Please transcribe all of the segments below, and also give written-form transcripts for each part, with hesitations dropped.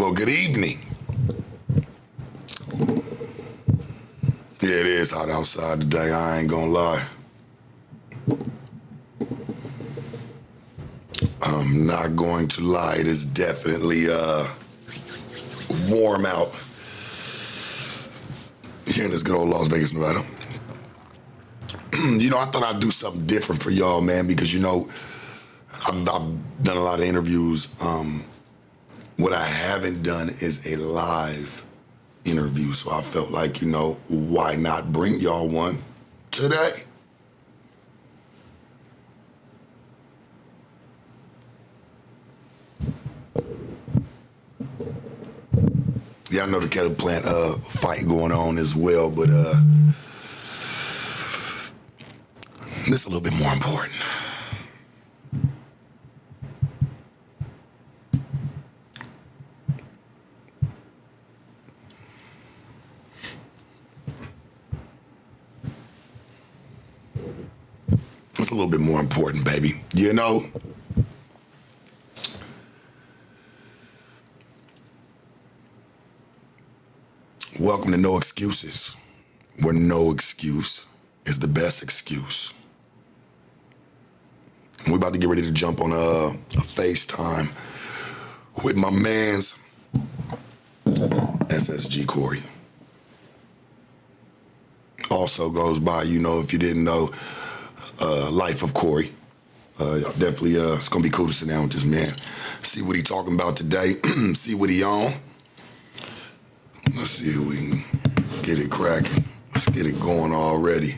Well, good evening. Yeah, it is hot outside today, I ain't gonna lie. I'm not going to lie, it is definitely warm out here in this good old Las Vegas, Nevada. I thought I'd do something different for y'all, man, because I've done a lot of interviews. What I haven't done is a live interview, so I felt like, why not bring y'all one today? Yeah, I know the kettle plant fight going on as well, but this is a little bit more important. It's a little bit more important, baby. Welcome to No Excuses, where no excuse is the best excuse. We're about to get ready to jump on a FaceTime with my man's SSG Corey. Also goes by, if you didn't know, Life of Corey. Definitely, it's gonna be cool to sit down with this man, see what he talking about today, see what he on. Let's see if we can get it cracking. Let's get it going already.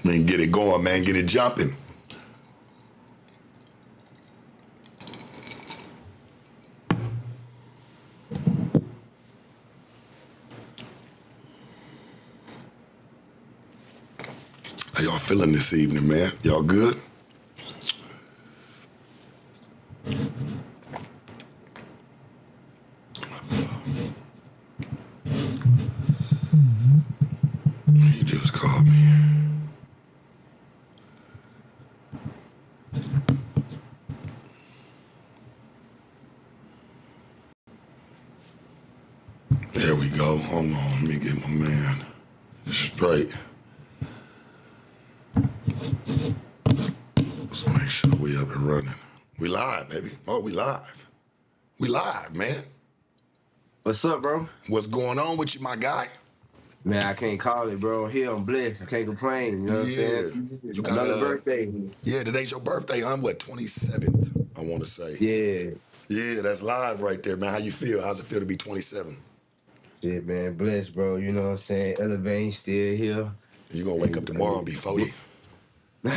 Man, get it going, man. Get it jumping. How y'all feeling this evening, man? Y'all good? He just called me. There we go. Hold on, let me get my man straight. Let's make sure we up and running. We live, baby. Oh, we live. We live, man. What's up, bro? What's going on with you, my guy? Man, I can't call it, bro. Here, I'm blessed. I can't complain. You know what I'm saying? You got Another birthday. Yeah, today's your birthday, huh? What, 27th, I want to say. Yeah. Yeah, that's live right there, man. How you feel? How's it feel to be 27? Shit, man. Blessed, bro. You know what I'm saying? Elevating still here. You gonna wake up tomorrow and be 40. Hey,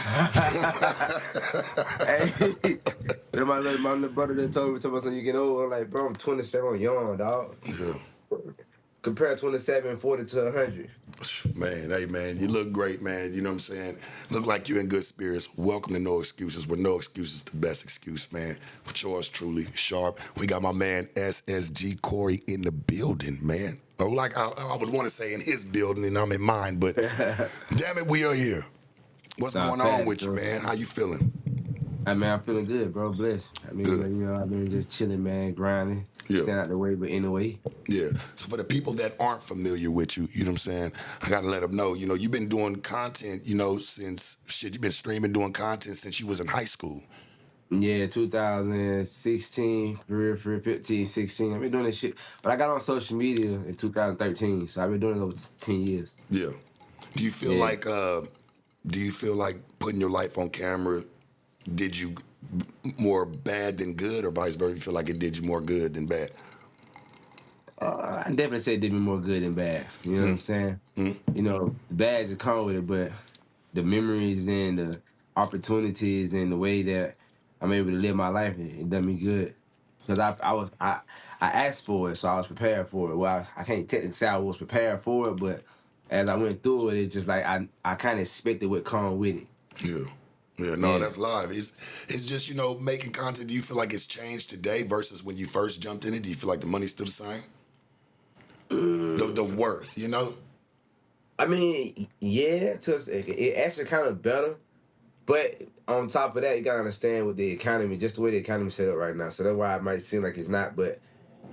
my little brother that told me something, you get old. I'm like, bro, I'm 27, I'm young, dog. Yeah. Compare 27 and 40 to 100. Man, hey, man, you look great, man. You know what I'm saying? Look like you're in good spirits. Welcome to No Excuses, where no excuse is the best excuse, man. With yours truly, Sharp. We got my man SSG Corey in the building, man. Or like I would want to say in his building and I'm in mine, but damn it, we are here. What's going on with you, man? How you feeling? I mean, I'm feeling good, bro. Blessed. I mean, Good. I've been just chilling, man, grinding. Yeah. Staying out the way, but anyway. Yeah. So for the people that aren't familiar with you, you know what I'm saying? I got to let them know, you've been doing content, since, you've been streaming, doing content since you was in high school. Yeah, 2016, 15, 16. I've been doing this shit. But I got on social media in 2013, so I've been doing it over 10 years. Yeah. Do you feel like putting your life on camera did you more bad than good, or vice versa? You feel like it did you more good than bad? I definitely say it did me more good than bad. You know what I'm saying? The bad just come with it, but the memories and the opportunities and the way that I'm able to live my life, it done me good. Because I asked for it, so I was prepared for it. Well, I can't technically say I was prepared for it, but as I went through it, it's just like I kind of expected what come with it. Yeah. Yeah, no, Yeah. that's live. It's just, making content. Do you feel like it's changed today versus when you first jumped in it? Do you feel like the money's still the same? The worth. I mean, yeah, it actually kind of better. But on top of that, you gotta understand with the economy, just the way the economy set up right now. So that's why it might seem like it's not. But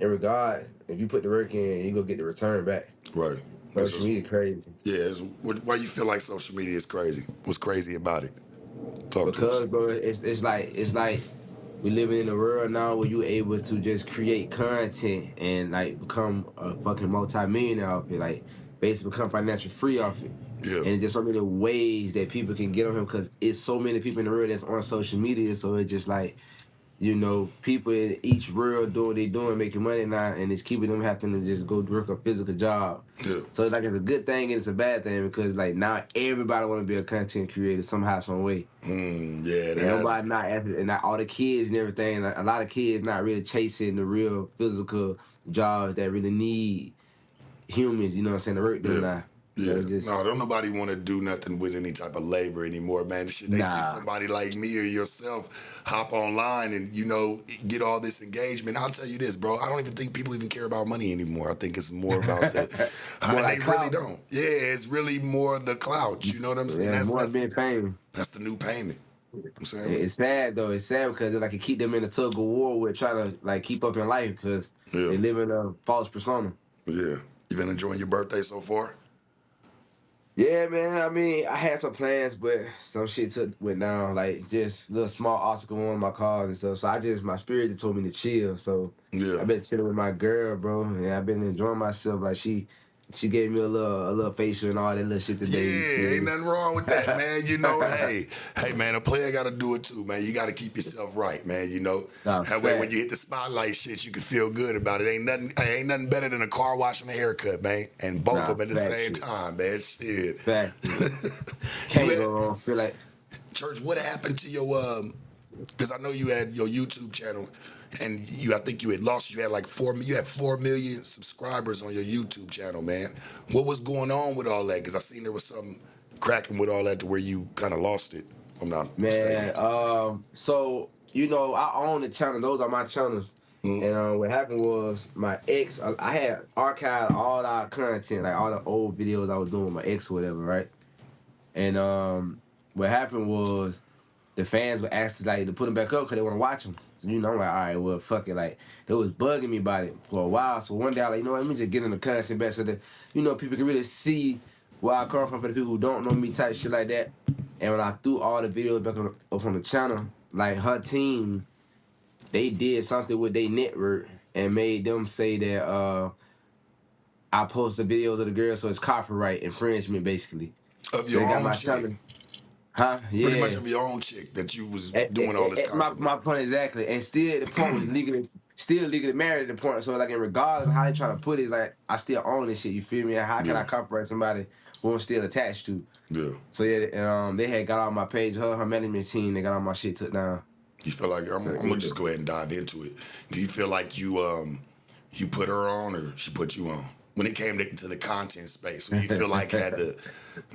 in regard, if you put the work in, you go get the return back. Right. It's Social just, media crazy yeah. Why you feel like social media is crazy? What's crazy about it? Talk to us. because, bro, it's like we living in a world now where you able to just create content and like become a fucking multi-millionaire off it, like basically become financially free off it. Yeah. And it's just so many ways that people can get on him because it's so many people in the world that's on social media. So it's just like, people in each world doing what they doing, making money now, and it's keeping them having to just go work a physical job. Yeah. So it's like it's a good thing and it's a bad thing because like now everybody want to be a content creator somehow, some way. Yeah. And everybody not after, and not all the kids and everything. Like, a lot of kids not really chasing the real physical jobs that really need humans. You know what I'm saying? To work them Yeah. now. Yeah. So it just No, don't nobody want to do nothing with any type of labor anymore, man. Shit, they see nah. somebody like me or yourself hop online and, get all this engagement. I'll tell you this, bro. I don't even think people even care about money anymore. I think it's more about More they like really clout. don't. Yeah, it's really more the clout. You know what I'm saying? Yeah, That's more that's being famous. that's the new payment. I'm saying? It's sad though. It's sad because it like it keep them in a tug of war with trying to like keep up in life because Yeah. they live in a false persona. Yeah. You been enjoying your birthday so far? Yeah, man. I mean, I had some plans, but some shit went down. Like just little small obstacle on my cars and stuff. So my spirit just told me to chill. So Yeah. I've been chilling with my girl, bro, and I've been enjoying myself. Like she gave me a little facial and all that little shit today. You Yeah, feel ain't me? nothing wrong with that, man. Hey, man, a player got to do it too, man. You got to keep yourself right, man. Nah, That way when fact. you hit the spotlight, shit, you can feel good about it. Ain't nothing better than a car wash and a haircut, man. And both of Nah, them at the fact same shit. time, man. Shit. Fact shit. You Can't had go wrong. Feel like church. What happened to your Because I know you had your YouTube channel, and I think you had lost. You had like you had 4 million subscribers on your YouTube channel, man. What was going on with all that? Because I seen there was something cracking with all that to where you kind of lost it. If I'm not mistaken. man, so I own the channel. Those are my channels. Mm. And what happened was my ex. I had archived all our content, like all the old videos I was doing with my ex or whatever, right? And what happened was the fans were asked to put them back up because they want to watch them. So I'm like, all right, well, fuck it. Like they was bugging me about it for a while. So one day I like, let me just get in the content back so that people can really see where I come from for the people who don't know me, type shit like that. And when I threw all the videos back up on the channel, like her team, they did something with their network and made them say that I posted videos of the girl, so it's copyright infringement basically. Of So they your got own my chick, channel. Huh? pretty much Yeah. of your own chick that you was At, doing all this my content with. my point exactly, and still the point was legally married at the point. So like, in regardless of how they try to put it, like I still own this shit. You feel me? How can Yeah, I copyright somebody who I'm still attached to? yeah. So yeah, they had got on my page. Her management team, they got all my shit took down. You feel like I'm gonna just go ahead and dive into it. Do you feel like you put her on or she put you on when it came to the content space? When you feel like had the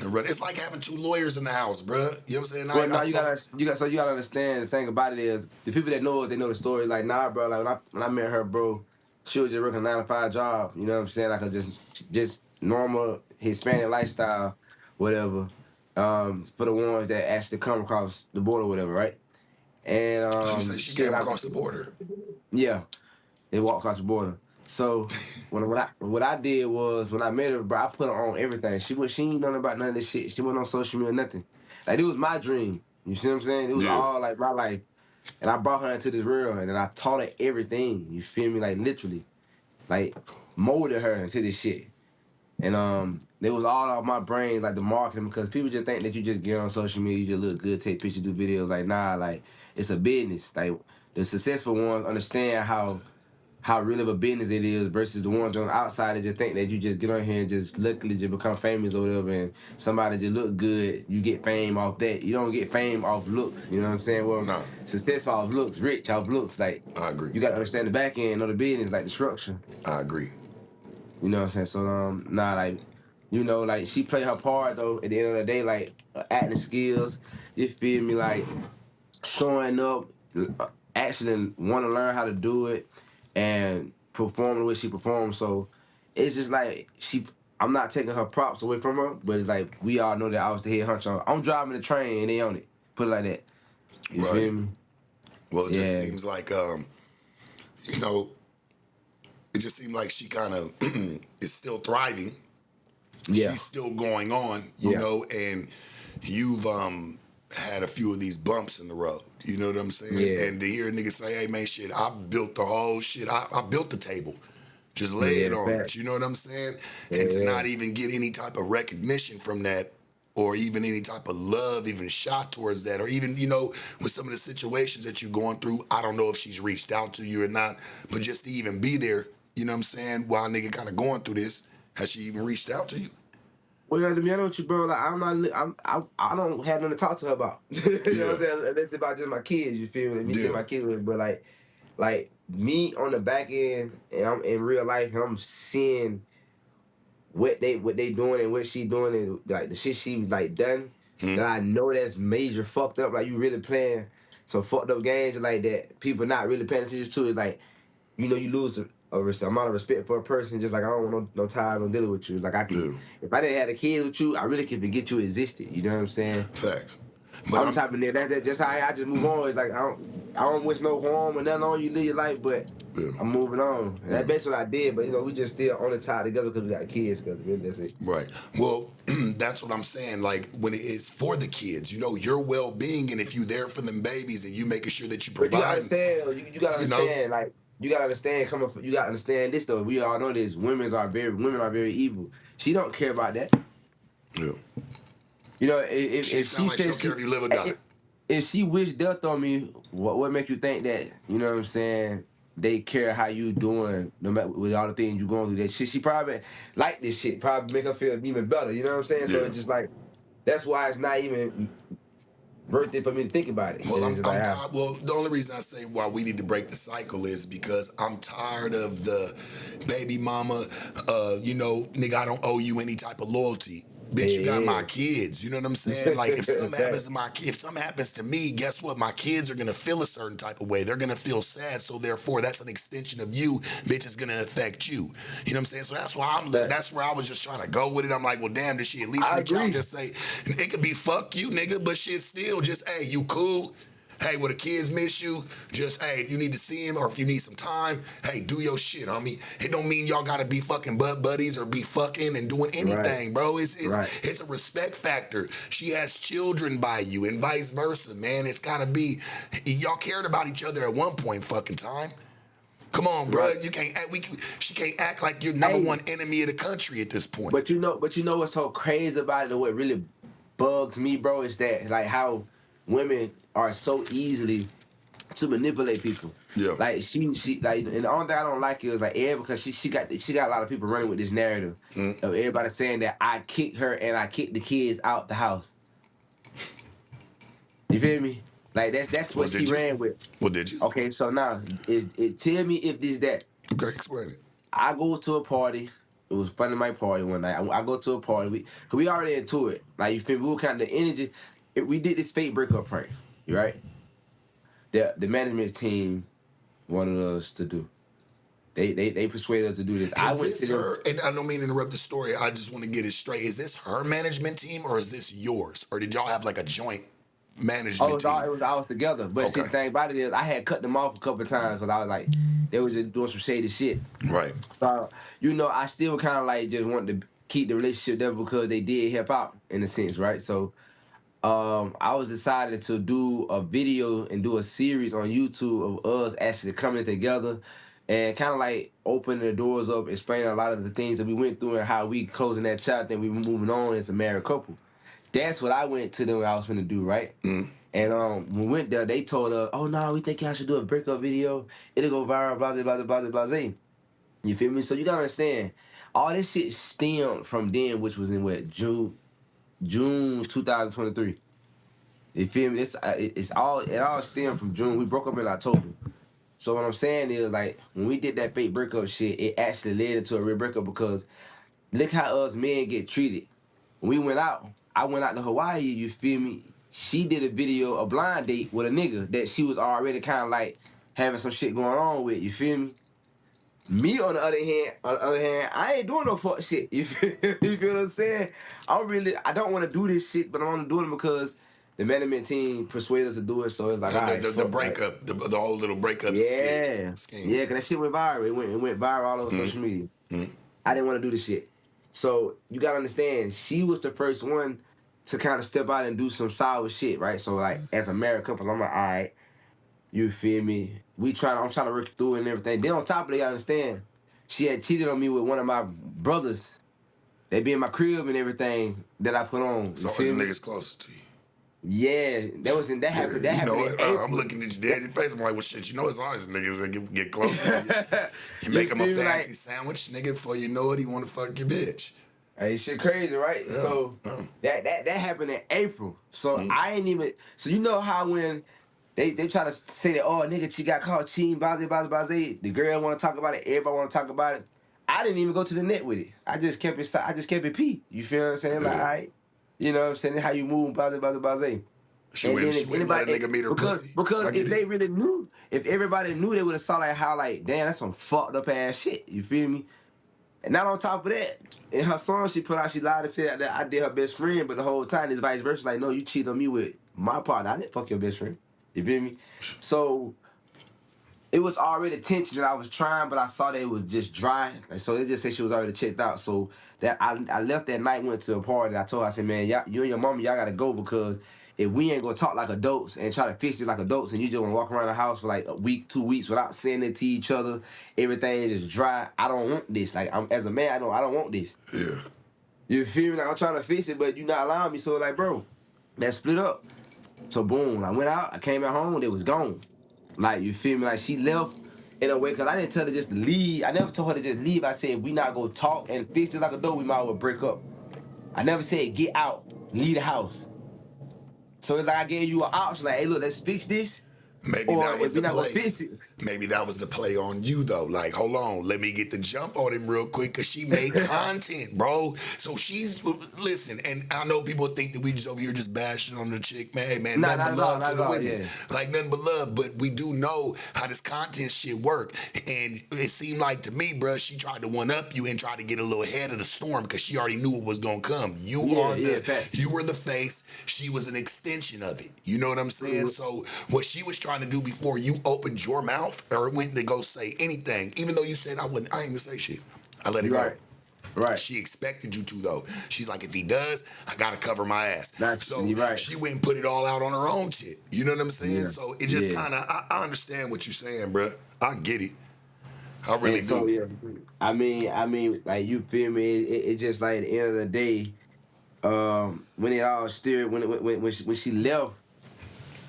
run? It's like having two lawyers in the house, bruh. You know what I'm saying? Well, no, I spoke. you gotta understand the thing about it is the people that know it, they know the story. Like, nah, bro. Like when I met her, bro, she was just working a 9 to 5 job. You know what I'm saying? Like a just normal Hispanic lifestyle, whatever. For the ones that actually come across the border, whatever, right? And You say she came across the border. yeah, they walk across the border. So what I did was when I met her, bro, I put her on everything. She ain't nothing about none of this shit. She wasn't on social media, nothing. Like it was my dream. You see what I'm saying? It was Yeah, all like my life. And I brought her into this world and then I taught her everything. You feel me? Like literally. Like molded her into this shit. And it was all off my brain, like the marketing, because people just think that you just get on social media, you just look good, take pictures, do videos. Like, nah, like it's a business. Like the successful ones understand how real of a business it is versus the ones on the outside that just think that you just get on here and just luckily just become famous or whatever, and somebody just look good, you get fame off that. You don't get fame off looks. You know what I'm saying? Well, no, success off looks, rich off looks. Like I agree. you got to understand the back end of the business, like the structure. I agree. You know what I'm saying? So nah, like like she played her part though. At the end of the day, like acting skills, You feel me? Like showing up, actually want to learn how to do it, and perform the way she performs. So it's just like I'm not taking her props away from her, but it's like we all know that I was the head honcho. I'm driving the train and they on it. Put it like that. You Right. feel me? Well, it just Yeah. seems like you know, it just seemed like she kind of is still thriving. Yeah. She's still going on, Yeah. and you've had a few of these bumps in the road. You know what I'm saying? Yeah. And to hear a nigga say, "Hey man, shit, I built the whole shit. I built the table. Just lay Yeah. it on Fact. it." You know what I'm saying? And to Yeah. not even get any type of recognition from that, or even any type of love, even shot towards that, or even, with some of the situations that you're going through, I don't know if she's reached out to you or not, but just to even be there, you know what I'm saying, while a nigga kind of going through this, has she even reached out to you? Well, to be honest with you, bro, like I don't have nothing to talk to her about. You know what Yeah. I'm saying? Unless about just my kids, you feel me? Let me see Yeah. my kids with it. But like me on the back end, and I'm in real life, and I'm seeing what they doing and what she doing, and like the shit she like done. Hmm? That I know that's major fucked up. Like you really playing some fucked up games like that. People not really paying attention to. It's like you lose a amount of respect for a person. Just like I don't want no time, no dealing with you. It's like I Yeah. can, if I didn't have a kid with you, I really could forget you existed. You know what I'm saying? Facts. But I'm the I'm, type of nigga that just how I just move on. It's like I don't wish no harm or nothing on you. Live your life, but yeah. I'm moving on. And that's basically what I did. But we just still on the tie together because we got kids together. Really, that's it. Right. Well, that's what I'm saying. Like when it is for the kids, your well being, and if you there for them babies and you making sure that you But you gotta provide, understand, you gotta you know, understand, like you gotta understand coming from, you gotta understand this though. We all know this. Women are very evil. She don't care about that. yeah. She If sound she like she says don't care if you live or die. if she wished death on me, what make you think that? You know what I'm saying? They care how you doing, no matter with all the things you going through. That shit, she probably like this shit. Probably make her feel even better. You know what I'm saying? So Yeah. it's just like that's why it's not even worth it for me to think about it. Well, It's I'm just I'm like, tired. Well, the only reason I say why we need to break the cycle is because I'm tired of the baby mama. Nigga, I don't owe you any type of loyalty. Bitch, you got my yeah, kids. You know what I'm saying? Like if something happens to if something happens to me, guess what? My kids are gonna feel a certain type of way. They're gonna feel sad. So therefore, that's an extension of you, bitch. Is gonna affect you. You know what I'm saying? So that's why But that's where I was just trying to go with it. I'm like, well, damn, does she at least I reach out and agree. just say it could be fuck you, nigga, but shit still just hey, you cool. Hey, when the kids miss you, just hey, if you need to see him or if you need some time, hey, do your shit, homie. It don't mean y'all gotta be fucking butt buddies or be fucking and doing Right, anything, bro. right. It's a respect factor. She has children by you and vice versa, man. It's gotta be y'all cared about each other at one point, fucking time. Come on, bro. Right. You can't. She can't act like you're number Hey, one enemy of the country at this point. but you know what's so crazy about it? What really bugs me, bro, is that like how women are so easily to manipulate people. Yeah. Like she like, and the only thing I don't like is like because she got a lot of people running with this narrative Mm. of everybody saying that I kicked her and I kicked the kids out the house. You feel me? Like that's Well, what she did you? ran with. Well, did you? Okay, so now is it tell me if this that. Okay, explain it. I go to a party. It was fun at my party one night. I go to a party. We already into it. Like you feel me? We were kind of the energy. We did this fake breakup prank. You right? The management team wanted us to do. They persuaded us to do this. I Is went this to them. her? And I don't mean to interrupt the story. I just want to get it straight. Is this her management team or is this yours? Or did y'all have like a joint Oh, management team? it was all together. But see, Okay. the thing about it is, I had cut them off a couple of times because I was like, they was just doing some shady shit. Right. So I still kind of like just wanted to keep the relationship there because they did help out in a sense, right? So I was decided to do a video and do a series on YouTube of us actually coming together and kind of like opening the doors up, explaining a lot of the things that we went through and how we closing that chapter and we moving on as a married couple. That's what I went to them I was gonna do, right? Mm. And when we went there, they told us, "Oh no, we think y'all should do a breakup video. It'll go viral, blah blah blah blah blah blah." You feel me? So you gotta understand, all this shit stemmed from then, which was in what June 2023. You feel me? It all stemmed from June. We broke up in October. So what I'm saying is like when we did that fake breakup shit, it actually led into a real breakup because look how us men get treated. When we went out, I went out to Hawaii. You feel me? she did a video, a blind date with a nigga that she was already kind of like having some shit going on with. You feel me? Me on the other hand, I ain't doing no fuck shit. You feel what I'm saying? I don't want to do this shit, but I want to do it because the management team persuaded us to do it. So it's like, all right, The fuck, right? breakup, the whole little breakup Yeah, scheme. yeah, cause that shit went viral. It went viral all over social media. I didn't want to do the shit. So you gotta understand, she was the first one to kind of step out and do some sour shit, right? So like, as a married couple, I'm like, all right, you feel me? I'm trying to work through it and everything. Then on top of it, you gotta understand, she had cheated on me with one of my brothers. They be in my crib and everything that I put on. It's You always feel the me? niggas closest to you. Yeah, that happened. That You know happened what? in I'm April. looking at your daddy's face. I'm like, well, shit, you know it's always the niggas that get close to you. You You make him a feel me? fancy Like, sandwich, nigga, before you know it, he want to fuck your bitch. hey, shit crazy, right? Yeah. So that happened in April. So I ain't even. So you know how when they try to say that, oh, nigga, she got caught cheating, baze. The girl want to talk about it. Everybody want to talk about it. I didn't even go to the net with it. I just kept it. I just kept it P. You feel what I'm saying? Like, all Yeah. right, you know what I'm saying? How you move, baze. She And then wouldn't if let a anybody, nigga meet her because pussy. because I if get they it. really knew, if everybody knew, they would have saw like how like, damn, that's some fucked up ass shit. You feel me? And not on top of that, in her song she put out, she lied and said that I did her best friend, but the whole time it's vice versa. Like, no, you cheated on me with my partner. I didn't fuck your best friend. You feel me? So it was already tension that I was trying, but I saw that it was just dry. And so it just said she was already checked out. So that I left that night, went to a party. I told her, I said, man, y'all, you and your mama, y'all gotta go because if we ain't gonna talk like adults and try to fix it like adults, and you just wanna walk around the house for like a week, 2 weeks without saying it to each other, everything is just dry. I don't want this. Like, as a man, I don't want this. Yeah. You feel me? Like, I'm trying to fix it, but you not allowing me. So like, bro, let's split up. So boom, I went out. I came at home. They was gone. Like, you feel me? Like, she left in a way because I didn't tell her just to leave. I never told her to just leave. I said, if we not go talk and fix this like a door, we might as well break up. I never said get out, leave the house. So it's like I gave you an option. Like, hey, look, let's fix this. Maybe Or that was if we the not gonna play. fix it, Maybe that was the play on you though. Like, hold on, let me get the jump on him real quick because she made content, bro. So she's listen, and I know people think that we just over here just bashing on the chick, man. Hey, man, nah, nothing but not at all, love not to at the all. women, Yeah. like nothing but love. But we do know how this content shit work, and it seemed like to me, bro, she tried to one up you and try to get a little ahead of the storm because she already knew what was gonna come. Facts. You were the face. She was an extension of it. You know what I'm saying? So what she was trying to do before you opened your mouth or went to go say anything, even though you said I ain't gonna say shit. I let it go. Right. Right. She expected you to though. She's like, if he does, I gotta cover my ass. So You're right. she went and put it all out on her own shit. You know what I'm saying? Yeah. So it just Yeah. kind of, I understand what you're saying, bro. I get it. I really And so do. yeah, I mean, like, you feel me? It just like at the end of the day, when it all steered, when she left,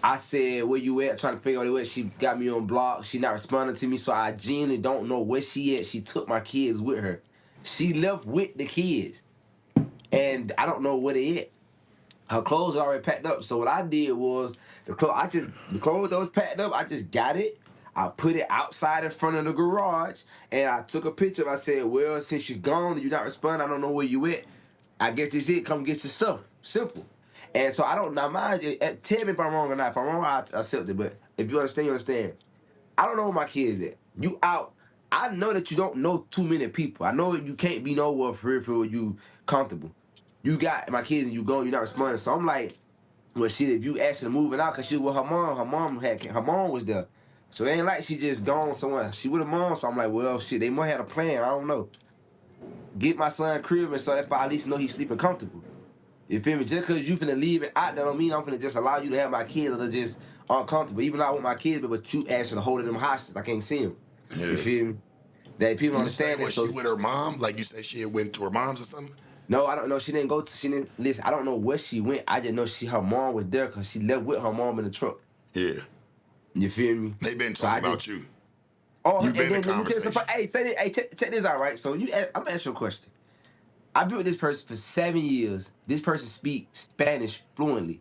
I said, where you at? Trying to figure out where she got me on block. She not responding to me, so I genuinely don't know where she at. She took my kids with her. She left with the kids, and I don't know where they at. Her clothes are already packed up. So what I did was the clothes that was packed up. I just got it. I put it outside in front of the garage, and I took a picture. I said, well, since you're gone and you're not responding, I don't know where you at. I guess this it. Come get your stuff. Simple. And so I don't now mind you. Tell me if I'm wrong or not. If I'm wrong, I accept it. But if you understand, you understand. I don't know where my kids at. You out. I know that you don't know too many people. I know you can't be nowhere for real you comfortable. You got my kids and you go, you're not responding. So I'm like, well, shit, if you actually moving out, cause she was with her mom was there. So it ain't like she just gone somewhere. She with her mom, so I'm like, well, shit, they might have a plan. I don't know. Get my son crib and so that I at least know he's sleeping comfortable. You feel me? Just cause you finna leave it out, that don't mean I'm finna just allow you to have my kids that are just uncomfortable. Even though I want my kids, but you actually holding them hostage. I can't see them. Yeah. You feel me? That people You say understand that. was So she with her mom? Like you said, she had went to her mom's or something? no, I don't know. She didn't listen. I don't know where she went. I just know her mom was there because she left with her mom in the truck. Yeah. You feel me? They been So talking about you. Oh, You've and been in then let me tell you conversation. something. Hey, check this out, right? So I'm gonna ask you a question. I've been with this person for 7 years. This person speaks Spanish fluently.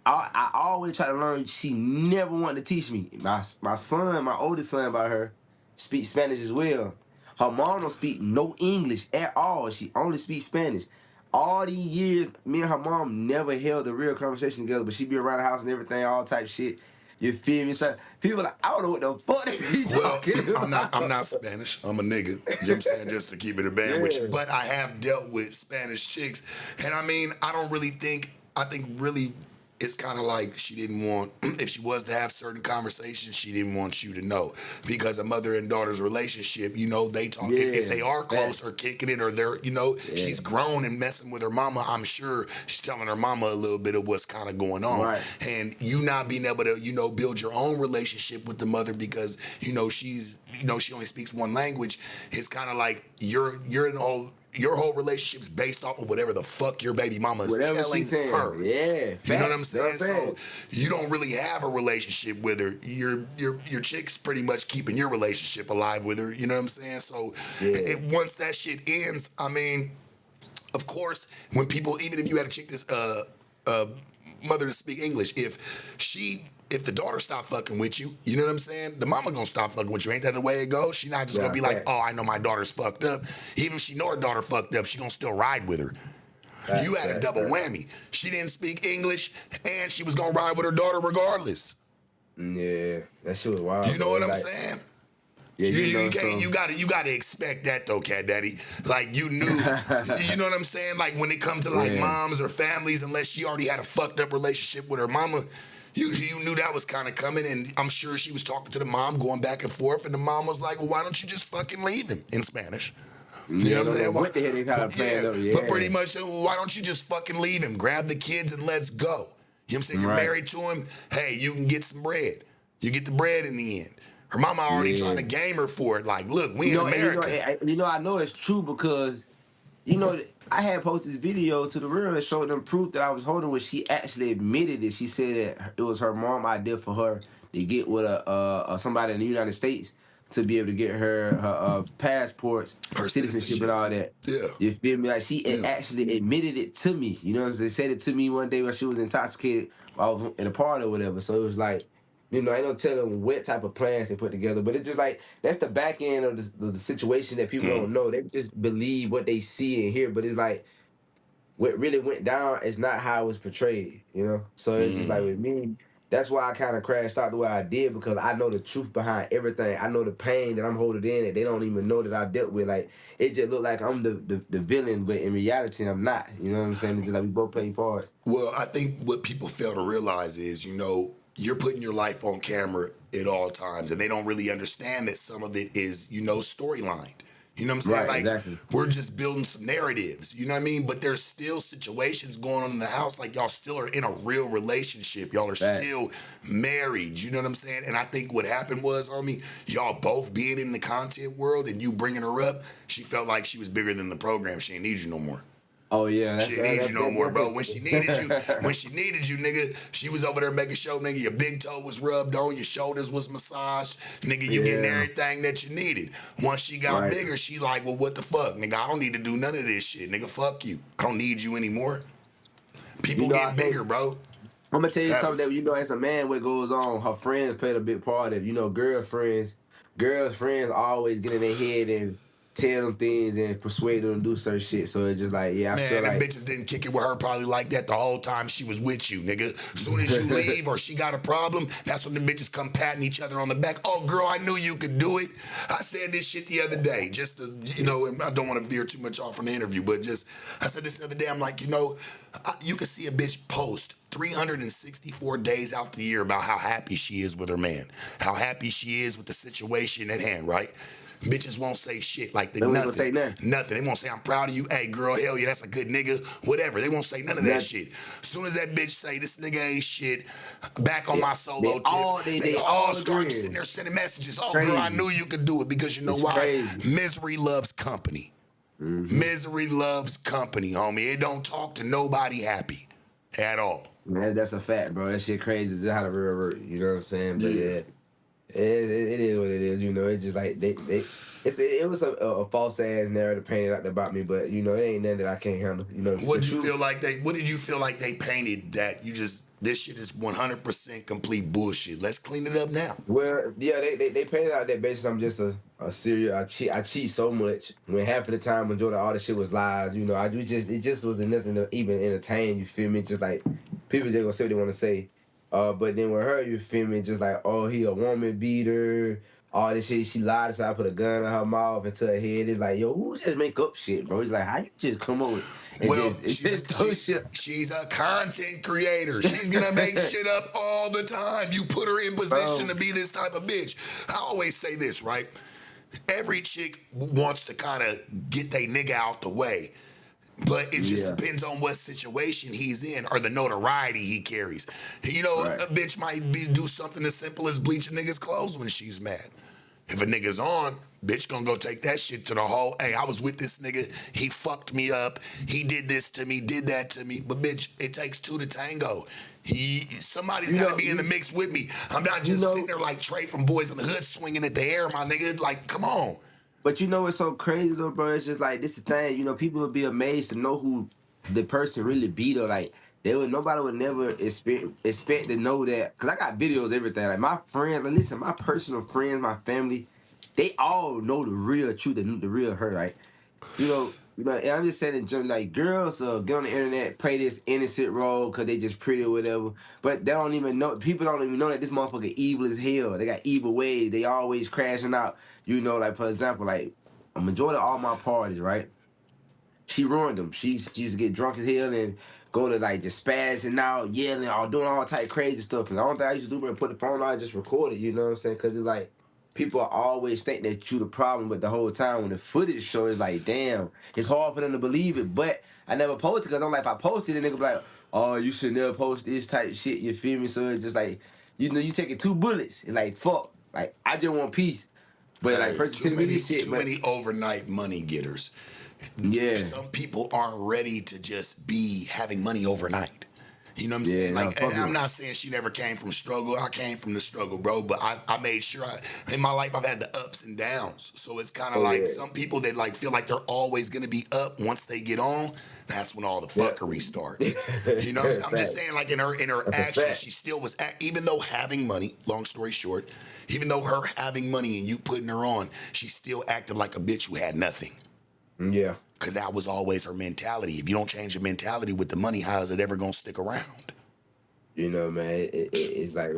I always try to learn. She never wanted to teach me. My son, my oldest son by her, speaks Spanish as well. Her mom don't speak no English at all. She only speaks Spanish. all these years, me and her mom never held a real conversation together, but she be around the house and everything, all type shit. You feel me? So people like, I don't know what the fuck they be Well, talking I'm about. not Spanish. I'm a nigga. You know what I'm saying? Just to keep it a band with you. Yeah. But I have dealt with Spanish chicks. And I mean, I think really it's kind of like she didn't want, if she was to have certain conversations, she didn't want you to know. Because a mother and daughter's relationship, you know, they talk, if Yeah. they are close Facts. or kicking it or they're, you know, Yeah. she's grown and messing with her mama, I'm sure she's telling her mama a little bit of what's kind of going on. Right. And you not being able to, you know, build your own relationship with the mother because, you know, she only speaks one language. It's kind of like you're in all your whole relationship's based off of whatever the fuck your baby mama is Whatever telling she's saying. her. Yeah. Facts. You know what I'm Know saying? what I'm saying? So you don't really have a relationship with her. Your chick's pretty much keeping your relationship alive with her. You know what I'm saying? So Yeah. once that shit ends, I mean, of course, when people, even if you had a chick that's mother to speak English, if the daughter stop fucking with you, you know what I'm saying? The mama gonna stop fucking with you. Ain't that the way it goes? She not just gonna Yeah, be like, facts. oh, I know my daughter's fucked up. Even if she know her daughter fucked up, she gonna still ride with her. You had a double whammy. She didn't speak English, and she was gonna ride with her daughter regardless. Yeah. That shit was wild. You know bro. what I'm Like, saying? Yeah, you know, You gotta expect that though, Cat Daddy. Like you knew, you know what I'm saying? Like when it comes to like Yeah. moms or families, unless she already had a fucked up relationship with her mama, you knew that was kind of coming. And I'm sure she was talking to the mom, going back and forth, and the mom was like, "Well, why don't you just fucking leave him?" In Spanish. You Yeah, know what I'm don't know saying? what the hell they kind of planned up. Yeah. But pretty much, why don't you just fucking leave him? Grab the kids and let's go. You know what I'm saying? You're Right. married to him. Hey, you can get some bread. You get the bread in the end. Her mama already Yeah. trying to game her for it. Like, look, we You know, in and America. I know it's true because, you know, I had posted this video to the real and showed them proof that I was holding where she actually admitted it. She said that it was her mom idea for her to get with somebody in the United States to be able to get her passports, Her citizenship, and all that. Yeah. You feel me? Like she Yeah. actually admitted it to me. You know what I'm saying? Said it to me one day when she was intoxicated. I was in a party or whatever. So it was like, you know, I ain't no telling what type of plans they put together, but it's just like that's the back end of the situation that people don't know. They just believe what they see and hear, but it's like what really went down is not how it was portrayed, you know. So it's just like with me, that's why I kind of crashed out the way I did because I know the truth behind everything. I know the pain that I'm holding in that they don't even know that I dealt with. Like it just looked like I'm the villain, but in reality I'm not. You know what I'm saying? It's just like we both play parts. Well, I think what people fail to realize is, you know, you're putting your life on camera at all times, and they don't really understand that some of it is, you know, storylined. You know what I'm saying? Right, Like, exactly. we're just building some narratives. You know what I mean? But there's still situations going on in the house. Like, y'all still are in a real relationship. Y'all are Facts. still married. You know what I'm saying? And I think what happened was, homie, y'all both being in the content world and you bringing her up, she felt like she was bigger than the program. She didn't need you no more. Oh yeah, She didn't need you no more, bro. When she needed you, nigga, she was over there making sure, nigga, your big toe was rubbed on, your shoulders was massaged, nigga, you getting Yeah. everything that you needed. Once she got Right. bigger, she like, well, what the fuck, nigga? I don't need to do none of this shit, nigga. Fuck you. I don't need you anymore. People You know, I get think- bigger, bro. I'm gonna tell you Happens. something that you know as a man what goes on. Her friends played a big part of. You know, girls' friends always get in their head and tell them things and persuade them to do certain shit. So it's just like, yeah, I Man, feel them like bitches didn't kick it with her probably like that the whole time she was with you, nigga. As soon as you leave or she got a problem, that's when the bitches come patting each other on the back. Oh, girl, I knew you could do it. I said this shit the other day, just to, you know, and I don't want to veer too much off from the interview, but just, I said this the other day, I'm like, you know, you can see a bitch post 364 days out the year about how happy she is with her man, how happy she is with the situation at hand, right? Bitches won't say shit like They won't nothing. say nothing. Nothing. They won't say, I'm proud of you. Hey, girl, hell yeah, that's a good nigga. Whatever. They won't say none of that Nothing. shit. As soon as that bitch say, this nigga ain't shit, back on my solo they tip, all- they all start agree. sitting there sending messages. Oh, Crazy. girl, I knew you could do it because you know It's why? crazy. Misery loves company. Misery loves company, homie. It don't talk to nobody happy at all. Man, that's a fact, bro. That shit crazy. Just how the real work. You know what I'm saying? But Yeah. yeah. It is what it is, you know. It's just like it was a false ass narrative painted out about me, but you know, it ain't nothing that I can't handle. You know, What the did you truth. feel like they? What did you feel like they painted that you just this shit is 100% complete bullshit? Let's clean it up now. Well, yeah, they painted out that basically I'm just a serial. I cheat so much when half of the time majority of all the shit was lies. You know, I do just it just wasn't nothing to even entertain. You feel me? Just like people just gonna say what they want to say. But then with her, you feel me? Just like, oh, he a woman beater. All this shit, she lied, so I put a gun in her mouth into her head. It's like, yo, who just make up shit, bro? He's like, how you just come up with and Well, just it just throw shit. she's a content creator. She's gonna make shit up all the time. You put her in position to be this type of bitch. I always say this, right? Every chick wants to kind of get they nigga out the way. But it just Yeah, depends on what situation he's in or the notoriety he carries. You know, right. a bitch might do something as simple as bleach a nigga's clothes when she's mad. If a nigga's on, bitch gonna go take that shit to the hole. Hey, I was with this nigga. He fucked me up. He did this to me, did that to me. But bitch, it takes two to tango. Somebody's You got to know, be in the mix with me. I'm not you just sitting know. there like Trey from Boys in the Hood swinging at the air, my nigga. Like, come on. But you know what's so crazy though, bro? It's just like this the thing. You know, people would be amazed to know who the person really be though. Like nobody would never expect to know that. Cause I got videos, everything. Like my friends, like listen, my personal friends, my family, they all know the real truth, the real her. Right? And I'm just saying in general, like girls get on the internet, play this innocent role because they just pretty or whatever. But they don't even know. People don't even know that this motherfucker evil as hell. They got evil ways. They always crashing out. You know, like for example, like a majority of all my parties, right? She ruined them. She used to get drunk as hell and go to like just spazzing out, yelling, or doing all type crazy stuff. And the only thing I used to do was put the phone on and just record it. You know what I'm saying? Because it's like people always think that you the problem, but the whole time when the footage shows, it's like, damn, it's hard for them to believe it. But I never posted because I'm like, if I posted it, nigga be like, oh, you should never post this type shit. You feel me? So it's just like, you know, you taking two bullets. It's like, fuck. Like, I just want peace. But like, Hey, person sending me this shit, too but many overnight money getters. yeah, Some people aren't ready to just be having money overnight. You know what I'm yeah, saying? no, Like, fuck I'm it. not saying she never came from struggle. I came from the struggle, bro. But I made sure in my life I've had the ups and downs. So it's kind of Oh like yeah, some people that like feel like they're always gonna be up once they get on. That's when all the yeah. fuckery starts. You know what I'm saying? I'm just Fact. saying, like in her That's a actions, fact. she still was even though having money. Long story short, even though her having money and you putting her on, she still acted like a bitch who had nothing. Yeah. Because that was always her mentality. If you don't change your mentality with the money, how is it ever gonna stick around? You know, man, it's like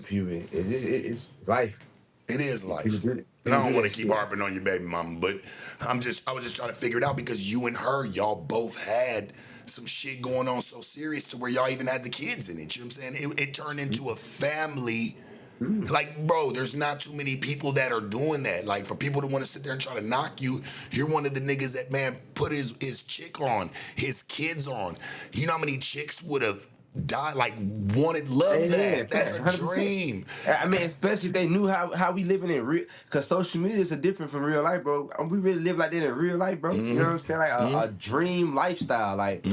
people. It's life. It is People life. do it. And I People do don't want that to keep shit. harping on your baby mama, but I was just trying to figure it out because you and her, y'all both had some shit going on so serious to where y'all even had the kids in it. You know what I'm saying? It turned into a family. Mm. Like, bro, there's not too many people that are doing that. Like, for people to want to sit there and try to knock you, you're one of the niggas that, man, put his chick on, his kids on. You know how many chicks would have died, like, wanted, love Yeah, that. That's fact, a 100%. dream. I mean, especially if they knew how we living in real, cause social media is different from real life, bro. We really live like that in real life, bro. You know what I'm saying? Like a dream lifestyle, like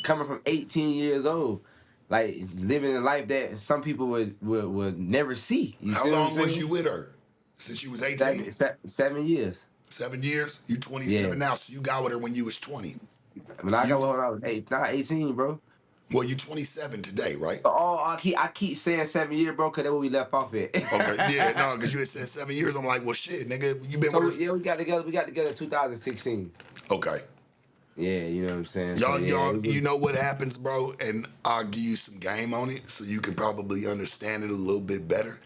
coming from 18 years old, like living a life that some people would never see. You How see what I'm long was you saying? with her? Since you was 18? 7 years. 7 years? You Yeah. 27 now, so you got with her when you was 20. When I got You with her, I was 18, bro. well, you 27 today, right? Oh, I keep saying 7 years, bro, cause that's where we left off at. Okay, yeah, no, because you had said 7 years. I'm like, well, shit, nigga, you been So with her. yeah, we got together. We got together in 2016. Okay. Yeah, you know what I'm saying. So yeah, Y'all, you know what happens, bro? And I'll give you some game on it so you can probably understand it a little bit better.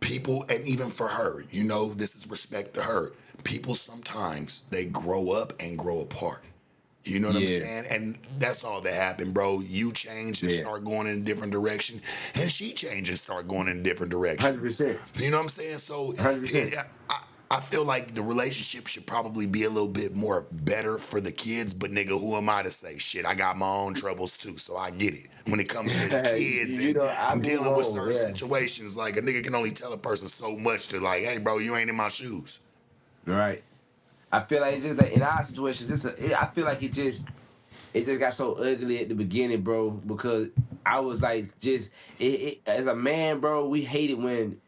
People, and even for her, you know, this is respect to her. People sometimes they grow up and grow apart. You know what I'm yeah, saying? And that's all that happened, bro. You change and yeah, start going in a different direction, and she changed and start going in a different direction. 100%, You know what I'm saying? So 100%. I feel like the relationship should probably be a little bit more better for the kids. But nigga, who am I to say? Shit, I got my own troubles too, so I get it. When it comes to the kids You and know, I move dealing with on. certain Yeah, situations, like a nigga can only tell a person so much to like, hey, bro, you ain't in my shoes. right. I feel like it's just like in our situation, I feel like it just got so ugly at the beginning, bro, because I was like, as a man, bro, we hate it when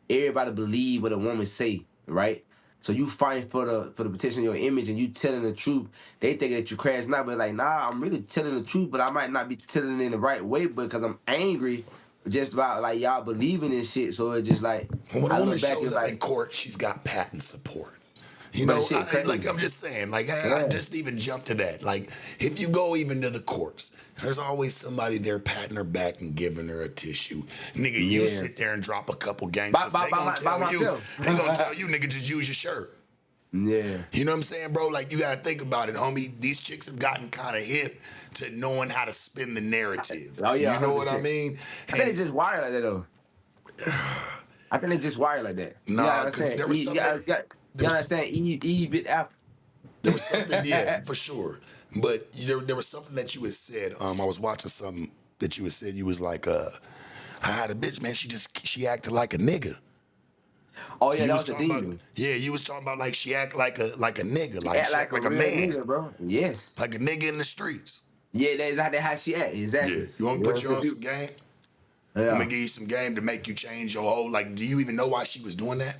everybody believe what a woman say, right? So you fighting for the protection of your image and you telling the truth. They think that you crashing out, but like, nah, I'm really telling the truth, but I might not be telling it in the right way because I'm angry just about like y'all believing in shit. So it's just like When a I woman look back, shows it's up in like, court, she's got patent support. You but the know, shit like crazy. I'm just saying, like I Yeah. just even jump to that. Like if you go even to the courts, there's always somebody there patting her back and giving her a tissue. Nigga, you Yeah. sit there and drop a couple By, gangsters, by, by, by myself. they gonna tell you, nigga, just use your shirt. Yeah. You know what I'm saying, bro? Like you gotta think about it, homie. These chicks have gotten kind of hip to knowing how to spin the narrative. Oh yeah, You know what I 100%. mean? I think And it's just wired like that though. I think it's just wired like that. You gotta nah, cause understand. there was something there You was understand? E bit F. There was something, yeah, for sure. But there was something that you had said. I was watching something that you had said. You was like, I had a bitch, man. She acted like a nigga. Oh yeah, You that was was the talking about, demon. yeah. You was talking about like she act like a nigga, She like act she like act a like a real man, nigga, bro. Yes. like a nigga in the streets. Yeah, that's exactly how she act. Yeah. Exactly. You want You to know put what you I'm on saying? some game? I'm gonna Yeah. give you some game to make you change your whole. Like, do you even know why she was doing that?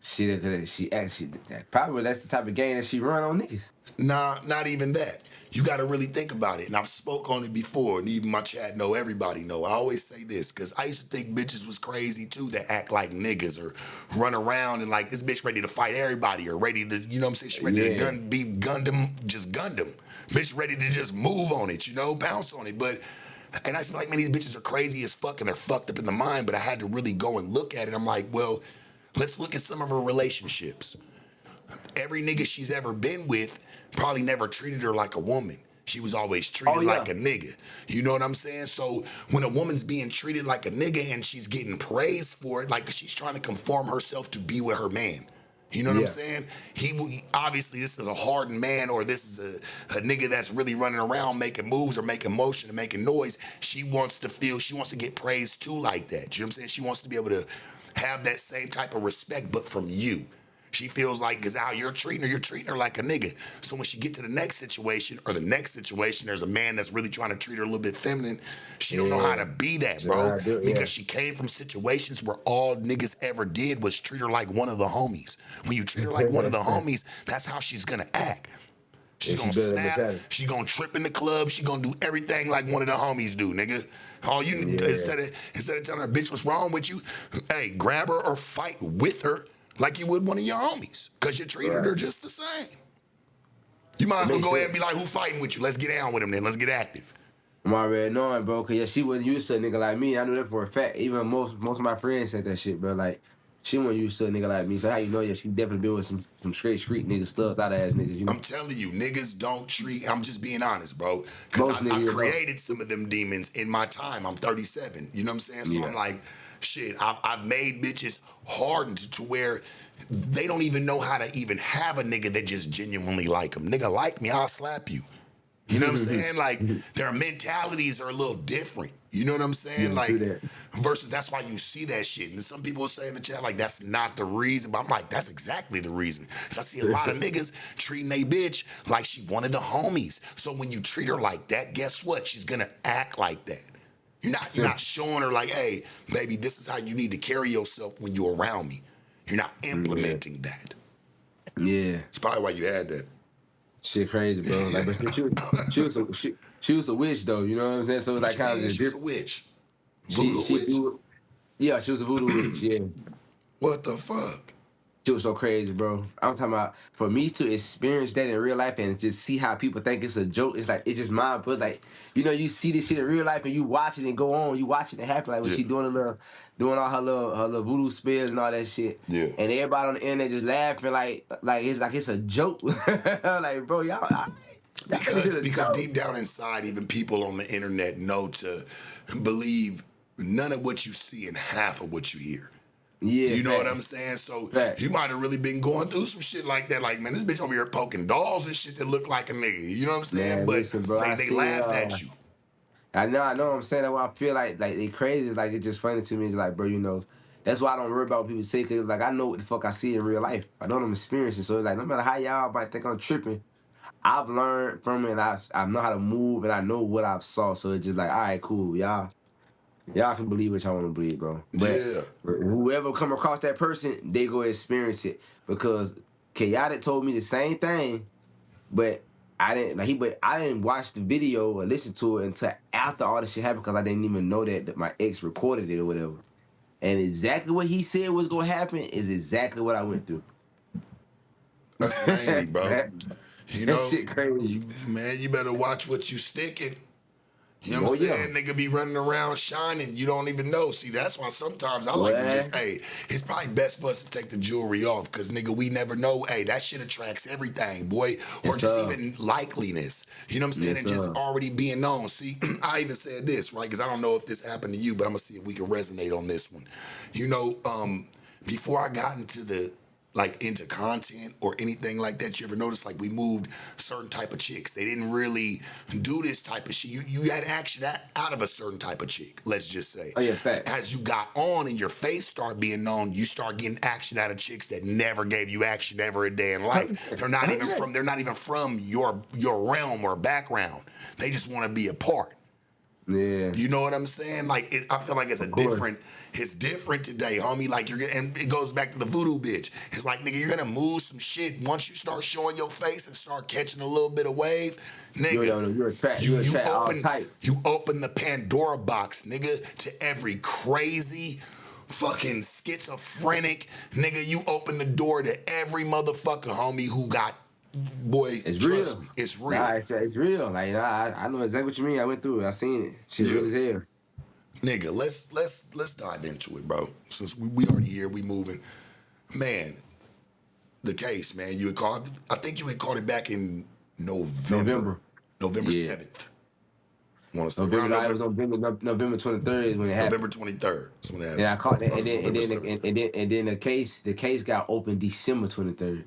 She actually did that. Probably that's the type of game that she run on niggas. Nah, not even that. You got to really think about it. And I've spoke on it before, and even my chat know, everybody know. I always say this, because I used to think bitches was crazy too that act like niggas or run around and like this bitch ready to fight everybody or ready to, you know what I'm saying? She ready to Yeah. be Gundam, just Gundam. Bitch ready to just move on it, bounce on it. But, and I was like, man, these bitches are crazy as fuck and they're fucked up in the mind. But I had to really go and look at it. I'm like, well, let's look at some of her relationships. Every nigga she's ever been with probably never treated her like a woman. She was always Oh treated yeah. like a nigga. You know what I'm saying? So when a woman's being treated like a nigga and she's getting praised for it, like she's trying to conform herself to be with her man. You know what I'm Yeah. saying? He obviously this is a hardened man, or this is a nigga that's really running around making moves or making motion and making noise. She wants to get praised too like that. You know what I'm saying? She wants to be able to have that same type of respect, but from you. She feels like, because how you're treating her like a nigga. So when she get to the next situation or the next situation, there's a man that's really trying to treat her a little bit feminine. She don't know how Yeah. to be that, So bro. I do. Yeah. Because she came from situations where all niggas ever did was treat her like one of the homies. When you treat her like one of the homies, that's how she's gonna act. She's Yeah, she gonna built that snap. mentality. She gonna trip in the club. She gonna do everything like one of the homies do, nigga. All you Yeah. instead of telling her, bitch, what's wrong with you? Hey, grab her or fight with her like you would one of your homies, cause you treated Right. her just the same. You might It as well makes go ahead sense. and be like, who fighting with you? Let's get down with him then. Let's get active. I'm already knowing, bro. Cause yeah, she wasn't used to a nigga like me. I knew that for a fact. Even most of my friends said that shit, bro. Like she wasn't used to a nigga like me. So how you know? Yeah, she definitely been with some straight street niggas, stuff out ass niggas. You I'm know, telling you, niggas don't treat. I'm just being honest, bro. Because most I've niggas you know. created some of them demons in my time. I'm 37. You know what I'm saying? So I'm Yeah. like, shit. I've made bitches hardened to where they don't even know how to even have a nigga that just genuinely like them. Nigga like me, I'll slap you. You know what I'm saying? Like their mentalities are a little different. You know what I'm saying? Yeah, true Like that. versus that's why you see that shit. And some people will say in the chat like that's not the reason, but I'm like that's exactly the reason. Cause I see a lot of niggas treating a bitch like she one of the homies. So when you treat her like that, guess what? She's gonna act like that. You're not showing her like, hey, baby, this is how you need to carry yourself when you're around me. You're not Yeah. implementing that. Yeah. It's probably why you had that. Shit crazy, bro. Like, but she was a witch though. You know what I'm saying? So it's What like you kind of mean? just She was a different. witch. She Voodoo she witch. do. Yeah, she was a voodoo witch. Yeah. What the fuck? She was so crazy, bro. I'm talking about for me to experience that in real life and just see how people think it's a joke. It's like it's just mind, but like you see this shit in real life and you watch it and go on. You watch it and happen like when Yeah. she doing all her little voodoo spells and all that shit. Yeah. And everybody on the internet just laughing like it's a joke. Like bro, y'all think this Because shit a because joke. deep down inside, even people on the internet know to believe none of what you see and half of what you hear. Yeah, You know what I'm facts, saying? So facts. you might have really been going through some shit like that. Like, man, this bitch over here poking dolls and shit that look like a nigga. You know what I'm saying? Man, But listen, bro. they, I they seen. laugh at you. I know what I'm saying. That's why I feel like they crazy. It's like it's just funny to me. It's like, bro, that's why I don't worry about what people say because like I know what the fuck I see in real life. I know what I'm experiencing. So it's like no matter how y'all might think I'm tripping, I've learned from it. And I know how to move and I know what I've saw. So it's just like, all right, cool, y'all. Y'all can believe what y'all want to believe, bro. But Yeah. whoever come across that person, they go experience it because Chaotic told me the same thing, but I didn't watch the video or listen to it until after all this shit happened because I didn't even know that my ex recorded it or whatever. And exactly what he said was gonna happen is exactly what I went through. That's manly, bro. that, You that know, shit crazy. you better watch what you sticking. You know what Oh I'm yeah. saying? Nigga be running around shining. You don't even know. See, that's why sometimes I like to Boy. just, hey, it's probably best for us to take the jewelry off because, nigga, we never know. Hey, that shit attracts everything, boy. Or Yes, just sir. even likeliness. You know what I'm saying? Yes, And just sir. already being known. See, I even said this, right? Because I don't know if this happened to you, but I'm going to see if we can resonate on this one. You know, before I got into into content or anything like that, you ever notice like we moved certain type of chicks? They didn't really do this type of shit. You had action out of a certain type of chick, let's just say. Oh yeah, facts. As you got on and your face start being known, you start getting action out of chicks that never gave you action ever a day in life. 100%. They're not even 100%. from your realm or background. They just want to be a part. Yeah, You know what I'm saying? Like, I feel like of course. it's different today, homie. Like, and it goes back to the voodoo bitch. It's like, nigga, you're gonna move some shit once you start showing your face and start catching a little bit of wave, nigga. You attract all type. You open the Pandora box, nigga, to every crazy, fucking schizophrenic, nigga. You open the door to every motherfucker, homie, who got. Boy, It's trust real. me, it's real. Nah, it's real. Like I know exactly what you mean. I went through it. I seen it. Shit Yeah. real as hell. Nigga, let's dive into it, bro. Since we already here, we moving. Man, the case, man. You had called. I think you had called it back in November. November. November Yeah. 7th. Want to say November. around Nah, it was November 23rd is when it happened. November 23rd. That's when it happened. And I caught that, Thought it was November 7th. and then the case got opened December 23rd.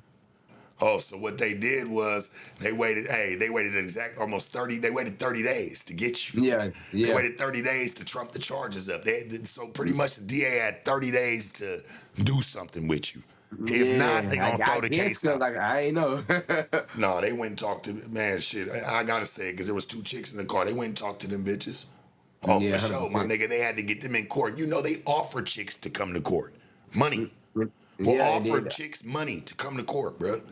Oh, so what they did was they waited. Hey, they waited almost 30. They waited 30 days to get you. Yeah, They yeah. waited 30 days to trump the charges up. So pretty much the DA had 30 days to do something with you. If not, Yeah, they gonna throw I the guess case cause out. like I ain't know. No, they went and talked to man. Shit, I gotta say it because there was two chicks in the car. They went and talked to them bitches. Oh, Yeah, for sure, my 100%. nigga. They had to get them in court. You know, they offer chicks to come to court. Money. We'll Yeah, and offer then chicks money to come to court, bro.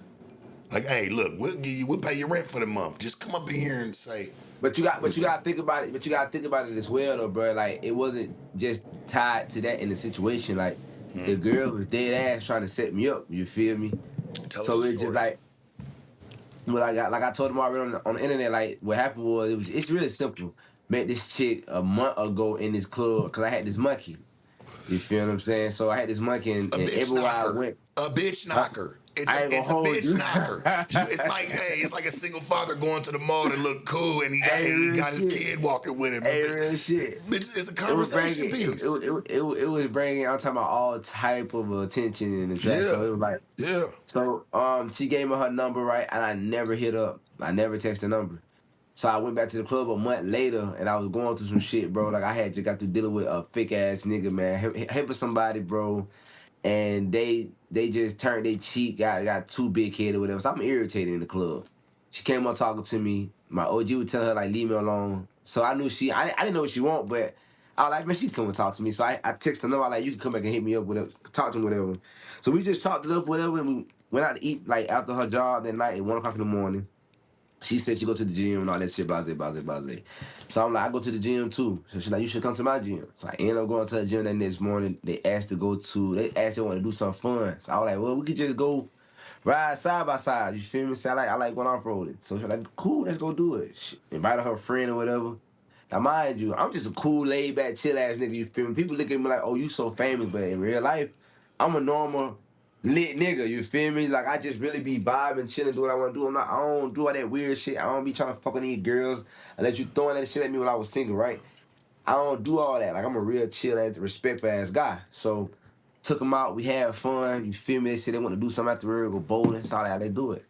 Like, hey, look, we'll pay your rent for the month. Just come up in here and say. but you gotta think about it. But you gotta think about it as well, though, bro. Like it wasn't just tied to that in the situation. Like the girl was dead ass trying to set me up. You feel me? Tell us So a it's just story. like, well, like I told him already on the internet. Like what happened was it's really simple. Met this chick a month ago in this club because I had this monkey. You feel what I'm saying? So I had this monkey, A and bitch everywhere I knocker. went, A bitch knocker. I ain't gonna It's a hold bitch you. knocker. It's like, hey, it's like a single father going to the mall to look cool, and he Hey, he real got his shit. kid walking with him. Hey, real shit. Bitch, it's a It was conversation bringing piece. it was bringing. I'm talking about all type of attention in the track. Yeah, So it was like, yeah. so she gave me her number, right, and I never hit up. I never text the number. So I went back to the club a month later, and I was going through some shit, bro. Like I had just got through dealing with a fake ass nigga, man, helping somebody, bro, and they just turned their cheek, got too big headed or whatever. So I'm irritated in the club. She came up talking to me. My OG would tell her like leave me alone. So I knew I didn't know what she want, but I was like, man, she come and talk to me. So I texted her, I was like, you can come back and hit me up, whatever, talk to me, whatever. So we just talked it up, whatever, and we went out to eat like after her job that night at 1 o'clock in the morning. She said she go to the gym and all that shit, blase. So I'm like, I go to the gym too. So she's like, you should come to my gym. So I ended up going to the gym that next morning. They asked they want to do something fun. So I was like, well, we could just go ride side by side. You feel me? So I like going off roading. So she's like, cool, let's go do it. She invited her friend or whatever. Now mind you, I'm just a cool, laid back, chill ass nigga. You feel me? People look at me like, oh, you so famous, but in real life, I'm a normal lit nigga, you feel me? Like I just really be vibing, chilling, do what I want to do. I don't do all that weird shit. I don't be trying to fuck with these girls unless you throwing that shit at me when I was single, right? I don't do all that. Like I'm a real chill ass, respectful ass guy. So took them out, we had fun. You feel me? They said they want to do something after we go bowling. So how they do it.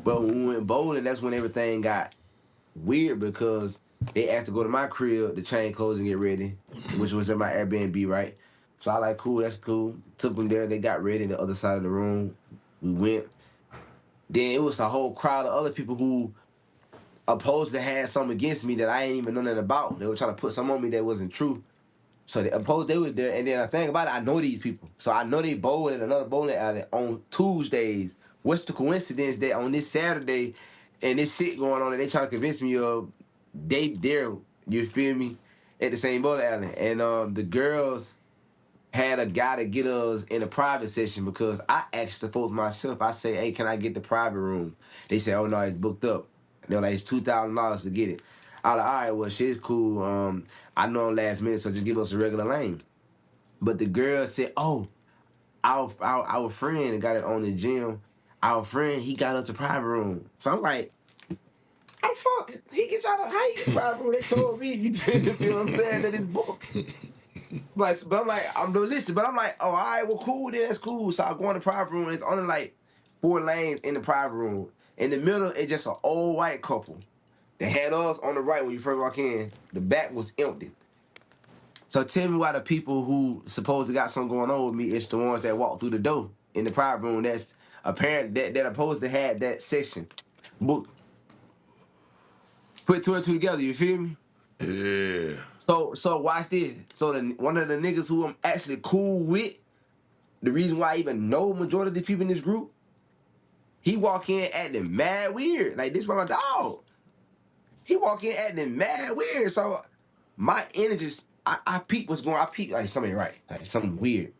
But when we went bowling, that's when everything got weird because they asked to go to my crib to change clothes and get ready, which was in my Airbnb, right? So I like, cool, that's cool. Took them there, they got ready in the other side of the room. We went. Then it was a whole crowd of other people who opposed to have something against me that I ain't even know nothing about. They were trying to put something on me that wasn't true. So they was there, and then the thing about it, I know these people. So I know they bowl at another bowling alley on Tuesdays. What's the coincidence that on this Saturday and this shit going on and they trying to convince me of they there, you feel me, at the same bowling alley. And the girls had a guy to get us in a private session because I asked the folks myself. I say, hey, can I get the private room? They said, oh no, it's booked up. They're like, it's $2,000 to get it. I like, all right, well, shit's cool. I know I'm last minute, so just give us a regular lane. But the girl said, oh, our friend that got it on the gym, our friend, he got us a private room. So I'm like, how the fuck? He get y'all how he get a private room? They told me, you feel what I'm saying, that it's booked. But I'm like, I'm doing listen, but I'm like, oh, all right, well, cool, then that's cool. So I go in the private room, and it's only like 4 lanes in the private room. In the middle, it's just an old white couple. They had us on the right when you first walk in. The back was empty. So tell me why the people who supposedly got something going on with me is the ones that walk through the door in the private room that's apparent that opposed to had that section. Book. Put two and two together, you feel me? Yeah. So watch this. So one of the niggas who I'm actually cool with, the reason why I even know majority of these people in this group, he walk in acting mad weird. Like this my dog. He walk in acting mad weird. So my energy, I peep what's going on. I peep like something right. Like something weird.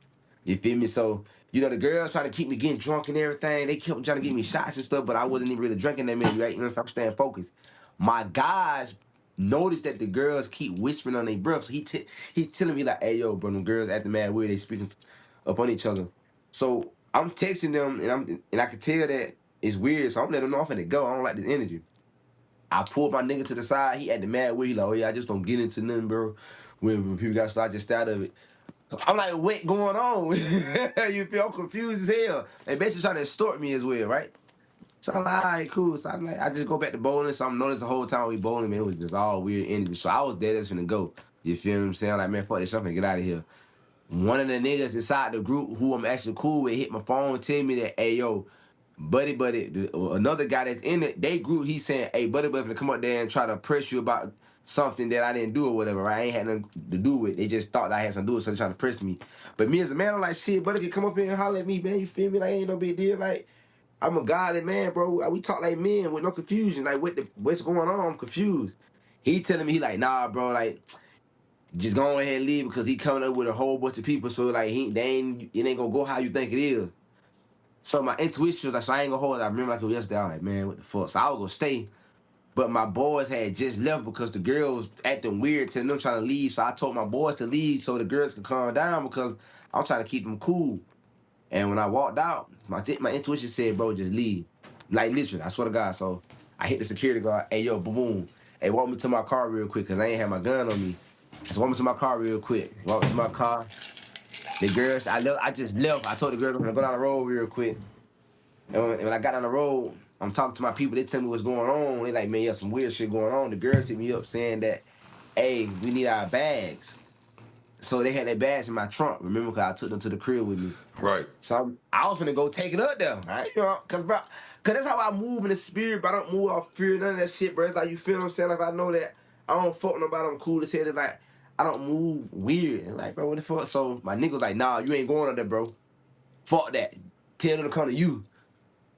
You feel me? So, the girls trying to keep me getting drunk and everything. They kept trying to give me shots and stuff, but I wasn't even really drinking that many, right? So I'm staying focused. My guys noticed that the girls keep whispering on their breath. So he telling me like, hey yo, bro, them girls acting mad weird, they speaking up on each other. So I'm texting them and I can tell that it's weird. So I'm letting them know I'm finna go. I don't like this energy. I pulled my nigga to the side. He had the mad weird. He like, oh yeah, I just don't get into nothing, bro. When people got started, just out of it. I'm like, what going on? You feel I'm confused as hell. And basically trying to extort me as well, right? So I'm like, all right, cool. So I'm like, I just go back to bowling. So I'm noticing the whole time we bowling, man, it was just all weird energy. So I was dead as finna go. You feel what I'm saying? Like, man, fuck this, I'm finna get out of here. One of the niggas inside the group who I'm actually cool with hit my phone and tell me that, hey, yo, buddy, another guy that's in it, they group, he's saying, hey, buddy, to come up there and try to press you about something that I didn't do or whatever, right? I ain't had nothing to do with it. They just thought that I had something to do with it, so they trying to press me. But me as a man, I'm like, shit, buddy can come up here and holler at me, man. You feel me? Like, ain't no big deal. Like, I'm a godly man, bro. We talk like men with no confusion. Like, what's going on? I'm confused. He telling me, he like, nah, bro, like, just go ahead and leave because he coming up with a whole bunch of people. So, like, it ain't gonna go how you think it is. So my intuition was like, so I ain't gonna hold it. I remember like it was yesterday. I was like, man, what the fuck? So I was gonna stay. But my boys had just left because the girls acting weird, telling them trying to leave. So I told my boys to leave so the girls could calm down because I'm trying to keep them cool. And when I walked out, my intuition said, bro, just leave. Like literally, I swear to God. So I hit the security guard. Hey, yo, boom, boom. Hey, walk me to my car real quick because I ain't had my gun on me. So walk me to my car real quick. Walk to my car. The girls, I just left. I told the girls I'm gonna go down the road real quick. And when I got on the road, I'm talking to my people. They tell me what's going on. They like, man, yeah, some weird shit going on. The girls hit me up saying that, hey, we need our bags. So they had their bags in my trunk. Remember, because I took them to the crib with me. Right. So I was finna go take it up there, right? Cause that's how I move in the spirit. But I don't move off fear, none of that shit, bro. It's like you feel what I'm saying. Like I know that I don't fuck nobody. I'm cool as hell. It's like I don't move weird. And like, bro, what the fuck? So my nigga was like, nah, you ain't going up there, bro. Fuck that. Tell them to come to you.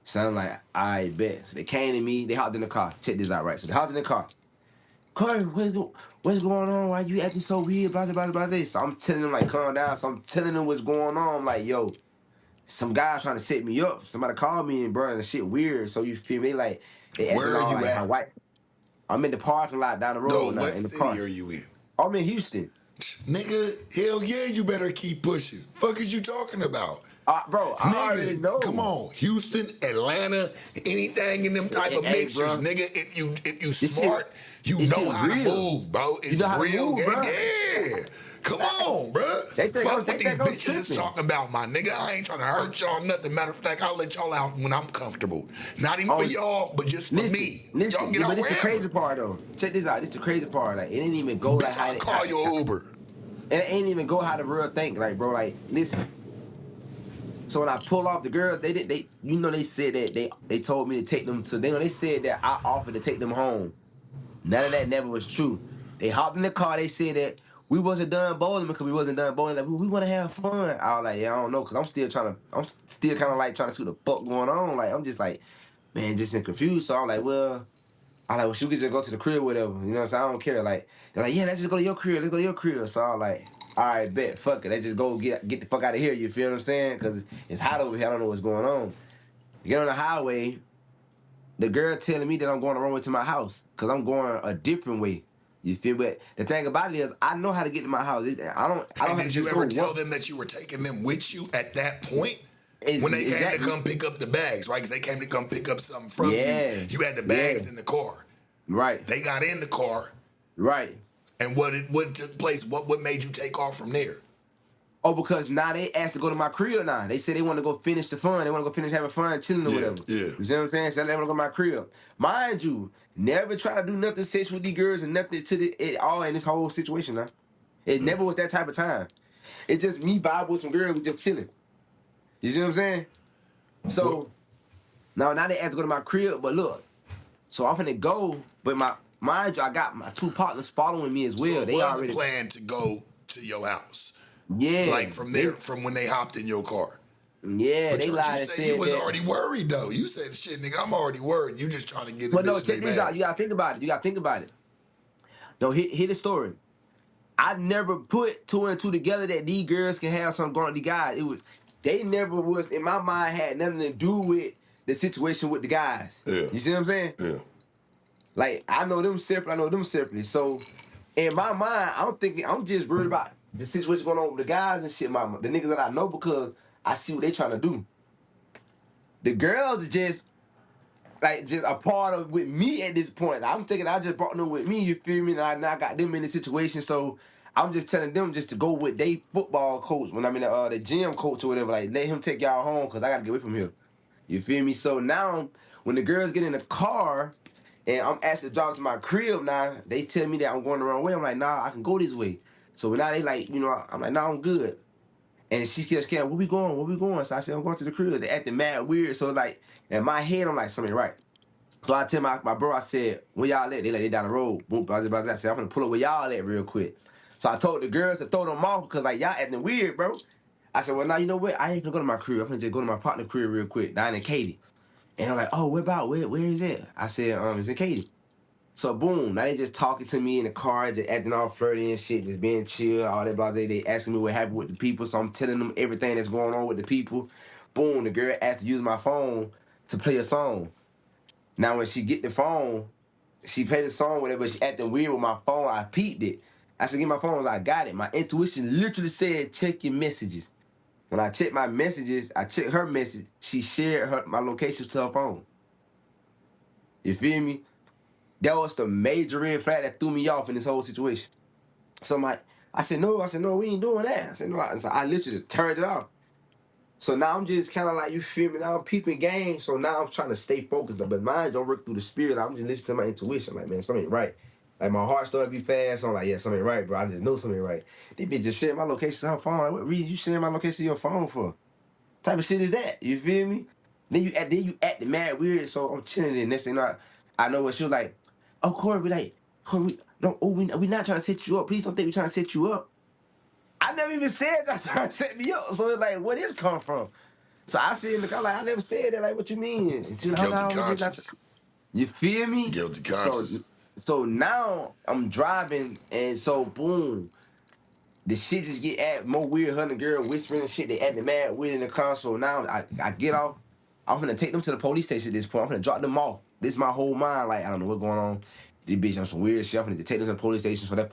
So I'm like, I bet. So they came to me. They hopped in the car. Check this out, right? So they hopped in the car. Corey, what's going on? Why you acting so weird? Blah, blah, blah, blah. So I'm telling them, like, calm down. So I'm telling them what's going on. I'm like, yo, some guy trying to set me up. Somebody called me and, bro, and the shit weird. So you feel me? Like, they acting Where are all you like at? my white. I'm in the parking lot down the No, road now, what in the city park. are you in? I'm in Houston. Nigga, hell yeah, you better keep pushing. Fuck is you talking about? Bro, I already Nigga, know. come on. Houston, Atlanta, anything in them type of Hey, mixtures, bro. nigga. If you This shit, smart, you this know shit how to real. move, bro. You It's know how to real move, game. bro. Yeah. Come on, bro. They think Fuck what these I'm bitches is tripping. talking about, my nigga. I ain't trying to hurt y'all nothing. Matter of fact, I'll let y'all out when I'm comfortable. Not even for y'all, but just for me. Y'all can get Yeah, out but this the wherever. crazy part though. Check this out. This the crazy part. Like it didn't even go like Bitch, I'll call you an Uber. it ain't even go how the real think. Like bro, like listen. So when I pull off the girls, they said that they told me to take them to they said that I offered to take them home. None of that never was true. They hopped in the car. They said that we wasn't done bowling because we wasn't done bowling. Like, we want to have fun. I was like, yeah, I don't know, because I'm still kind of like trying to see what the fuck going on. Like, I'm just like, man, just in confused. So I'm like, well, she could just go to the crib, whatever. You know what I'm saying? I don't care. Like, they're like, yeah, let's just go to your crib. Let's go to your crib. So I'm like, all right, bet, fuck it. Let's just go get the fuck out of here. You feel what I'm saying? Because it's hot over here. I don't know what's going on. Get on the highway. The girl telling me that I'm going the wrong way to my house because I'm going a different way. You feel? But the thing about it is, I know how to get to my house. I don't And have to did you just ever go tell walk. them that you were taking them with you at that point? It's, When they came to exactly. come pick up the bags, right? Because they came to come pick up something from you. Yeah. You had the Yeah. bags in the car. Right. They got in the car, Right. and what took place? What made you take off from there? Oh, because now they asked to go to my crib now. They said they want to go finish the fun. They want to go finish having fun, chilling or Yeah, whatever. yeah. You see what I'm saying? So they want to go to my crib. Mind you, never try to do nothing sexual with these girls and nothing to it all in this whole situation now. It never was that type of time. It's just me vibe with some girls, we just chilling. You see what I'm saying? So now they asked to go to my crib, but look, so I'm finna go, but mind you, I got my two partners following me as well. So it They was already a plan to go to your house, yeah. like from there, from when they hopped in your car. Yeah, But they you lied and said you said was that. already worried though. You said, "Shit, nigga, I'm already worried." You just trying to get a But no, bitch they check this out. bag. You gotta think about it. You gotta think about it. No, hear the story. I never put two and two together that these girls can have something going on with the guys. It was they never was in my mind had nothing to do with the situation with the guys. Yeah. You see what I'm saying? Yeah. Like I know them separate, I know them separately. So in my mind, I'm just worried about the situation going on with the guys and shit, the niggas that I know because I see what they trying to do. The girls are just like just a part of with me at this point. I'm thinking I just brought them with me, you feel me? And I now got them in the situation, so I'm just telling them just to go with they football coach when I'm in the gym coach or whatever. Like let him take y'all home because I gotta get away from here. You feel me? So now when the girls get in the car and I'm actually driving to my crib now, they tell me that I'm going the wrong way. I'm like, nah, I can go this way. So now they like, I'm like, nah, I'm good. And she kept scared, where we going? Where we going? So I said, I'm going to the crib. They acting mad weird. So like in my head, I'm like, something right. So I tell my bro, I said, where y'all at? They like, they down the road. Boom, blah, blah, blah. I said, I'm gonna pull up where y'all at real quick. So I told the girls to throw them off because like y'all acting weird, bro. I said, well, now you know what? I ain't gonna go to my crib. I'm gonna just go to my partner crib real quick, down in Katy. And I'm like, oh, where is it? I said, it's in Katy. So boom, now they just talking to me in the car, just acting all flirty and shit, just being chill, all that blase. They asking me what happened with the people, so I'm telling them everything that's going on with the people. Boom, the girl asked to use my phone to play a song. Now when she get the phone, she played the song with it, but she acting weird with my phone. I peeped it. I said, get my phone. I got it. My intuition literally said, check your messages. When I checked my messages, I checked her message. She shared my location to her phone. You feel me? That was the major red flag that threw me off in this whole situation. So I said, no, we ain't doing that. I said, no. So I literally turned it off. So now I'm just kind of like, you feel me? Now I'm peeping game. So now I'm trying to stay focused. But mine don't work through the spirit. I'm just listening to my intuition. Like, man, something ain't right. Like, my heart started to be fast. So I'm like, yeah, something ain't right, bro. I just know something ain't right. They bitch just sharing my location to her phone. Like, what reason you sharing my location to your phone for? Type of shit is that? You feel me? Then you acting mad weird. So I'm chilling there. Next thing I know what she was like, oh, Corey, Corey, we not trying to set you up. Please don't think we trying to set you up. I never even said y'all trying to set me up. So it's like, where this come from? So I said in the car, like, I never said that. Like, what you mean? And she like, Guilty conscience. you feel me? Guilty conscience. So now I'm driving, and so boom, the shit just get more weird. Her and the girl whispering and shit. They acting mad weird in the car. So now I get off. I'm gonna take them to the police station at this point. I'm gonna drop them off. This is my whole mind. Like, I don't know what's going on. This bitch on some weird shit. I'm gonna take them to the police station. So that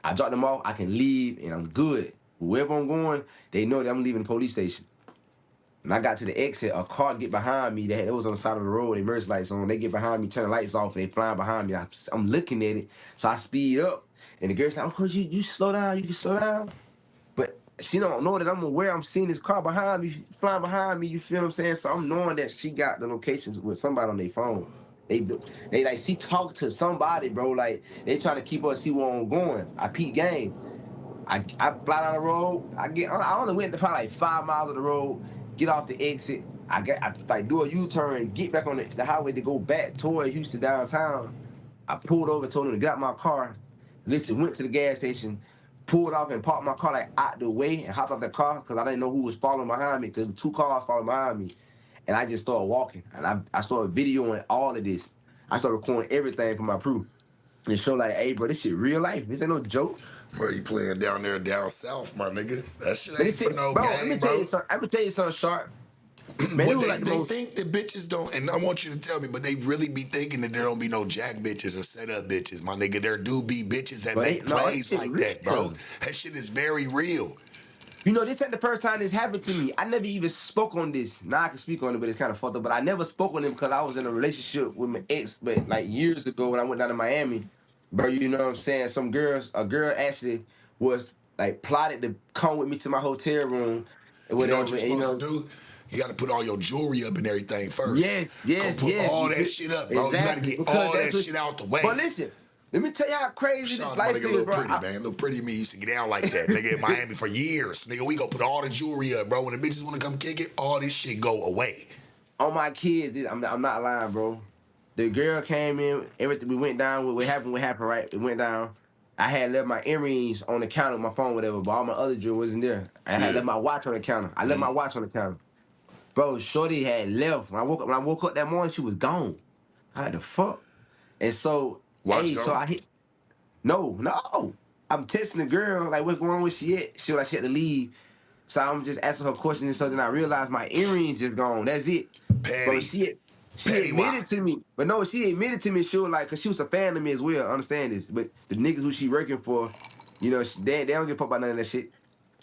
I drop them off, I can leave and I'm good. Wherever I'm going, they know that I'm leaving the police station. When I got to the exit, a car get behind me. It was on the side of the road. They emergency lights on. They get behind me, turn the lights off, and they flying behind me. I'm looking at it, so I speed up. And the girl's like, "Oh, coach, you slow down. You can slow down." But she don't know that I'm aware. I'm seeing this car behind me, flying behind me. You feel what I'm saying? So I'm knowing that she got the locations with somebody on their phone. They like she talked to somebody, bro. Like they trying to keep us see where I'm going. I peep game. I fly down the road. I only went probably like 5 miles of the road. Get off the exit. I like do a U-turn. Get back on the highway to go back toward Houston downtown. I pulled over, told him to get out my car. Literally went to the gas station, pulled off and parked my car like out the way and hopped out the car because I didn't know who was following behind me because 2 cars following behind me. And I just started walking. And I started videoing all of this. I started recording everything for my proof. And show like, hey, bro, this shit real life. This ain't no joke. Bro, you playing down there down south, my nigga. That shit But ain't this for shit, no bro, let game, me tell bro. you something. Let me tell you something, Sharp. Man, it But was like the they most. think that bitches don't, and I want you to tell me, but they really be thinking that there don't be no jack bitches or set up bitches, my nigga. There do be bitches that But make no, this plays shit like real. that, bro. That shit is very real. You know, this ain't the first time this happened to me. I never even spoke on this. Now I can speak on it, but it's kind of fucked up. But I never spoke on it because I was in a relationship with my ex, but like years ago when I went down to Miami, bro. You know what I'm saying? A girl actually was like plotted to come with me to my hotel room, and You know what whatever. you're And you supposed to know, do? You got to put all your jewelry up and everything first. yes, Go yes, put yes. all You that feel, shit up, bro. You got to exactly get because all that's that what. shit out the way. But listen, let me tell you how crazy Shout this out to my life nigga is, Lil bro. Pretty, man. Lil Pretty me used to get down like that. Nigga in Miami for years. Nigga, we go put all the jewelry up, bro. When the bitches want to come kick it, all this shit go away. On my kids, I'm not lying, bro. The girl came in, everything we went down. What happened, right? It went down. I had left my earrings on the counter, my phone, whatever, but all my other jewelry wasn't there. I had Yeah. left my watch on the counter. I left my watch on the counter. Bro, Shorty had left. When I woke up that morning, she was gone. I had the fuck. And so, Watch so gone? I hit. No. I'm texting the girl, like, what's going on with she at? She was like, she had to leave. So I'm just asking her questions, and so then I realized my earrings just gone. That's it. Bro, Petty. she Petty why? admitted to me, but no, she admitted to me. She was like, cause she was a fan of me as well. Understand this? But the niggas who she working for, you know, they don't give a fuck about none of that shit.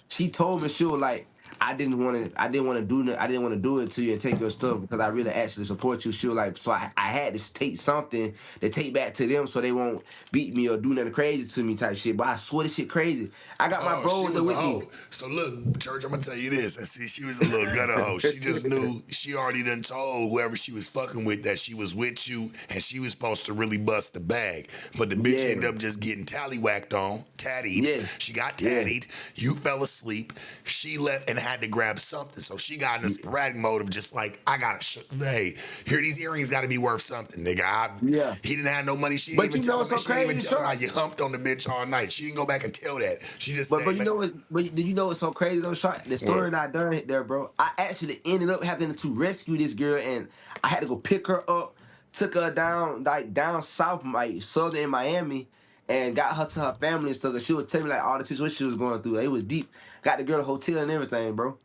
She told me she was like, I didn't want to do it to you and take your stuff because I really actually support you. She was like, so I had to take something to take back to them so they won't beat me or do nothing crazy to me type shit. But I swear this shit crazy. I got my Oh, she bros there was a with me. hoe. So look, church, I'm gonna tell you this. And see, she was a little gutter hoe. She just knew she already done told whoever she was fucking with that she was with you and she was supposed to really bust the bag. But the bitch Yeah, ended up just getting tallywhacked on, tattied. yeah, She got yeah. tattied. You fell asleep. She left and had to grab something. So she got in a sporadic mode of just like, I gotta, hey, here these earrings gotta be worth something, nigga. Yeah. He didn't have no money. She didn't But even you know tell what's him. so She didn't even crazy, tell him how Sharp? you humped on the bitch all night. She didn't go back and tell that. She just But said, you man, know what? But do you know what's so crazy though, Sharp? The story what? that I done there, bro. I actually ended up having to rescue this girl, and I had to go pick her up, took her down like down south, like southern in Miami, and got her to her family and stuff. 'Cause she would tell me like all the situation she was going through. Like, it was deep. Got the girl a hotel and everything, bro.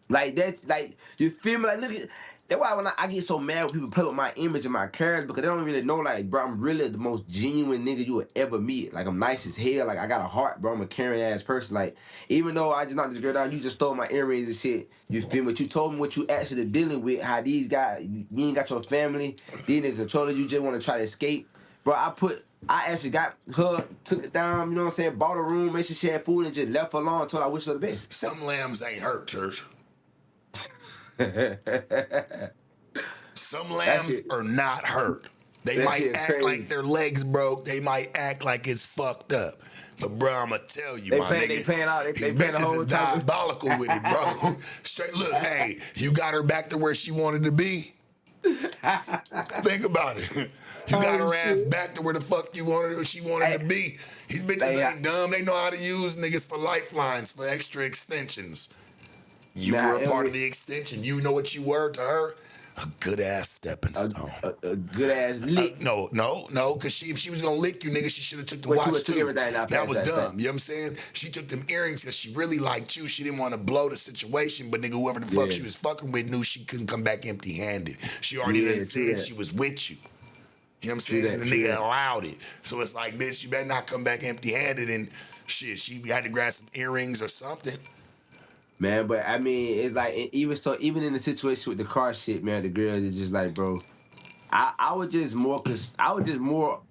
Like that, like you feel me? Like look at that's why when I get so mad when people play with my image and my character because they don't really know like bro, I'm really the most genuine nigga you would ever meet. Like I'm nice as hell. Like I got a heart, bro. I'm a caring ass person. Like even though I just knocked this girl down, you just stole my earrings and shit. You feel me? But you told me what you actually dealing with. How these guys, you ain't got your family. These niggas control you. Just want to try to escape, bro. I actually got her, took it down. You know what I'm saying? Bought a room, made sure she had food, and just left her alone. Told her I wish her the best. Some lambs ain't hurt, church. Some That lambs shit. are not hurt. They That might shit act crazy. like their legs broke. They might act like it's fucked up. But bro, I'ma tell you, They my paying, nigga, they paying out. They these paying the bitches whole is time. diabolical with it, bro. Straight look, hey, you got her back to where she wanted to be. Think about it. You got Oh her ass shit! back to where the fuck you wanted her, she wanted Hey, to be. These bitches hey, ain't dumb. They know how to use niggas for lifelines, for extra extensions. You now were a part of Elliot, the extension. You know what you were to her? A good ass stepping a, stone. a good ass lick. No, because if she was gonna lick you, nigga, she should have took the But you watch took too. everything out That past was that thing. dumb. You know what I'm saying? She took them earrings because she really liked you. She didn't want to blow the situation, but nigga, whoever the fuck Yeah, she was fucking with knew she couldn't come back empty-handed. She already done yeah, true said that. she was with you. You know what I'm True saying? And that. the True nigga that. allowed it. So it's like, bitch, you better not come back empty-handed and shit. She had to grab some earrings or something. Man, but I mean, it's like even so, even in the situation with the car shit, man, the girl is just like, bro, I was just more, I was just more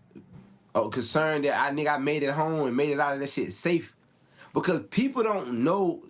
concerned that I made it home and made it out of that shit safe, because people don't know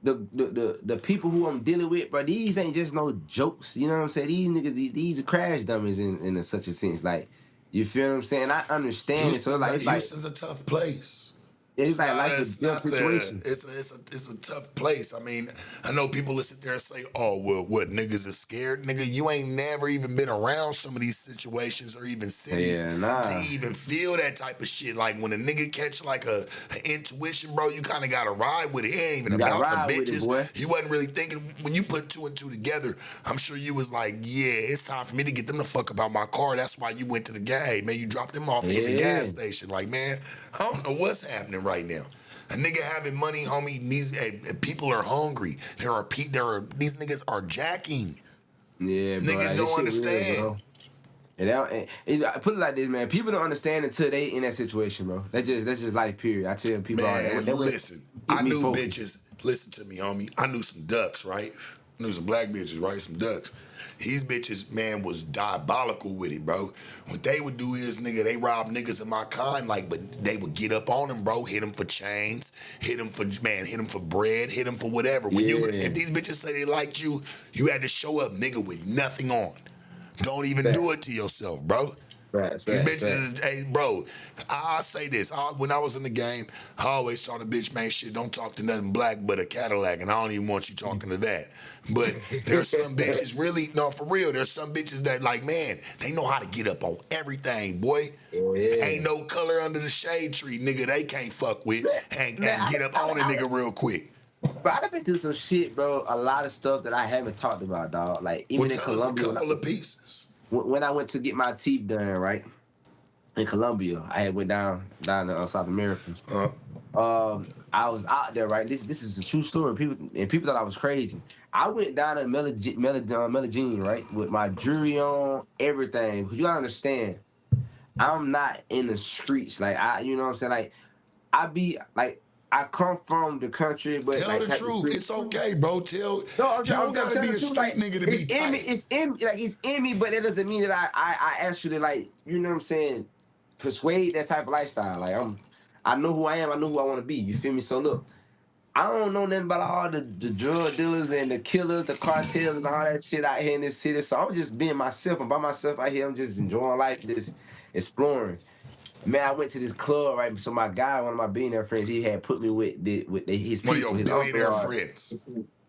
the people who I'm dealing with, bro. These ain't just no jokes. You know what I'm saying? These niggas, these are crash dummies in such a sense. Like, you feel what I'm saying? I understand it. So it's like Houston's a tough place. it's like life or It's death not the. situation. It's a tough place. I mean, I know people that sit there and say, "Oh, well, what niggas are scared, nigga." You ain't never even been around some of these situations or even cities Yeah, to nah. even feel that type of shit. Like when a nigga catch like a intuition, bro, you kind of gotta ride with it. It ain't even You got to about the ride with it, bitches. boy. You wasn't really thinking when you put two and two together. I'm sure you was like, "Yeah, it's time for me to get them the fuck about my car." That's why you went to the gas. Hey, man, you dropped them off at the gas Yeah. station. Like, man, I don't know what's happening right now. A nigga having money, homie. These people are hungry. These niggas are jacking. Yeah, bro. Niggas Like, this don't shit real, understand. bro. I put it like this, man. People don't understand until they in that situation, bro. That's just life, period. I tell people all that. Man, That would listen. keep I me knew focused. bitches. Listen to me, homie. I knew some ducks, right? I knew some black bitches, right? Some ducks. These bitches, man, was diabolical with it, bro. What they would do is, nigga, they rob niggas of my kind, like, but they would get up on them, bro. Hit them for chains, hit them for bread, hit them for whatever. Yeah. If these bitches say they liked you, you had to show up, nigga, with nothing on. Don't even do Facts. it to yourself, bro. Facts. These Facts. bitches Facts. is, hey, bro, I say this. When I was in the game, I always saw the bitch, man, shit, don't talk to nothing black but a Cadillac, and I don't even want you talking to that. But there's some bitches really, no, for real, there's some bitches that, like, man, they know how to get up on everything, boy. Yeah. Ain't no color under the shade tree, nigga, they can't fuck with Man, man, and get up on a nigga real quick. bro, I done been through some shit, bro. A lot of stuff that I haven't talked about, dog. Like Well, even in tell us a Colombia, couple of pieces. when I went to get my teeth done, right in Colombia, I had went down to South America. Uh, I was out there, right. This is a true story. People thought I was crazy. I went down to Medellin, right, with my jewelry on, everything. You gotta understand, I'm not in the streets. Like you know what I'm saying. Like I be like. I come from the country, but Tell like the type of truth. street. It's okay, bro. No, You don't I'm gotta telling be the a truth. street Like nigga to be it's in me. tight. It's in me. But that doesn't mean that I actually like you know what I'm saying. Persuade that type of lifestyle. Like I know who I am. I know who I want to be. You feel me? So look, I don't know nothing about all the drug dealers and the killers, the cartels, and all that shit out here in this city. So I'm just being myself. I'm by myself out here. I'm just enjoying life, just exploring. Man, I went to this club, right? So my guy, one of my billionaire friends, he had put me his One of your people, his billionaire entourage. friends.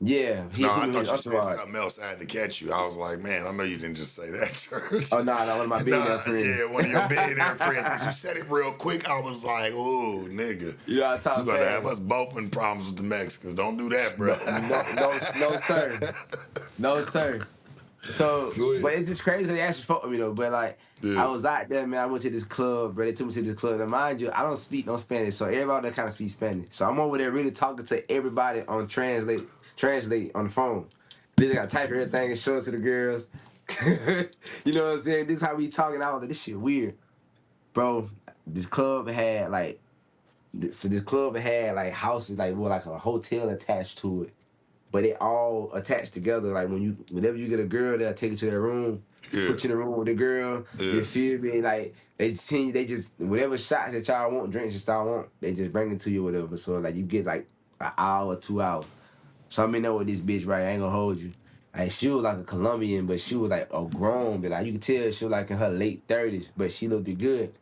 Yeah, he No, had put I me with his thought you said entourage. something else. I had to catch you. I was like, man, I know you didn't just say that, church. Oh no, one of my billionaire Nah, friends. yeah, one of your billionaire friends. Because you said it real quick. I was like, oh, nigga. You know, I You talk gotta have fast. us both in problems with the Mexicans. Don't do that, bro. No, sir, no, sir. So, Go but ahead. it's just crazy they actually fuck with me though. But like, Yeah. I was out there, man. I went to this club, bro. They took me to this club. Now, mind you, I don't speak no Spanish, so everybody that kind of speaks Spanish. So I'm over there really talking to everybody on translate on the phone. Then I got to type everything and show it to the girls. You know what I'm saying? This is how we talking. I was like, this shit weird, bro. This club had like, this club had like houses, like like a hotel attached to it, but they all attached together. Like whenever you get a girl, they'll take you to their room, Yeah. put you in the room with the girl. Yeah. You feel me? Like they just whatever shots that y'all want, drinks that y'all want, they just bring it to you, whatever. So like you get like an hour, 2 hours. So I'm in there with this bitch, right? I ain't gonna hold you. Like she was like a Colombian, but she was like a grown, but like you could tell she was like in her late 30s, but she looked good.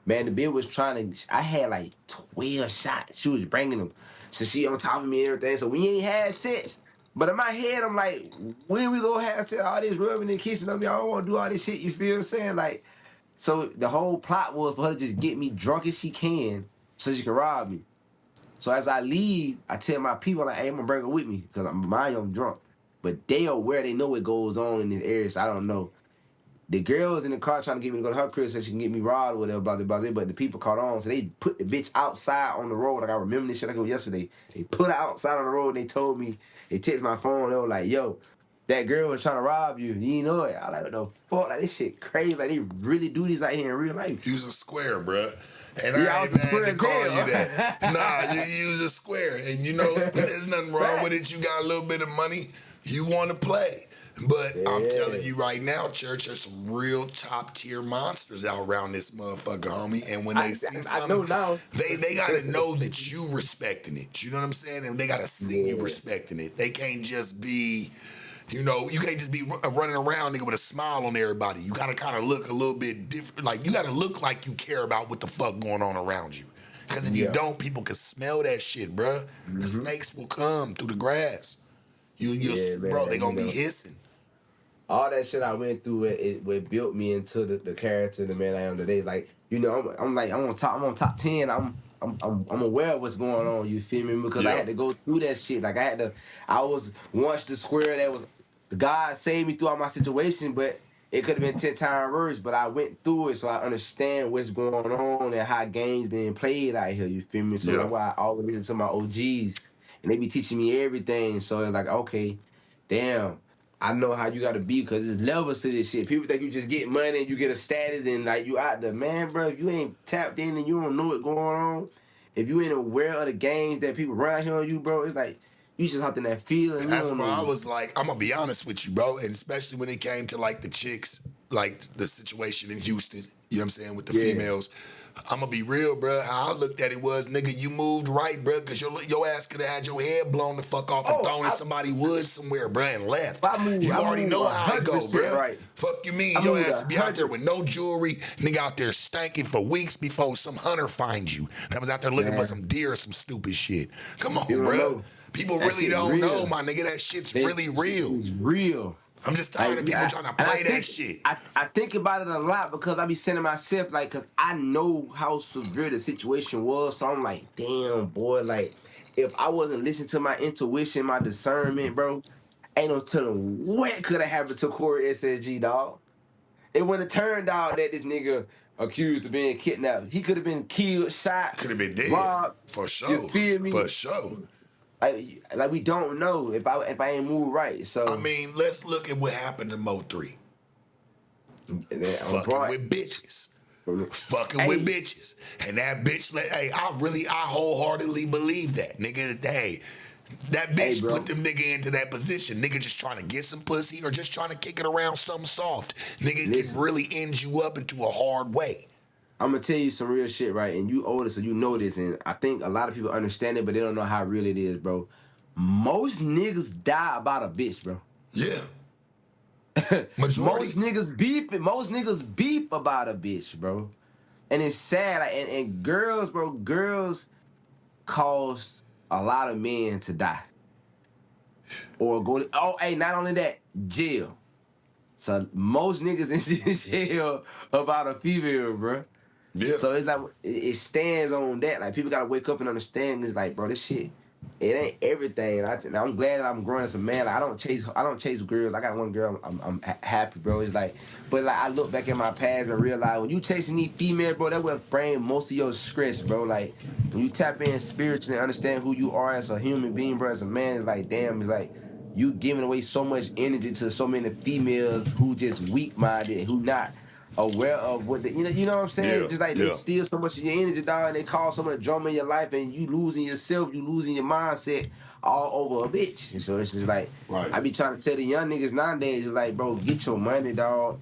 Man, the bitch was trying to. I had like 12 shots. She was bringing them. So she on top of me and everything. So we ain't had sex. But in my head, I'm like, when we gonna have sex? All this rubbing and kissing on me. I don't want to do all this shit. You feel what I'm saying? Like, so the whole plot was for her to just get me drunk as she can so she can rob me. So as I leave, I tell my people, like, hey, I'm gonna bring her with me because I'm drunk. But they are aware, they know what goes on in this area, so I don't know. The girls in the car trying to get me to go to her crib so she can get me robbed or whatever, blah, blah, blah. But the people caught on, so they put the bitch outside on the road. Like I remember this shit like it was yesterday. They put her outside on the road and they told me, they text my phone, they were like, yo, that girl was trying to rob you. You ain't know it. I like, what the fuck? Like this shit crazy. Like they really do this out here in real life. Use a square, bruh. And Yeah, I I was ain't a mad square to as call hell. you that. Nah, you use a square. And you know, there's nothing wrong with it. You got a little bit of money. You want to play. But I'm Yeah. telling you right now, church, there's some real top tier monsters out around this motherfucker, homie. And when they see I know something, now. they gotta know that you respecting it. You know what I'm saying? And they gotta see you Yeah. respecting it. They can't just be, you know, you can't just be running around, nigga, with a smile on everybody. You gotta kind of look a little bit different. Like you gotta look like you care about what the fuck going on around you. Because if you don't, people can smell that shit, bruh. The snakes will come through the grass. Yeah, Bro, they man. gonna be hissing. All that shit I went through, it built me into the character, the man I am today. Like, I'm on top 10. I'm aware of what's going on. You feel me? Because I Yeah. had to go through that shit. Like I was once the square that was God saved me through all my situation, but it could have been 10 times worse. But I went through it, so I understand what's going on and how games being played out here. You feel me? So Yeah. that's why I always listen to my OGs, and they be teaching me everything. So it's like, okay, damn. I know how you gotta be because there's levels to this shit. People think you just get money and you get a status and like you out there. Man, bro, if you ain't tapped in and you don't know what's going on, if you ain't aware of the games that people run out here on you, bro, it's like you just out in that field and you That's don't why I know. was like, I'm gonna be honest with you, bro. And especially when it came to like the chicks, like the situation in Houston, you know what I'm saying, with the Yeah. females. I'm gonna be real, bro. How I looked at it was, nigga, you moved right, bro, because your ass could have had your head blown the fuck off and thrown in somebody wood somewhere, bro, and left. I moved You already know how it go, 100% bro. right. Fuck you mean? I Your moved ass to be out there 100. with no jewelry, nigga out there stanking for weeks before some hunter finds you. That was out there looking for Man, some deer or some stupid shit. Come on, you don't bro. know. People That really shit don't know, real. my nigga. That shit's That really shit real. is real. I'm just tired of people trying to play that shit. I think about it a lot because I be saying to myself, like, because I know how severe the situation was. So I'm like, damn, boy, like, if I wasn't listening to my intuition, my discernment, bro, ain't no telling what could have happened to Corey SSG, dog. It wouldn't have turned out that this nigga accused of being kidnapped. He could have been killed, shot, Could have been dead. robbed. For You sure. feel me? For sure. Like we don't know if I ain't moved right. I So mean, let's look at what happened to Mo 3. on Fucking with bitches. Fucking with Hey, bitches. And that bitch, I wholeheartedly believe that. Nigga, hey, that hey, bitch bro. put them nigga into that position. Nigga just trying to get some pussy or just trying to kick it around something soft. Nigga can Listen, really end you up into a hard way. I'm gonna tell you some real shit, right? And you older, so you know this, and I think a lot of people understand it, but they don't know how real it is, bro. Most niggas die about a bitch, bro. Yeah. Majority. Most niggas beef about a bitch, bro. And it's sad. Like, and girls, bro, girls cause a lot of men to die. Or go to, hey, not only that, jail. So most niggas in jail about a female, bro. Yeah. So it's like it stands on that. Like people gotta wake up and understand. It's like, bro, this shit, it ain't everything. I'm glad that I'm growing as a man. Like I don't chase girls. I got one girl. I'm happy, bro. It's like, but like I look back at my past and realize when you chasing these females, bro, that will bring most of your stress, bro. Like when you tap in spiritually and understand who you are as a human being, bro, as a man, it's like, damn, it's like you giving away so much energy to so many females who just weak minded, who not aware of what you know what I'm saying? Yeah. Just like they Yeah. steal so much of your energy, dog, and they cause so much drama in your life, and you losing yourself, you losing your mindset all over a bitch. And so it's just like Right. I be trying to tell the young niggas nowadays, it's like, bro, get your money, dog.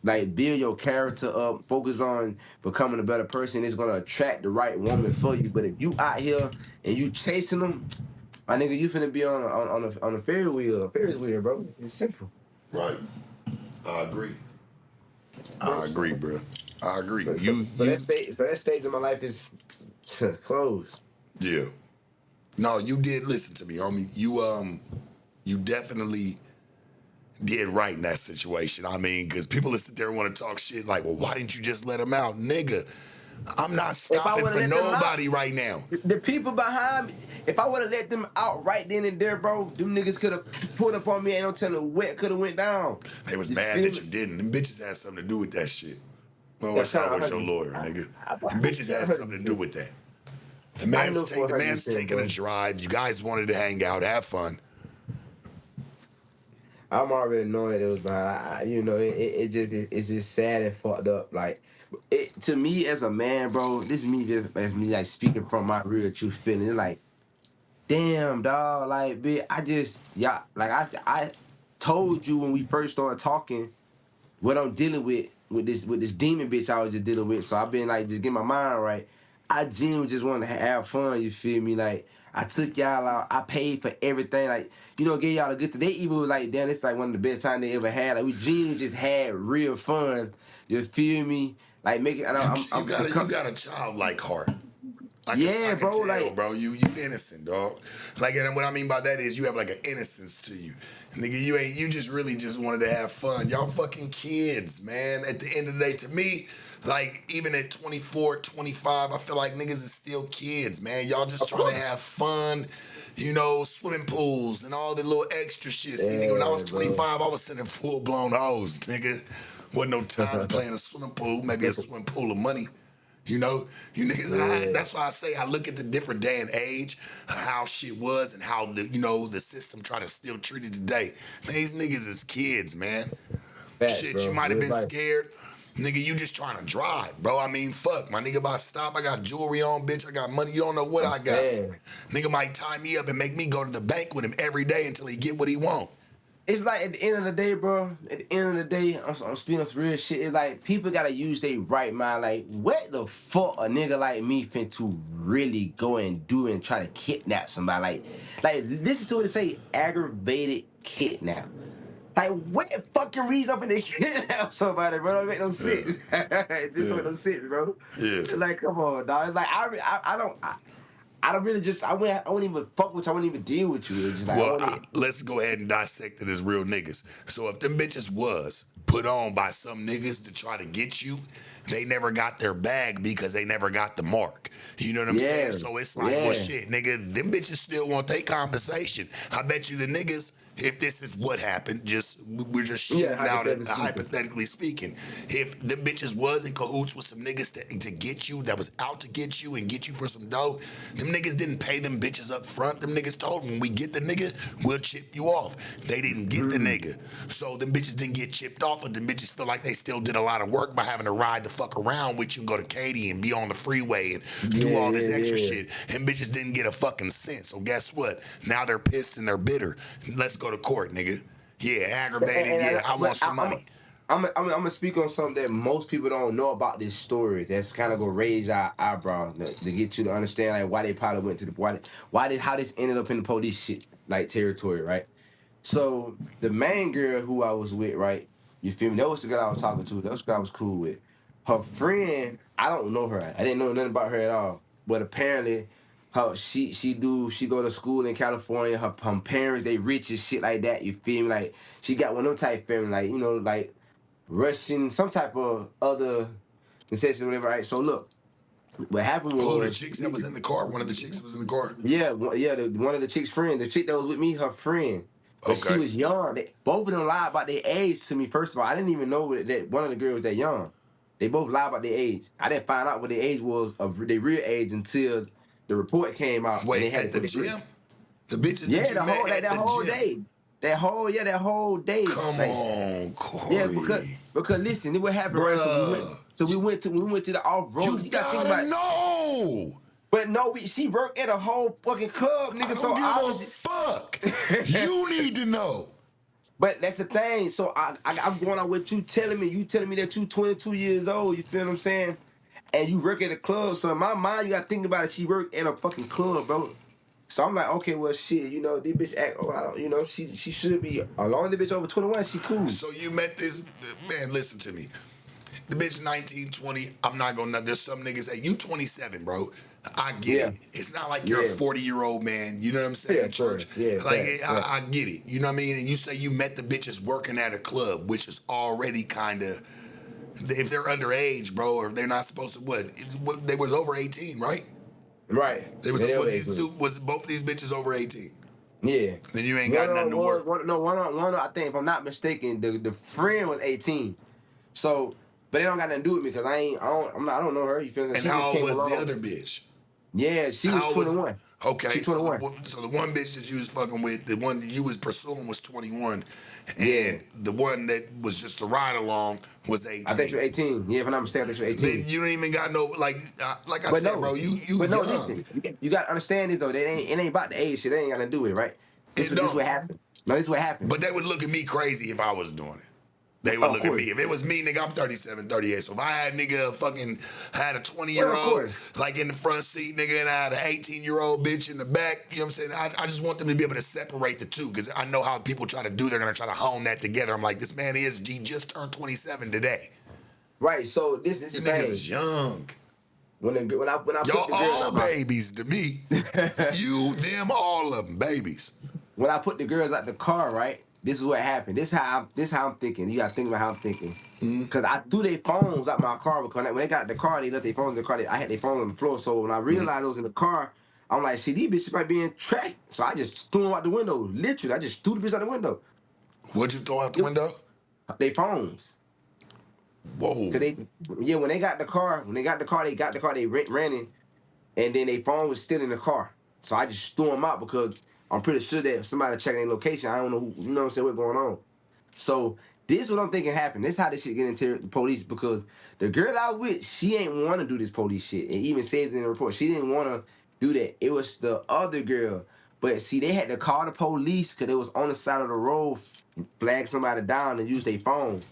Like build your character up, focus on becoming a better person. It's gonna attract the right woman for you. But if you out here and you chasing them, my nigga, you finna be on a Ferris wheel, bro. It's simple. Right. I agree. I agree, bro. I agree. So that stage of my life is closed. Yeah. No, you did listen to me, homie. You definitely did right in that situation. I mean, because people that sit there and want to talk shit like, well, why didn't you just let him out? Nigga, I'm not stopping for nobody right now. The people behind me, if I would have let them out right then and there, bro, them niggas could have pulled up on me. Ain't no telling what could have went down. They was mad that you didn't. Them bitches had something to do with that shit. Well, what's wrong with your lawyer, nigga? Them bitches had something to do with that. The man's taking a drive. You guys wanted to hang out, have fun. I'm already knowing it was behind. It's just sad and fucked up. Like, to me as a man, bro, this is me just as me like speaking from my real true feeling. It's like, damn, dog, like, bitch, I told you when we first started talking what I'm dealing with this demon bitch I was just dealing with. So I've been like just getting my mind right. I genuinely just wanted to have fun. You feel me? Like I took y'all out. I paid for everything. Like gave y'all a good. They even was like, damn, it's like one of the best time they ever had. Like we genuinely just had real fun. You feel me? Like make it. You got a childlike heart. Yeah, I can bro. tell, Like, bro. You innocent, dog. Like, and what I mean by that is you have like an innocence to you, nigga. You just really just wanted to have fun. Y'all fucking kids, man. At the end of the day, to me, like even at 24, 25, I feel like niggas is still kids, man. Y'all just of trying to course. have fun. Swimming pools and all the little extra shit. See, nigga, when I was Yeah, bro. 25, I was sending full blown hoes, nigga. Wasn't no time to play in a swimming pool, maybe a swimming pool of money. You know, you niggas. Yeah. That's why I say I look at the different day and age, how shit was, and how the system try to still treat it today. Man, these niggas is kids, man. Facts, Shit, you bro. might have Real been life. scared. Nigga, you just trying to drive, bro. I mean, fuck. My nigga about to stop. I got jewelry on, bitch. I got money. You don't know what I'm I got. saying. Nigga might tie me up and make me go to the bank with him every day until he get what he want. It's like at the end of the day, bro. At the end of the day, I'm speaking some real shit. It's like people gotta use their right mind. Like, what the fuck a nigga like me fin to really go and do and try to kidnap somebody? Like listen to it say aggravated kidnap. Like, what fucking reason up in the kidnap somebody, bro? Don't make no sense. This don't make Yeah. no sense, bro. Yeah. Like, come on, dog. It's like I don't really just I wouldn't even fuck with you. I wouldn't even deal with you. It's just like I Well, wouldn't. let's go ahead and dissect it as real niggas. So if them bitches was put on by some niggas to try to get you, they never got their bag because they never got the mark. You know what I'm saying? Yeah, So it's like, well, yeah. shit, nigga, them bitches still want their compensation. I bet you the niggas, if this is what happened, we're just Yeah, shooting out hypothetically speaking. hypothetically speaking. If the bitches was in cahoots with some niggas to get you, that was out to get you and get you for some dough, them niggas didn't pay them bitches up front. Them niggas told them, when we get the nigga, we'll chip you off. They didn't get the nigga. So them bitches didn't get chipped off, but them bitches feel like they still did a lot of work by having to ride the fuck around with you and go to Katy and be on the freeway and do Yeah, all this yeah, extra yeah. shit. And bitches didn't get a fucking cent. So guess what? Now they're pissed and they're bitter. Let's go to court, nigga. Yeah, aggravated. Yeah, I want But some money. I'm gonna speak on something that most people don't know about this story. That's kind of gonna raise our eyebrow to get you to understand like why they probably went to the how this ended up in the police shit like territory, right? So the main girl who I was with, right? You feel me? That was the girl I was talking to. That was the girl I was cool with. Her friend, I don't know her. I didn't know nothing about her at all. But apparently, she go to school in California. Her parents they rich and shit like that. You feel me? Like she got one of them type family, like like Russian, some type of other necessity, whatever. Right? So look, what happened Oh, the was, chicks that was in the car. One of the chicks that was in the car. yeah, one of the chick's friends, the chick that was with me, her friend. But she Okay. was young. Both of them lied about their age to me. First of all, I didn't even know that one of the girls was that young. They both lied about their age. I didn't find out what their age was of their real age until the report came out and they Wait, had at to the put their gym? The bitches that yeah, you met at that the whole gym. day. That whole day. Come Like, on, yeah, Corey. because listen, what happened, right? Bruh. We went to the off You road. You gotta think gotta about it. know. But no, she worked at a whole fucking club, I nigga. So don't give a obviously, fuck. You need to know. but that's the thing. So I'm going out with you telling me that you 22 years old. You feel what I'm saying? And you work at a club. So in my mind, you gotta think about it. She worked at a fucking club, bro. So I'm like, okay, well, shit, this bitch act. Oh, I don't, she should be. As long as the bitch over 21, she cool. So you met this man. Listen to me. The bitch 19, 20. I'm not gonna. There's some niggas. Hey, you 27, bro. I get Yeah. it. It's not like you're a Yeah. 40-year-old man. You know what I'm saying, Yeah, of Church? course. Yeah, Like facts, I get it. You know what I mean? And you say you met the bitches working at a club, which is already kind of. If they're underage, bro, or if they're not supposed to, they was over 18, right? right. They was Yeah, was both of these bitches over 18? yeah. Then you ain't got nothing to work. One, I think if I'm not mistaken, the friend was 18. So, but they don't got nothing to do with me because I don't know her. You feel me? And She how just old came was the along. other bitch? Yeah, she was How old 21. Okay, She 21. So the one bitch that you was fucking with, the one that you was pursuing was 21, Yeah. and the one that was just a ride along was 18. I think she was 18. Yeah, if I'm not mistaken, I think she was 18. Then you don't even got no like I But said, no, bro. You but no, young. listen. You got to understand this though. It ain't about the age shit. It ain't got to do with it, right? This It is don't. what happened. No, this is what happened. But they would look at me crazy if I was doing it. They would Of look at course. me. If it was me, nigga, I'm 37, 38. So if I had had a 20-year-old Yeah, of course. like in the front seat, nigga, and I had an 18-year-old bitch in the back, you know what I'm saying? I just want them to be able to separate the two because I know how people try to do. They're gonna try to hone that together. I'm like, this man he just turned 27 today. Right. So this is You the niggas thing. is young. when I put Y'all the girls all out my babies to me. You, them, all of them, babies. when I put the girls out the car, right? This is what happened. This how I'm thinking. You gotta think about how I'm thinking. Cause I threw their phones out my car because when they got in the car, they left their phones in the car. I had their phones on the floor. So when I realized I was in the car, I'm like, shit, these bitches might be in traffic. So I just threw them out the window. Literally, I just threw the bitch out the window. What'd you throw out the window? They phones. Whoa. Cause when they got the car, they ran in, and then their phone was still in the car. So I just threw them out because I'm pretty sure that somebody checking their location. I don't know who, you know what I'm saying, what's going on. So this is what I'm thinking happened. This is how this shit get into the police because the girl I with, she ain't want to do this police shit. It even says in the report, she didn't want to do that. It was the other girl. But see, they had to call the police because they was on the side of the road, flag somebody down and use their phone.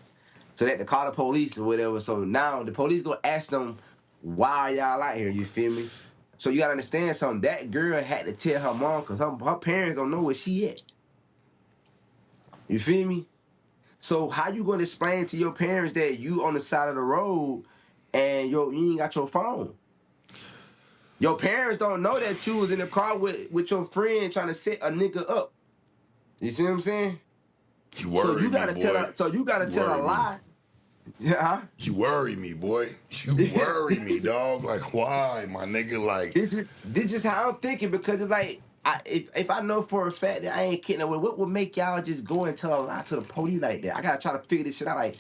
So they had to call the police or whatever. So now the police go ask them, why y'all out here? You feel me? So you gotta understand something. That girl had to tell her mom because her parents don't know where she at. You feel me? So how you gonna explain to your parents that you on the side of the road and you ain't got your phone? Your parents don't know that you was in the car with your friend trying to set a nigga up. You see what I'm saying? You worry me, boy. You gotta tell a lie. Yeah. You worry me, boy. You worry me, dog. Like, why, my nigga? Like, This is how I'm thinking because it's like if I know for a fact that I ain't kidding away, what would make y'all just go and tell a lie to the police like that? I gotta try to figure this shit out. Like,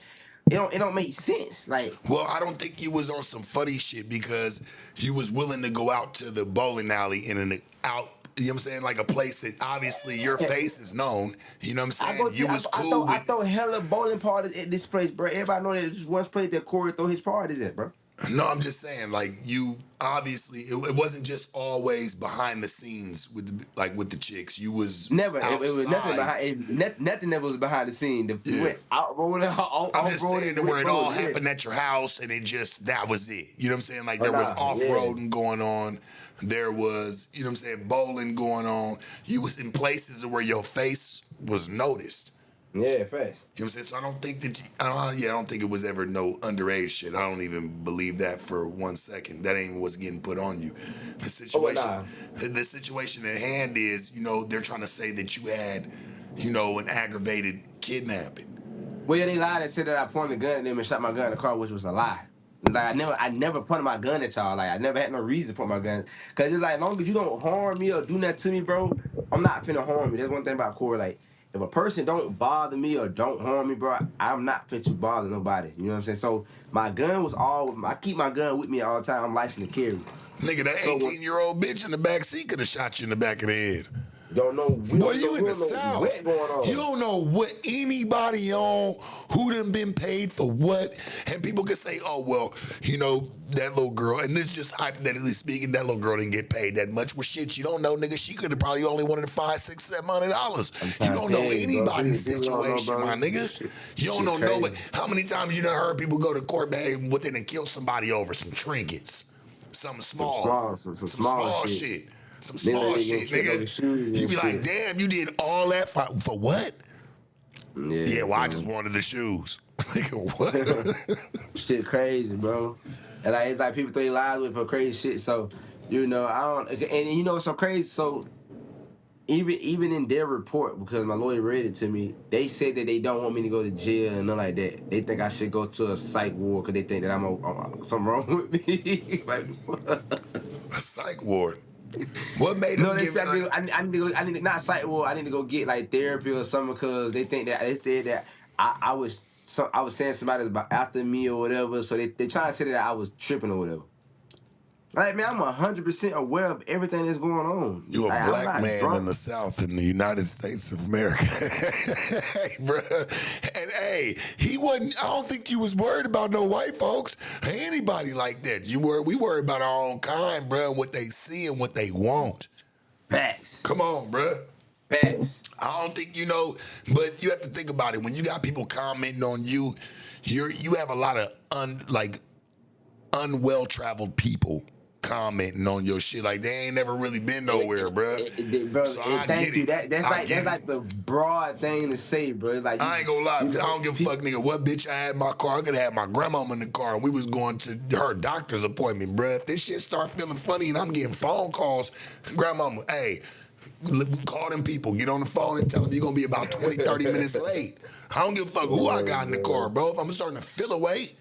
it don't make sense. Like, well, I don't think you was on some funny shit because you was willing to go out to the bowling alley in an out. You know what I'm saying? Like a place that obviously your face is known. You know what I'm saying? You was cool I with. throw hella bowling parties at this place, bro. Everybody know that this is one place that Corey throw his parties at, bro. No, I'm just saying, like you obviously, it wasn't just always behind the scenes with the chicks. You was Never. outside. It was nothing behind. Nothing that was behind the scene. I'm just saying that where it all happened at your house, and that was it. You know what I'm saying? Like there was off-roading going on. There was, you know what I'm saying, bowling going on. You was in places where your face was noticed. Yeah, fast. You know what I'm saying? So I don't think it was ever no underage shit. I don't even believe that for 1 second. That ain't what's getting put on you. The situation, the situation at hand is, they're trying to say that you had, an aggravated kidnapping. Well, yeah, they lied and said that I pointed a gun at them and shot my gun in the car, which was a lie. It's like I never pointed my gun at y'all. Like I never had no reason to point my gun. Cause it's like, as long as you don't harm me or do nothing to me, bro, I'm not finna harm you. That's one thing about Corey. Like, if a person don't bother me or don't harm me, bro, I'm not fit to bother nobody. You know what I'm saying? So my gun was I keep my gun with me all the time. I'm licensed to carry. Nigga, that 18-year-old bitch in the back seat could have shot you in the back of the head. Don't know. Boy, you in the South. What going on? You don't know what anybody on, who done been paid for what. And people can say, oh, well, that little girl, and this is just hypothetically speaking, that little girl didn't get paid that much. Well, shit, you don't know, nigga. She could have probably only wanted $500, $600, $700. You don't know anybody's situation, my nigga. You don't know nobody. How many times you done heard people go to court, man, within and kill somebody over some trinkets? Something small. Some small shit. Some small shit, nigga. You be like, damn, you did all that for what? Yeah, well, I just wanted the shoes. Nigga, what? Shit crazy, bro. And it's like people think lies with for crazy shit. So, I don't. And what's so crazy? So, even in their report, because my lawyer read it to me, they said that they don't want me to go to jail and nothing like that. They think I should go to a psych ward because they think that I'm something wrong with me. Like, a psych ward. What made them give it? I need to not psych ward. I need to go get like therapy or something because they think that they said that I was saying somebody was after me or whatever. So they trying to say that I was tripping or whatever. Like, man, I'm 100% aware of everything that's going on. You a black man in the South in the United States of America. Hey, bro. And hey, he wasn't, I don't think you was worried about no white folks. Anybody like that. We worry about our own kind, bro, what they see and what they want. Facts. Come on, bro. Facts. I don't think but you have to think about it. When you got people commenting on you, you have a lot of unwell-traveled people commenting on your shit like they ain't never really been nowhere, bruh. Bro, So I thank get you. it. That's I get like it. the broad thing to say, bro. It's like I ain't gonna lie. I you know, don't give a fuck, nigga. What bitch I had in my car? I could have had my grandmama in the car. We was going to her doctor's appointment, bruh. If this shit start feeling funny and I'm getting phone calls, grandmama, hey, call them people. Get on the phone and tell them you're gonna be about 20, 30 minutes late. I don't give a fuck who I got in the car, bro. If I'm starting to feel away.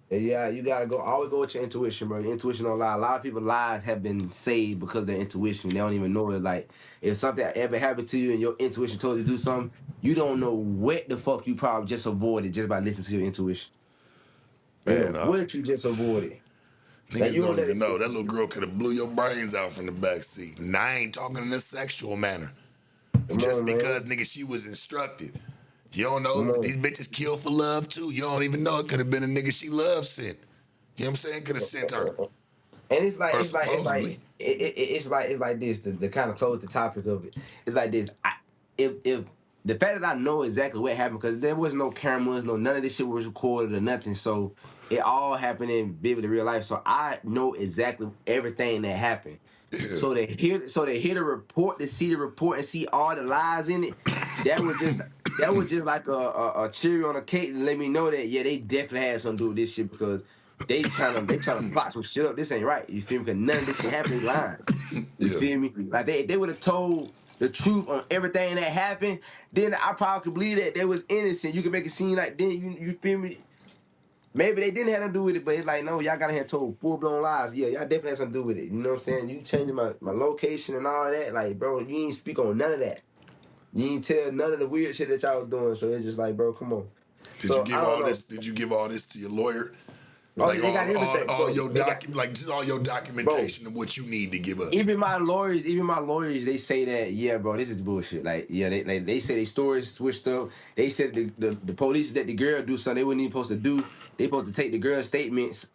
Yeah, you gotta always go with your intuition, bro. Your intuition don't lie. A lot of people's lives have been saved because of their intuition. They don't even know it. Like, if something ever happened to you and your intuition told you to do something, you don't know what the fuck you probably just avoided just by listening to your intuition. You know Man, what you just avoided. Like, niggas you don't don't let even it. know. That little girl could have blew your brains out from the back seat. And I ain't talking in a sexual manner. Come Just on, man. because, nigga, she was instructed. You don't know, Come on. these bitches kill for love, too. You don't even know it could have been a nigga she loved sent. You know what I'm saying? Could have sent her. And it's like Or it's like it's supposedly. like it's like this to kind of close the topic of it. It's like this. If the fact that I know exactly what happened because there was no cameras, none of this shit was recorded or nothing, so it all happened in vivid real life. So I know exactly everything that happened. So to hear the report, to see the report and see all the lies in it, that was just like a cherry on a cake to let me know that yeah, they definitely had something to do with this shit because they trying to plot some shit up. This ain't right. You feel me? Because none of this shit happened. They lying. You Yeah. feel me? Like they would have told the truth on everything that happened, then I probably could believe that they was innocent. You could make it seem like then you feel me? Maybe they didn't have nothing to do with it, but it's like, no, y'all got here told full blown lies. Yeah, y'all definitely had something to do with it. You know what I'm saying? You changing my location and all that. Like, bro, you ain't speak on none of that. You ain't tell none of the weird shit that y'all was doing. So it's just like, bro, come on. Did So you I give don't all know. this? Did you give all this to your lawyer? Oh, Like yeah, they got everything. all Bro, your they got, just all your bro, documentation of what you need to give up. even my lawyers, they say that, yeah, bro, this is bullshit. Like, yeah, they say their stories switched up. They said the police let the girl do something they wasn't even supposed to do. They supposed to take the girl's statements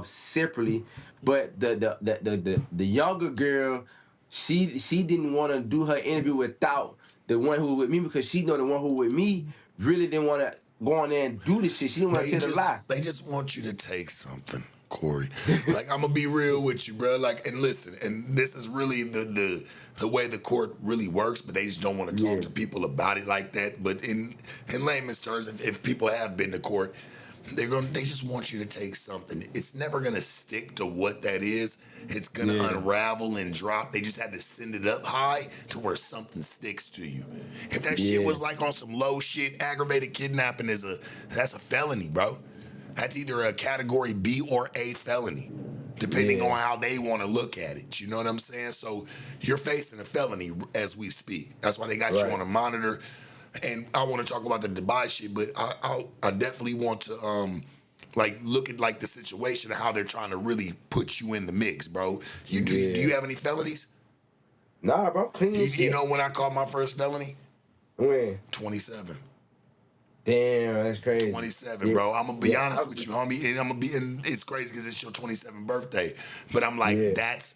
separately, but the younger girl, she didn't want to do her interview without the one who was with me because she know the one who with me really didn't want to go on there and do this shit. She didn't want to tell the lie. They just want you to take something, Corey. Like I'm gonna be real with you, bro. Like, and listen, and this is really the way the court really works, but they just don't want to talk Yeah. to people about it like that. But in layman's terms, if people have been to court, they just want you to take something. It's never gonna stick to what that is. It's gonna Yeah. unravel and drop. They just had to send it up high to where something sticks to you. If that shit Yeah. was like on some low shit, aggravated kidnapping that's a felony, bro. That's either a category B or A felony, depending Yeah. on how they want to look at it. You know what I'm saying? So you're facing a felony as we speak. That's why they got you Right. on a monitor. And I want to talk about the Dubai shit, but I definitely want to like look at like the situation and how they're trying to really put you in the mix, bro. Do Yeah. you have any felonies? Nah, bro, I'm clean as shit. You know when I caught my first felony? When? 27. Damn, that's crazy. 27, Yeah. bro. I'm gonna be Yeah, honest with you, homie. And and it's crazy because it's your 27th birthday. But I'm like, Yeah. that's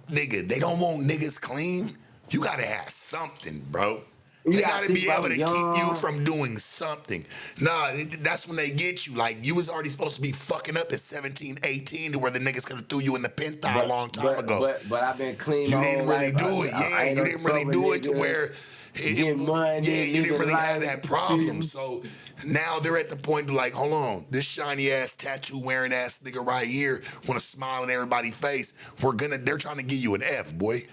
nigga, they don't want niggas clean. You gotta have something, bro. You They gotta gotta think be about able to young. keep you from doing something. Nah, that's when they get you. Like, you was already supposed to be fucking up at 17, 18 to where the niggas could have threw you in the penthal a long time ago. But I've been clean You my didn't whole really life. do it. I Yeah, ain't you no didn't really trouble, do it to nigga. where Getting money, yeah, you didn't living really have life. that problem. So now they're at the point of like, hold on, this shiny ass tattoo wearing ass nigga right here want to smile in everybody's face. They're trying to give you an F, boy.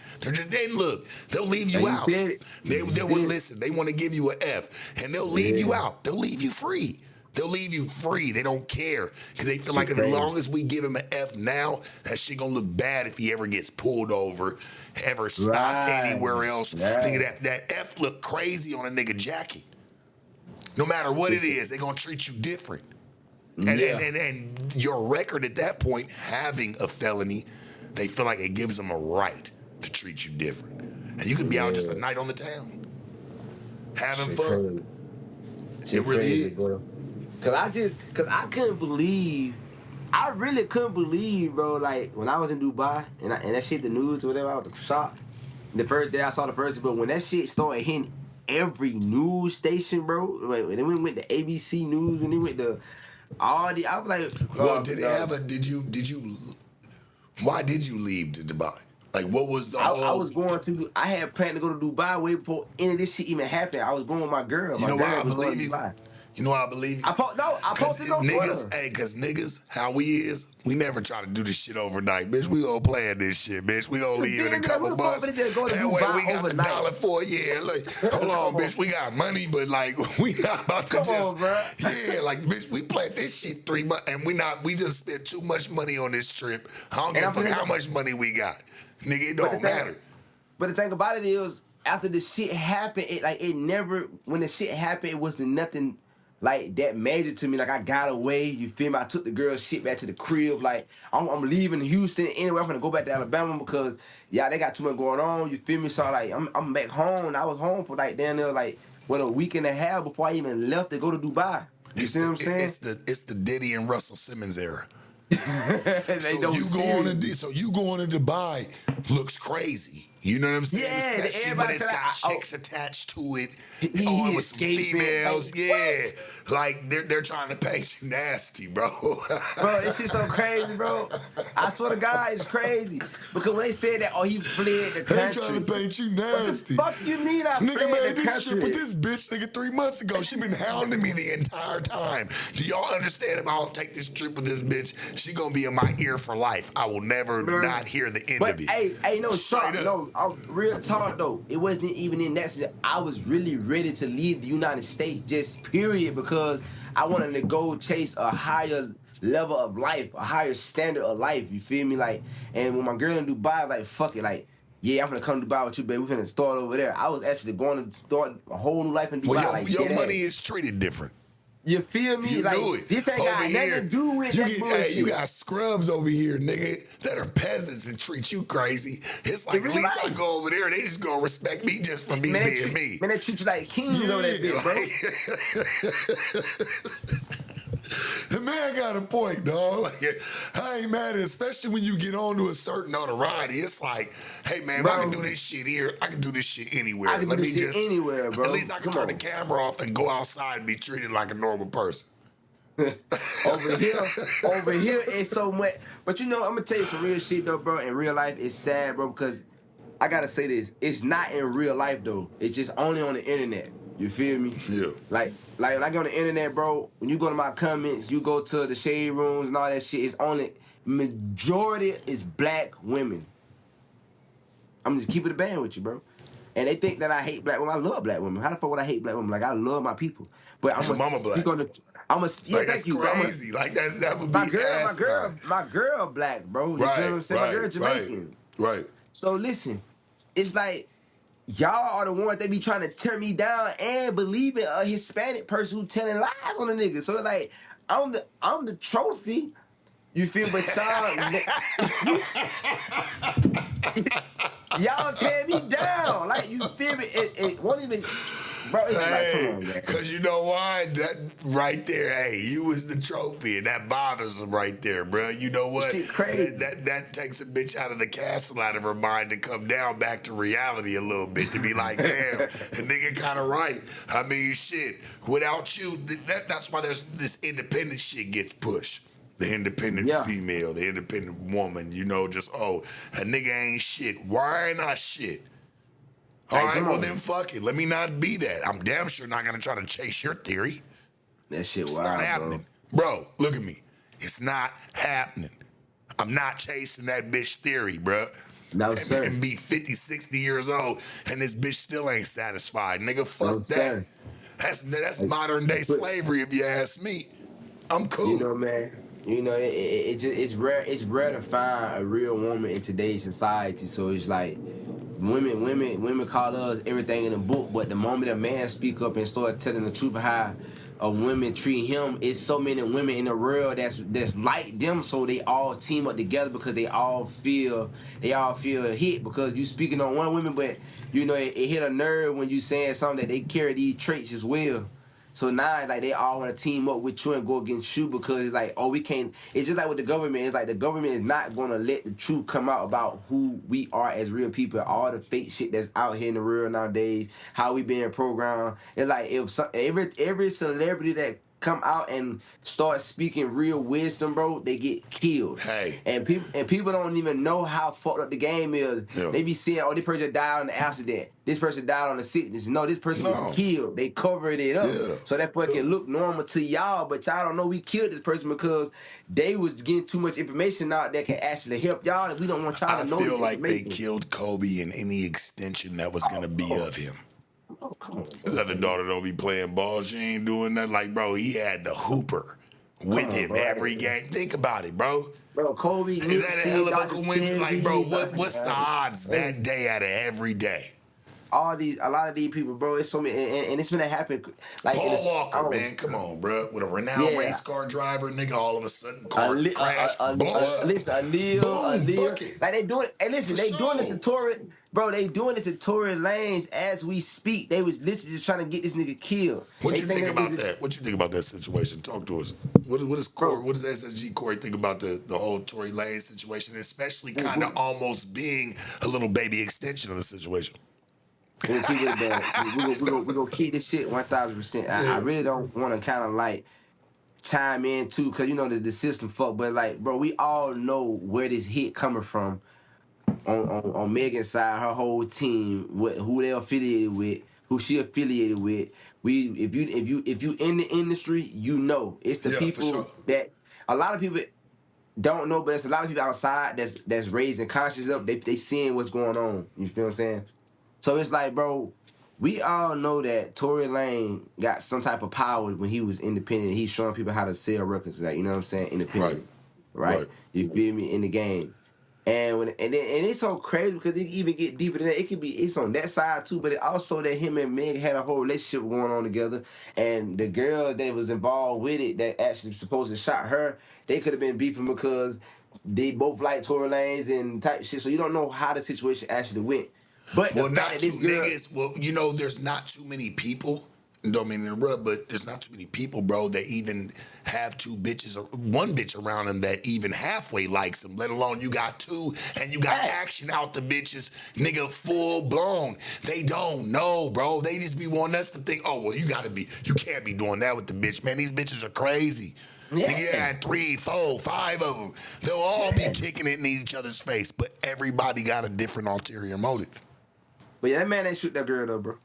They'll leave you And you out. said it. They You will said it. listen. They want to give you an F, and they'll leave you Yeah. out. They'll leave you free. They'll leave you free. They don't care because they feel Shit like as crazy. long as we give him an F now, that shit gonna look bad if he ever gets pulled over, ever stopped Right. anywhere else. Right. Nigga, that F look crazy on a nigga jacket. No matter what it is, they gonna treat you different. And, Yeah. and your record at that point, having a felony, they feel like it gives them a right to treat you different. And you could be out just a Yeah. night on the town, having Shit fun. crazy. Shit really crazy, is. bro. Cause I couldn't believe, I really couldn't believe, bro. Like when I was in Dubai and that shit, the news or whatever, I was shocked. The first day I saw the first, but when that shit started hitting every news station, bro. Like when they went to ABC News, when they went to all the, I was like, Well, did it have a? Did you? Why did you leave to Dubai? Like, what was the I whole? was going to. I had planned to go to Dubai way before any of this shit even happened. I was going with my girl. You My know why girl I was going believe to you? Dubai. You know why I believe you? I Cause posted on niggas, Twitter. hey, cause niggas, how we is, we never try to do this shit overnight, bitch. We gonna plan this shit, bitch. We gonna You leave in feel a me? Like, couple who the fuck months. finna just go to That way Dubai we got the overnight? dollar for a year. Like, hold on, Come on, bitch. We got money, but like, we not about to come just, on, bro. yeah, like, bitch, we planned this shit 3 months, and we just spent too much money on this trip. I don't And give a I'm fuck how finna, much money we got, nigga. It but the don't thing, matter. but the thing about it is, after the shit happened, it never. When the shit happened, it wasn't nothing like that major to me. Like, I got away. You feel me? I took the girl's shit back to the crib. Like, I'm leaving Houston anyway. I'm gonna go back to Alabama because they got too much going on. You feel me? So like, I'm back home. I was home for like damn near like a week and a half before I even left to go to Dubai. You It's see what the I'm saying? it's the Diddy and Russell Simmons era. They So don't you going serious. to Dubai looks crazy. You know what I'm saying? Yeah, Especially when everybody it's said got oh, chicks attached to it, he with some escaping. females. Like Yeah, what? like they're trying to paint you nasty, bro. Bro, this shit so crazy, bro. I swear to God, it's crazy. Because when they said that, oh, he fled the They trying to country. paint you What the nasty. fuck you mean I Nigga fled the made this shit with country? this bitch nigga 3 months ago. She been hounding me the entire time. Do y'all understand if I don't take this trip with this bitch, she gonna be in my ear for life. I will never Bro. not hear the end But of it. hey, no, Straight sharp, up. no, real talk though. It wasn't even in that sense. I was really ready to leave the United States, just period, because I wanted to go chase a higher level of life, a higher standard of life. You feel me? Like, and when my girl in Dubai, I was like, fuck it, like, yeah, I'm gonna come to Dubai with you, baby. We're gonna start over there. I was actually going to start a whole new life in Well, Dubai, like your dead money ass. is treated different. You feel me? You knew Like, it. this ain't Over got nothing to here, do with you that get bullshit. you got scrubs over here, nigga, that are peasants and treat you crazy. It's In like at real least I life. go over there, they just gonna respect me just for me being me. Man, they treat you like kings over that bitch, bro. The man got a point, dog. Like, I ain't mad at it, especially when you get on to a certain notoriety. It's like, hey man, if I can Bro, do this shit here, I can do this shit anywhere. I can do Let me this shit just anywhere, at bro. least I can Come turn the on. camera off and go outside and be treated like a normal person. over here, over here, it's so much. But you know, I'm gonna tell you some real shit though, bro. In real life, it's sad, bro, because I gotta say this. It's not in real life though. It's just only on the internet. You feel me? Yeah. Like when I go on the internet, bro, when you go to my comments, you go to the shade rooms and all that shit, it's only majority is black women. I'm just keeping it a band with you, bro. And they think that I hate black women. I love black women. How the fuck would I hate black women? Like I love my people. But I'm Your gonna mama black. speak on the. I'm gonna yeah, Like that's thank you. But I'm gonna crazy. Like that would be asinine. my girl, black, bro. You feel what Right, I'm saying? My right, girl, right, Jamaican. right. So listen, it's like y'all are the ones that be trying to tear me down and believe in a Hispanic person who telling lies on the nigga. So like I'm the trophy. You feel? But y'all tear me down. Like you feel me? It won't even, bro. It's just like come Hey, on, man. cause you know why? That right there, hey, you was the trophy, and that bothers them right there, bro. You know what? Shit crazy. That takes a bitch out of the castle, out of her mind, to come down back to reality a little bit, to be like, damn, the nigga kind of right. I mean, shit. Without you, that's why there's this independent shit gets pushed. The independent Yeah. female, the independent woman, just a nigga ain't shit. Why ain't I shit? All Like, right, come well on. then fuck it. Let me not be that. I'm damn sure not gonna try to chase your theory. That shit It's wild, not happening. Bro, look at me. It's not happening. I'm not chasing that bitch theory, bro. No, sir. And be 50, 60 years old and this bitch still ain't satisfied. Nigga, fuck No, that. sir. That's Like, modern day but, slavery if you ask me. I'm you cool. know, man. You know, it just it's rare. It's rare to find a real woman in today's society. So it's like women call us everything in the book, but the moment a man speak up and start telling the truth of how a women treat him, it's so many women in the world that's like them. So they all team up together because they all feel hit because you speaking on one woman, but you know it hit a nerve when you saying something that they carry these traits as well. So now, it's like they all want to team up with you and go against you because it's like, oh, we can't. It's just like with the government. It's like the government is not going to let the truth come out about who we are as real people. All the fake shit that's out here in the world nowadays, how we being programmed. It's like if every celebrity that come out and start speaking real wisdom, bro, they get killed. Hey. And people don't even know how fucked up the game is. Yeah. They be saying, "Oh, this person died on the accident. This person died on the sickness." No, this person was killed. They covered it up so that fucking look normal to y'all, but y'all don't know we killed this person because they was getting too much information out that can actually help y'all, and we don't want y'all to know. I feel like they killed Kobe in any extension that was gonna be of him. Oh, come on, His other daughter don't be playing ball. She ain't doing that. Like, bro, he had the hooper with him every game. Think about it, bro. Bro, Kobe is that a hell of a coincidence? Like, bro, what's the odds that day out of every day? A lot of these people, bro, it's so many, and it's gonna happen. Like Paul Walker, man, come on, bro, with a renowned race car driver, nigga, all of a sudden car crash, blow up. Listen, Aaliyah, like they doing. Hey, listen, they doing it to Tory, bro. They doing it to Tory Lanez as we speak. They was literally just trying to get this nigga killed. What you think about that? What you think about that situation? Talk to us. What does SSG Corey think about the whole Tory Lanez situation, especially kind of almost being a little baby extension of the situation? We're gonna keep this shit 1,000%. I really don't want to kind of like chime in too, cause you know the system fuck. But like, bro, we all know where this hit coming from on Megan's side, her whole team, who they affiliated with, who she affiliated with. If you in the industry, you know it's the people that a lot of people don't know, but it's a lot of people outside that's raising conscience up. They seeing what's going on. You feel what I'm saying? So it's like, bro, we all know that Tory Lanez got some type of power when he was independent. He's showing people how to sell records, like, you know what I'm saying, independent, right? You feel me, in the game. And it's so crazy because it even get deeper than that. It's on that side too, but it also that him and Meg had a whole relationship going on together, and the girl that was involved with it that actually supposed to shot her, they could have been beefing because they both like Tory Lanez and type shit. So you don't know how the situation actually went. But not too niggas. Well, you know, there's not too many people. Don't mean to interrupt, but there's not too many people, bro, that even have two bitches or one bitch around them that even halfway likes them. Let alone you got two and you got action out the bitches, nigga, full blown. They don't know, bro. They just be wanting us to think, oh, well, you can't be doing that with the bitch, man. These bitches are crazy. Yeah. You had 3, 4, 5 of them. They'll all be kicking it in each other's face, but everybody got a different ulterior motive. But yeah, that man ain't shoot that girl though, bro.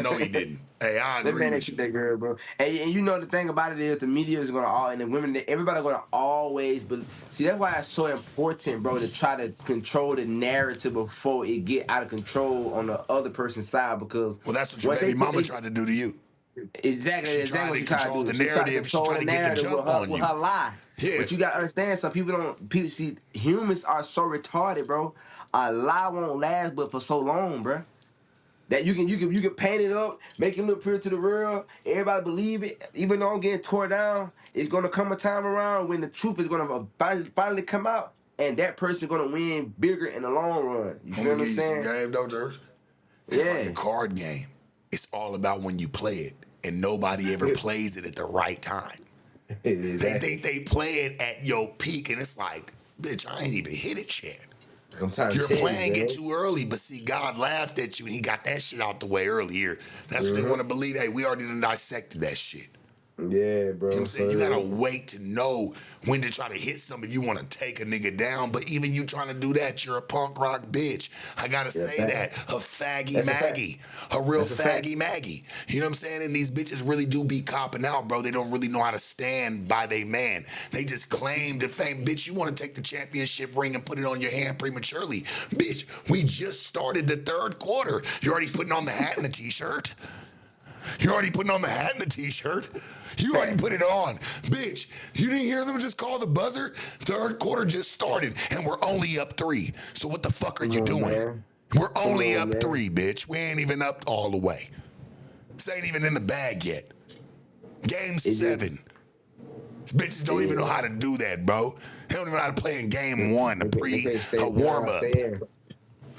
No, he didn't. Hey, I agree. That man ain't shoot that girl, bro. And you know the thing about it is the media is gonna and the women, everybody gonna always. But see, that's why it's so important, bro, to try to control the narrative before it get out of control on the other person's side. Because that's what your baby mama tried to do to you. Exactly what she tried to do. The narrative. She tried to get the jump on you with her lie. Yeah. But you gotta understand, some people see humans are so retarded, bro. A lie won't last but for so long, bro. That you can paint it up, make it look pretty to the world, everybody believe it. Even though I'm getting tore down, it's gonna come a time around when the truth is gonna finally come out, and that person's gonna win bigger in the long run. You feel what I'm saying? Some game, though, George. It's like a card game. It's all about when you play it, and nobody ever plays it at the right time. Exactly. They think they play it at your peak, and it's like, bitch, I ain't even hit it yet. You're playing it too early, but see, God laughed at you and he got that shit out the way earlier. That's what they want to believe. Hey, we already done dissected that shit. Yeah, bro. You know what I'm saying? You gotta wait to know when to try to hit something if you want to take a nigga down. But even you trying to do that, you're a punk rock bitch. I gotta say that. A faggy Maggie. A real faggy Maggie. You know what I'm saying? And these bitches really do be copping out, bro. They don't really know how to stand by their man. They just claim the fame. Bitch, you want to take the championship ring and put it on your hand prematurely. Bitch, we just started the third quarter. You're already putting on the hat and the t-shirt. You're already putting on the hat and the t-shirt. You already put it on. Bitch, you didn't hear them just call the buzzer? Third quarter just started, and we're only up 3. So what the fuck are you doing? Man. We're only up 3, bitch. We ain't even up all the way. This ain't even in the bag yet. Game 7. These bitches don't even know how to do that, bro. They don't even know how to play in game 1, a warm-up.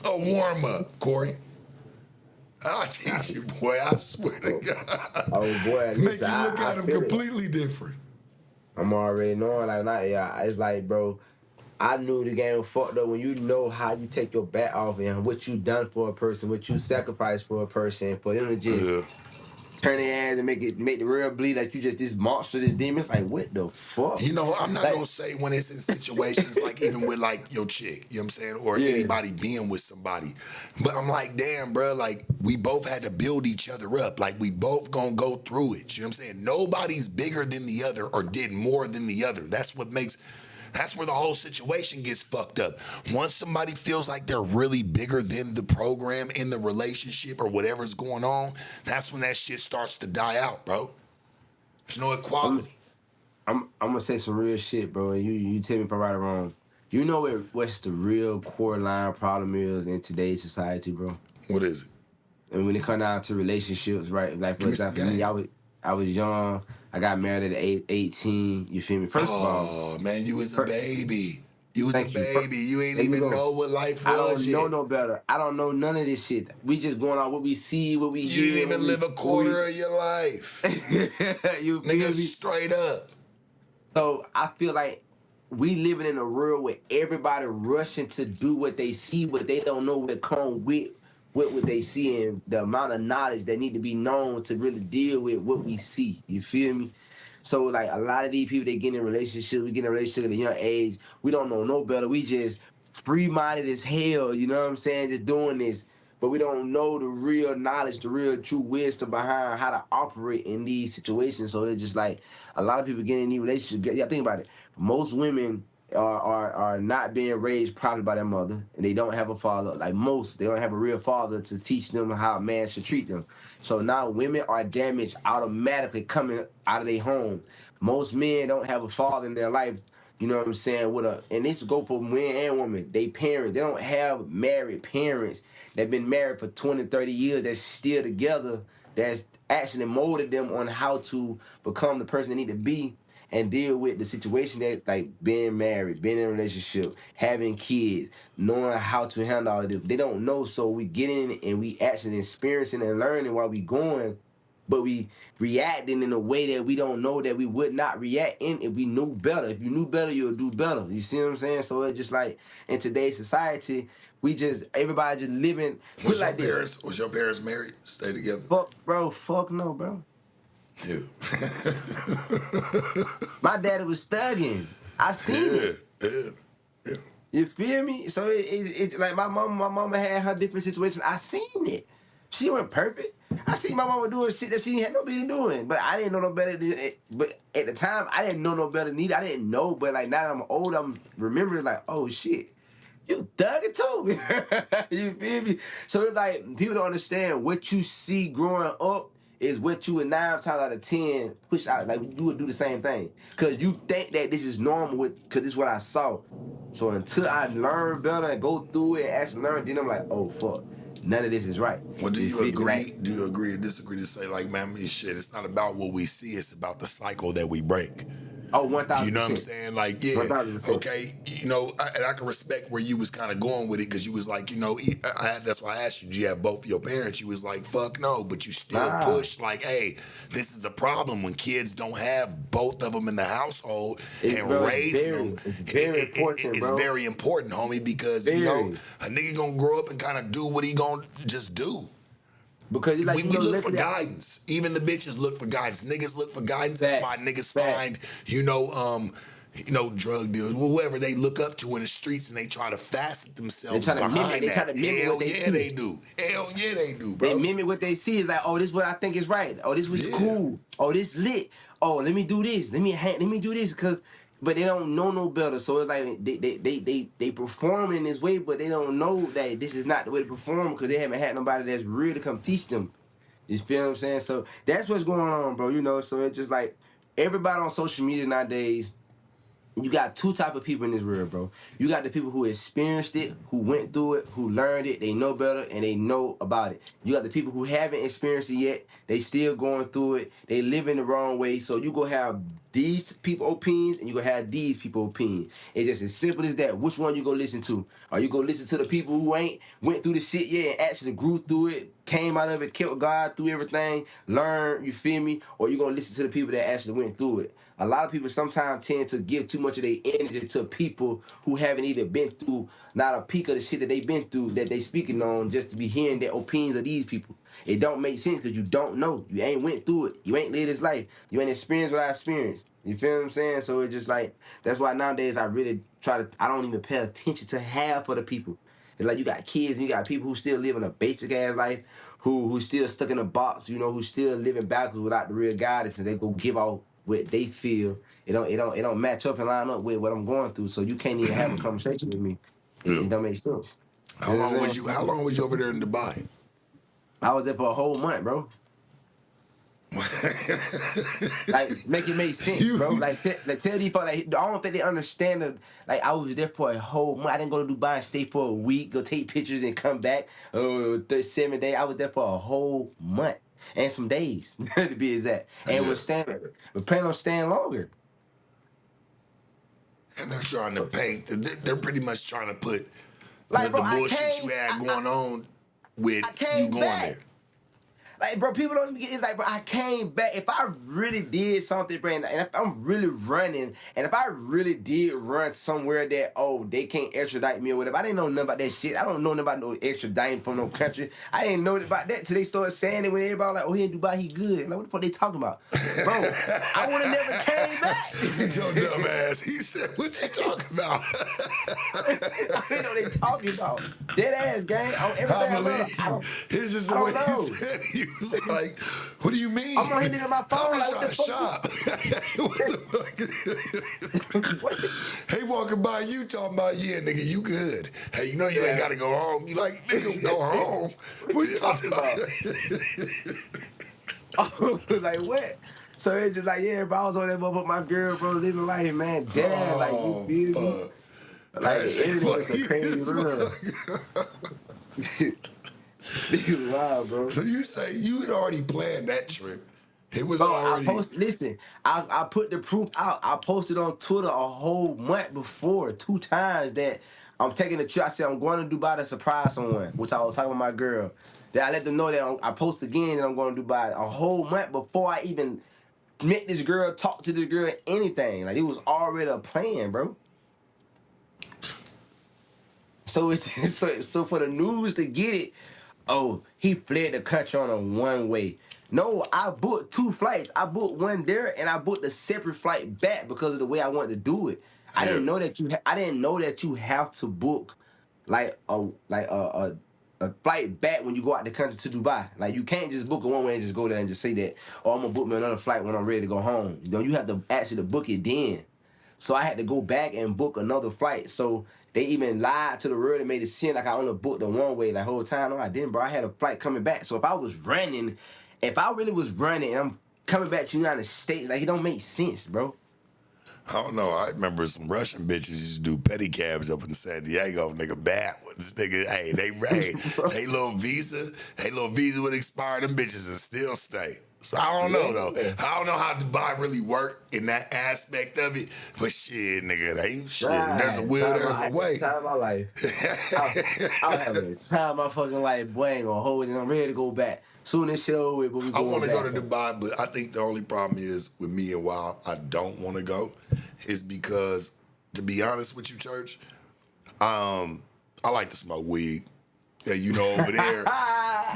A warm-up, Corey. I'll teach you, boy. I swear to God. Oh, boy. Make you look at them completely different. I'm already knowing. It's like, bro, I knew the game was fucked up when you know how you take your bat off and what you done for a person, what you sacrificed for a person, for them to just turn their ass and make the real bleed like you just this monster, this demon. It's like what the fuck? You know, I'm not Like gonna say when it's in situations like even with like your chick, you know what I'm saying, or yeah, anybody being with somebody, but I'm like, damn, bro, like we both had to build each other up. Like we both gonna go through it. You know what I'm saying? Nobody's bigger than the other or did more than the other. That's where the whole situation gets fucked up. Once somebody feels like they're really bigger than the program in the relationship or whatever's going on, that's when that shit starts to die out, bro. There's no I'm equality. I'm gonna say some real shit, bro. And you tell me if I'm right or wrong. You know what's the real core line problem is in today's society, bro? What is it? And when it come down to relationships, right? Like for Give me some example, me, game. I was young. I got married at 18. You feel me? First of all, Oh man, you was a fir- baby. You was a thank you. baby. You ain't There you even go. know what life I was don't know yet. no better. I don't know none of this shit. We just going on what we see, what we You didn't hear, even live a what we quarter of your life. you Nigga, feel me? straight up. So I feel like we living in a world where everybody rushing to do what they see, but they don't know what come with what they see and the amount of knowledge that need to be known to really deal with what we see. You feel me? So like a lot of these people, they get in relationships, we get in a relationship at a young age. We don't know no better. We just free minded as hell. You know what I'm saying? Just doing this. But we don't know the real knowledge, the real true wisdom behind how to operate in these situations. So it's just like a lot of people get in these relationships. Yeah, think about it. Most women are not being raised properly by their mother, and they don't have a father. Like most, they don't have a real father to teach them how a man should treat them. So now women are damaged automatically coming out of their home. Most men don't have a father in their life. You know what I'm saying? And this go for men and women. They parents, they don't have married parents that been married for 20, 30 years that's still together, that's actually molded them on how to become the person they need to be and deal with the situation that like being married, being in a relationship, having kids, knowing how to handle all of this. They don't know, so we get in and we actually experiencing and learning while we going, but we reacting in a way that we don't know that we would not react in if we knew better. If you knew better, you'll do better. You see what I'm saying? So it's just like in today's society, we just everybody just living. Put it like this. Was your parents married? Stay together? Fuck, bro. Fuck no, bro. Yeah. My daddy was studying. I seen yeah. it. Yeah. Yeah. You feel me? So it like my mama had her different situations. I seen it. She wasn't perfect. I seen my mama doing shit that she didn't have no business doing, but I didn't know no better. But at the time, I didn't know no better neither. I didn't know, but like now that I'm old, I'm remembering like, oh shit, you thug it too. You feel me? So it's like people don't understand what you see growing up is what you would 9 times out of 10 push out. Like you would do the same thing because you think that this is normal because this is what I saw. So until I learn better and go through it and actually learn, then I'm like, oh fuck, none of this is right. Well, do You you feel me? agree? Like, Do you agree or disagree to say, like, man, shit, it's not about what we see, it's about the cycle that we break. oh, one You thousand know what I'm percent, saying? Like, yeah, 1,000%. okay. You know, and I can respect where you was kind of going with it because you was like, you know, that's why I asked you, do you have both of your parents? You was like, fuck no, but you still Nah, push like, hey, this is the problem when kids don't have both of them in the household and raising them. it's very important, It's bro. very important, homie, because, you know, Very. a nigga gonna grow up and kind of do what he gonna just do. Because it's like, We look for literally, guidance. Even the bitches look for guidance. Niggas look for guidance. That's fact, why niggas fact. find, drug dealers, whoever they look up to in the streets, and they try to facet They themselves try to mimic. behind They try that. to mimic what Hell they yeah, see. they do. Hell yeah, they do, They bro. mimic what they see. It's like, oh, this is what I think is right. Oh, this was Yeah. cool. Oh, this lit. Oh, let me do this. Let me do this. But they don't know no better. So it's like they perform in this way, but they don't know that this is not the way to perform because they haven't had nobody that's real to come teach them. You feel what I'm saying? So that's what's going on, bro. You know, so it's just like everybody on social media nowadays. You got two type of people in this world, bro. You got the people who experienced it, who went through it, who learned it, they know better, and they know about it. You got the people who haven't experienced it yet, they still going through it, they live in the wrong way. So you gonna have these people opinions, and you gonna have these people opinions. It's just as simple as that. Which one you gonna listen to? Are you gonna listen to the people who ain't went through the shit yet and actually grew through it, came out of it, kept God through everything, learn, you feel me? Or you gonna listen to the people that actually went through it. A lot of people sometimes tend to give too much of their energy to people who haven't even been through not a peak of the shit that they've been through that they speaking on, just to be hearing their opinions of these people. It don't make sense because you don't know. You ain't went through it. You ain't lived this life. You ain't experienced what I experienced. You feel what I'm saying? So it's just like, that's why nowadays I really I don't even pay attention to half of the people. It's like you got kids and you got people who still living a basic ass life, who still stuck in a box, you know, who still living backwards without the real guidance, and they go give out what they feel. It don't match up and line up with what I'm going through. So you can't even have a conversation with me. Yeah. It don't make sense. How You know what long I'm was saying? you? How long was you over there in Dubai? I was there for a whole month, bro. Like, make it make sense, bro. Like, tell these folks, like, I don't think they understand the, like, I was there for a whole month. I didn't go to Dubai and stay for a week, go take pictures and come back. 7 days. I was there for a whole month and some days, to be exact. And Yeah. we're planning on staying longer. And they're trying to paint. They're pretty much trying to put Like, bro, the I bullshit you came, had going on with I you came going back. there. Like, bro, people don't even get. It's like, bro, I came back. If I really did something, bro, and if I'm really running, and if I really did run somewhere that, they can't extradite me or whatever, I didn't know nothing about that shit. I don't know nothing about no extraditing from no country. I didn't know about that till they started saying it when everybody was like, he in Dubai, he good. Like, what the fuck they talking about? Bro, I would have never came back. Your dumb ass. He said, "What you talking about?" I didn't know what they talking about. Dead ass, gang. On everything I I love. believe you. It's just the I way don't know. he said it. He was like, "What do you mean?" I'm on here nigga my phone. I'm just Like, what trying the to fuck? shop. What the fuck? What? Hey, walking by you talking about, yeah, nigga, you good. Hey, you know you ain't Yeah. got to go home. You like, nigga, go home. What you Talking about? Like what? So it's just like, yeah, bro, I was on that motherfucker, my girl, bro, living life, man. Damn, like you Oh, feel me? fuck. Like That shit everything was a funny crazy as run. fuck. Niggas wild, bro. So you say you had already planned that trip. It was Bro, I already. post. Listen, I put the proof out. I posted on Twitter a whole month before, 2 times that I'm taking a trip. I said I'm going to Dubai to surprise someone, which I was talking with my girl. Then I let them know that I post again that I'm going to Dubai a whole month before I even met this girl, talk to this girl, anything. Like it was already a plan, bro. So so for the news to get it, he fled the country on a one way. No, I booked 2 flights. I booked one there and I booked a separate flight back because of the way I wanted to do it. I Yeah. didn't know that I didn't know that you have to book like a flight back when you go out the country to Dubai. Like you can't just book it one way and just go there and just say that, I'm gonna book me another flight when I'm ready to go home. You know, you have to actually book it then. So I had to go back and book another flight. So they even lied to the world and made it seem like I only booked the one way the whole time. No, I didn't, bro. I had a flight coming back. So if I really was running and I'm coming back to the United States, like it don't make sense, bro. I don't know. I remember some Russian bitches used to do pedicabs up in San Diego. Nigga, bad ones. Nigga, hey, they little visa would expire. Them bitches and still stay. So I don't know though. Yeah. I don't know how Dubai really work in that aspect of it. But shit, nigga, there's a will, there's a way. Time of my life. I'll have a time of my fucking life. Boy, ain't gonna hold it. I'm ready to go back. Soon as shit over with, but we I going want to back. go to Dubai, but I think the only problem is with me and why I don't want to go is because, to be honest with you, Church, I like to smoke weed. Yeah, you know, over there,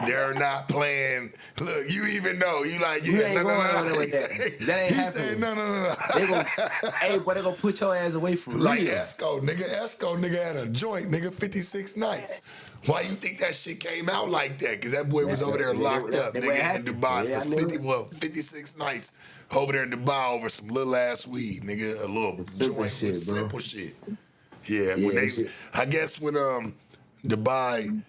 they're not playing. Look, you even know. You like, You yeah, ain't no, going no, over there no. with that. That ain't He happening. said, no. They gon' hey, boy, they gonna put your ass away for Like real. Esco, nigga had a joint, nigga, 56 nights. Why you think that shit came out like that? Because that boy was over there locked up, That way it nigga, in happened. Dubai Yeah, I for knew 56 nights over there in Dubai over some little ass weed, nigga, a little it. Simple joint shit, with bro. simple shit. Yeah, Yeah, shit. I guess when Dubai,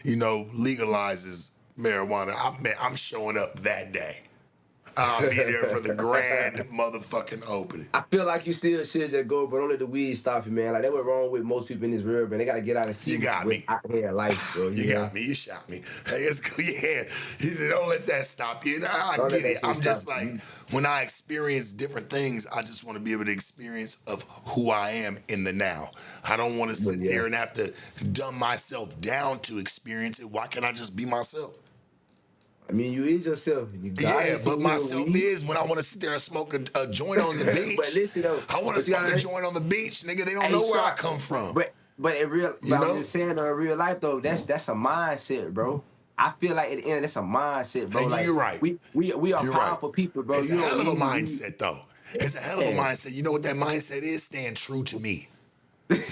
legalizes marijuana, I'm showing up that day. I'll be there for the grand motherfucking opening. I feel like you still should just go, but don't let the weed stop you, man. Like that what's wrong with most people in this world, man. They gotta get out and see You got what's me. out here in life, bro. You know? got me. You shot me. Hey, it's cool. Yeah. He said, don't let that stop you. And I Don't let get that it. shit I'm just stop like, you. when I experience different things, I just want to be able to experience of who I am in the now. I don't want to sit Yeah. there and have to dumb myself down to experience it. Why can't I just be myself? mean, you is yourself. You God Yeah, is but in you. myself is when I want to sit there and smoke a joint on the But beach. listen though, I want to but you smoke a gotta, joint on the beach, nigga. They don't hey, know where I sharp. come from. But in real, but You I'm know? just saying, in real life though, that's a mindset, bro. I feel like at the end, that's a mindset, bro. And Like you're right. we are You're right. powerful people, bro. It's a You don't hell of a need. mindset, though. It's a hell of a Yeah, mindset. You know what that mindset is? Staying true to me.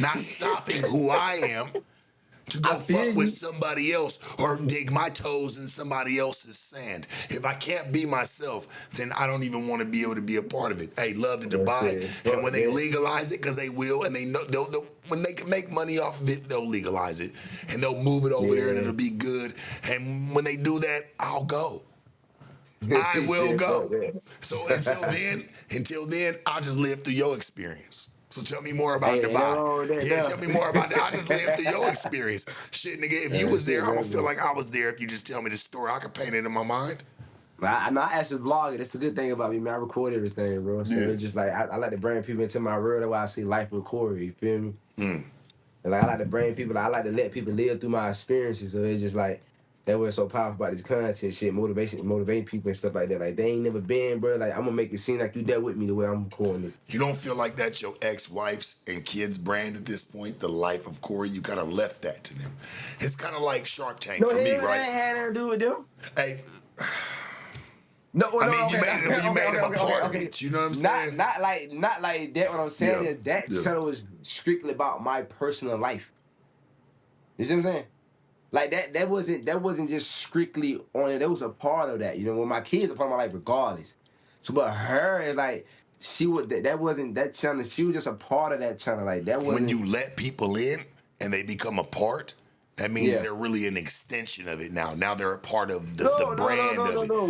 Not stopping who I am to I go feel fuck with you. somebody else or dig my toes in somebody else's sand. If I can't be myself, then I don't even want to be able to be a part of it. Hey, love to That's Dubai. it. And when Fuck they that. legalize it, because they will, and they know when they can make money off of it, they'll legalize it. And they'll move it over there and Yeah. it'll be good. And when they do that, I'll go. I He will said, fuck go. that. So until then, I'll just live through your experience. So tell me more about Hey, ain't nothing Dubai. wrong with that, Yeah, tell me more about that. I just lived through your though. experience. Shit, nigga, if you was That's there, it, I'm gonna feel man. like I was there if you just tell me the story. I could paint it in my mind. I actually vlog it. That's the good thing about me, man. I record everything, bro. So Yeah. it's just like I like to bring people into my world. That's why I see life record. You feel me? Mm. And like I like to bring people. I like to let people live through my experiences. So it's just like that was so powerful about this content shit, motivating people and stuff like that. Like they ain't never been, bro. Like I'm gonna make it seem like you there with me the way I'm recording this. You don't feel like that's your ex-wife's and kids' brand at this point, the life of Corey? You kind of left that to them. It's kind of like Shark Tank No, for me, hell, that right? ain't had nothing to do with them. Hey, No, I no, mean, you okay, made him, you made him a part of okay. it. You know what I'm Not, saying? not like that. What I'm saying Yeah, is that yeah. channel was strictly about my personal life. You see what I'm saying? Like that wasn't just strictly on it. That was a part of that. You know, when my kids are part of my life regardless. So, but her is like she would that wasn't that channel. She was just a part of that channel. Like that When wasn't. you let people in and they become a part, that means Yeah. they're really an extension of it now. Now they're a part of the No, no, no, brand no, of no, it. no.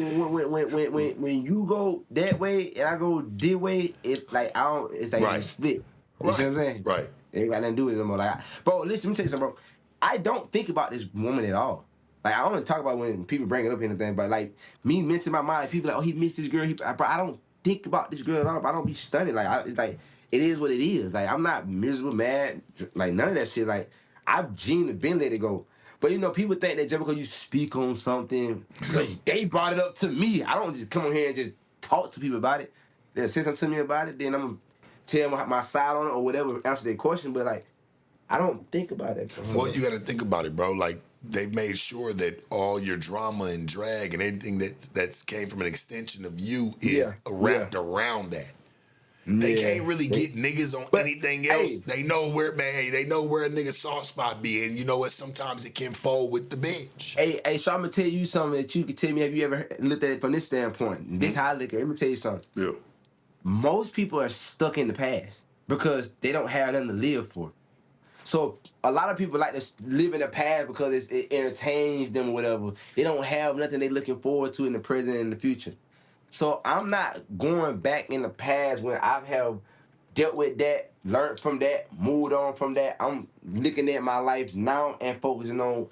When you go that way and I go this way, it like I don't. It's like Right, it's split. You see what right, I'm saying? right. It ain't got nothing to do with it no more. Like, bro, listen, let me tell you something, bro. I don't think about this woman at all. Like, I only talk about when people bring it up and anything, but like me mentioning my mind, people like, oh, he missed this girl. Bro, I don't think about this girl at all. But I don't be stunned. Like, it's like it is what it is. Like, I'm not miserable, mad, like none of that shit. Like, I've genuinely been let it go. But you know, people think that just because you speak on something, because they brought it up to me, I don't just come on here and just talk to people about it. They'll say something to me about it, then I'm gonna tell my side on it or whatever, answer their question. But like, I don't think about it. Well, you got to think about it, bro. Like they've made sure that all your drama and drag and anything that's came from an extension of you is Yeah, yeah, wrapped around that. They yeah. can't really get niggas on But anything else. hey, They know where, man. Hey, they know where a nigga soft spot be, and you know what? Sometimes it can fold with the bench. so I'm gonna tell you something that you can tell me. Have you ever looked at it from this standpoint? This how I look at it. Let me tell you something. Yeah. Most people are stuck in the past because they don't have nothing to live for. So a lot of people like to live in the past because it entertains them or whatever. They don't have nothing they looking forward to in the present and the future. So I'm not going back in the past when I have dealt with that, learned from that, moved on from that. I'm looking at my life now and focusing on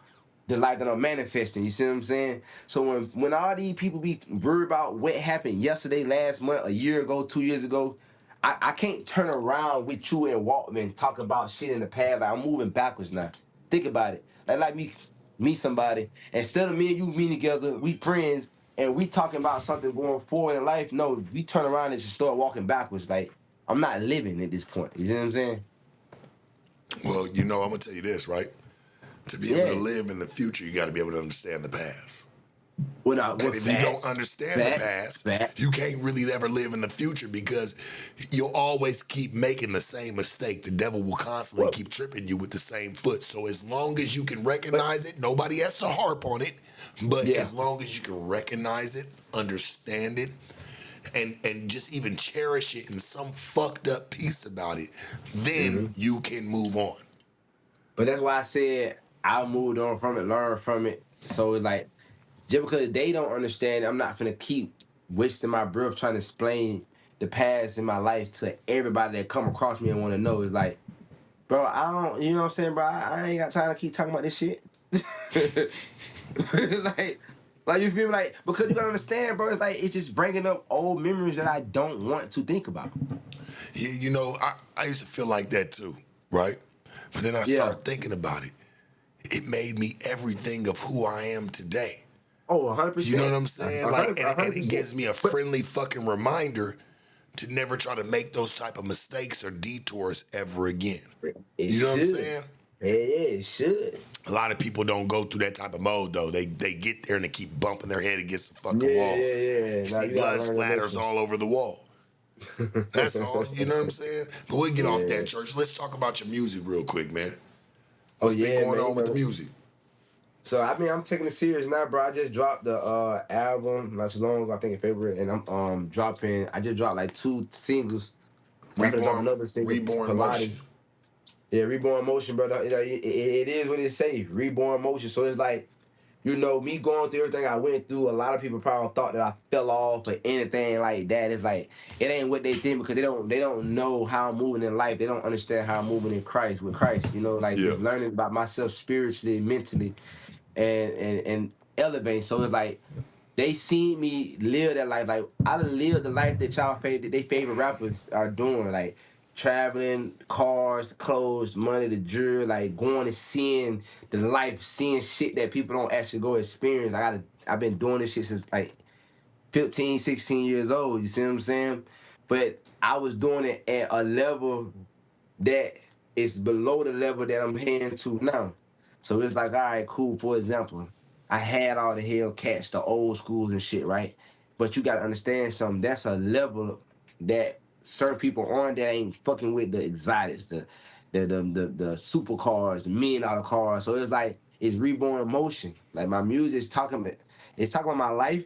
the life that I'm manifesting. You see what I'm saying? So when all these people be worried about what happened yesterday, last month, a year ago, 2 years ago, I can't turn around with you and Walkman talking about shit in the past. Like I'm moving backwards now. Think about it. Like me meet somebody. Instead of me and you meeting together, we friends and we talking about something going forward in life. No, we turn around and just start walking backwards. Like I'm not living at this point. You see what I'm saying? Well, you know, I'm gonna tell you this, right? To be able to Yeah. live in the future, you got to be able to understand the past. What And if you don't facts? understand the past, Facts. you can't really ever live in the future because you'll always keep making the same mistake. The devil will constantly Well, keep tripping you with the same foot. So as long as you can but recognize it, nobody has to harp on it. But yeah. as long as you can recognize it, understand it, and just even cherish it in some fucked up piece about it, then hmm you can move on. But that's why I said I moved on from it, learned from it. So it's like just because they don't understand, I'm not gonna keep wasting my breath trying to explain the past in my life to everybody that come across me and want to know. It's like, bro, I don't, you know what I'm saying, bro? I ain't got time to keep talking about this shit. like, like you feel me? Like because you gotta understand, bro. It's like it's just bringing up old memories that I don't want to think about. Yeah, you know, I used to feel like that too, right? But then I Yeah. started thinking about it. It made me everything of who I am today. Oh, You know what 100%. I'm saying? Like, and, and it 100%. gives me a But friendly fucking reminder to never try to make those type of mistakes or detours ever again. it You know what I'm should. saying? Yeah, it should. A lot of people don't go through that type of mode though. They get there and they keep bumping their head against the fucking Yeah, wall. yeah, yeah. You Now see you gotta blood learn your splatters lesson. all over the wall. That's all. You know what I'm saying? But we'll get off Yeah. that, church. Let's talk about your music real quick, man. Oh What's been yeah, going man. You on with the know. music? So I mean, I'm taking it serious now, bro. I just dropped the album not too long ago, I think in February, and I'm dropping. I just dropped like 2 singles. And I'm gonna drop another single, Reborn motion. Pilates. Yeah, Reborn Motion, brother. It is what it say, Reborn Motion. So it's like, you know, me going through everything I went through. A lot of people probably thought that I fell off or anything like that. It's like it ain't what they think because they don't know how I'm moving in life. They don't understand how I'm moving in Christ with Christ. You know, like Yeah. just learning about myself spiritually, mentally, and elevate. So it's like they seen me live that life. Like I done lived the life that they favorite rappers are doing. Like traveling, cars, clothes, money, the jewelry, like going and seeing the life, seeing shit that people don't actually go experience. I've been doing this shit since like 15, 16 years old. You see what I'm saying? But I was doing it at a level that is below the level that I'm heading to now. So it's like, all right, cool. For example, I had all the Hellcats, the old schools and shit, right? But you gotta understand something. That's a level that certain people on that ain't fucking with the exotics, the supercars, the $1 million cars. So it's like it's reborn emotion. Like my music is it's talking about my life,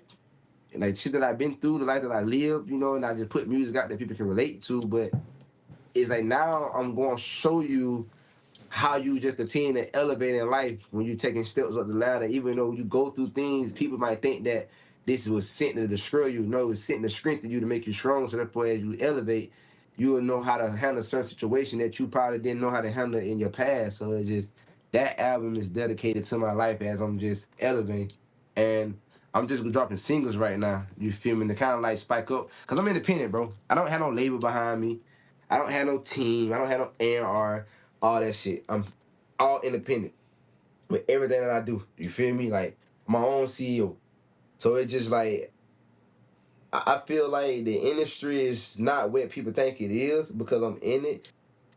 like shit that I've been through, the life that I lived, you know, and I just put music out that people can relate to. But it's like now I'm going to show you how you just continue to elevate in life when you're taking steps up the ladder. Even though you go through things, people might think that this was sent to destroy you. No, it's sent to strengthen you to make you strong. So therefore, as you elevate, you will know how to handle certain situation that you probably didn't know how to handle in your past. So it's just that album is dedicated to my life as I'm just elevating. And I'm just dropping singles right now. You feel me? To kind of like spike up. Because I'm independent, bro. I don't have no label behind me. I don't have no team. I don't have no A&R, all that shit. I'm all independent with everything that I do. You feel me? Like my own CEO. So it's just like I feel like the industry is not what people think it is because I'm in it.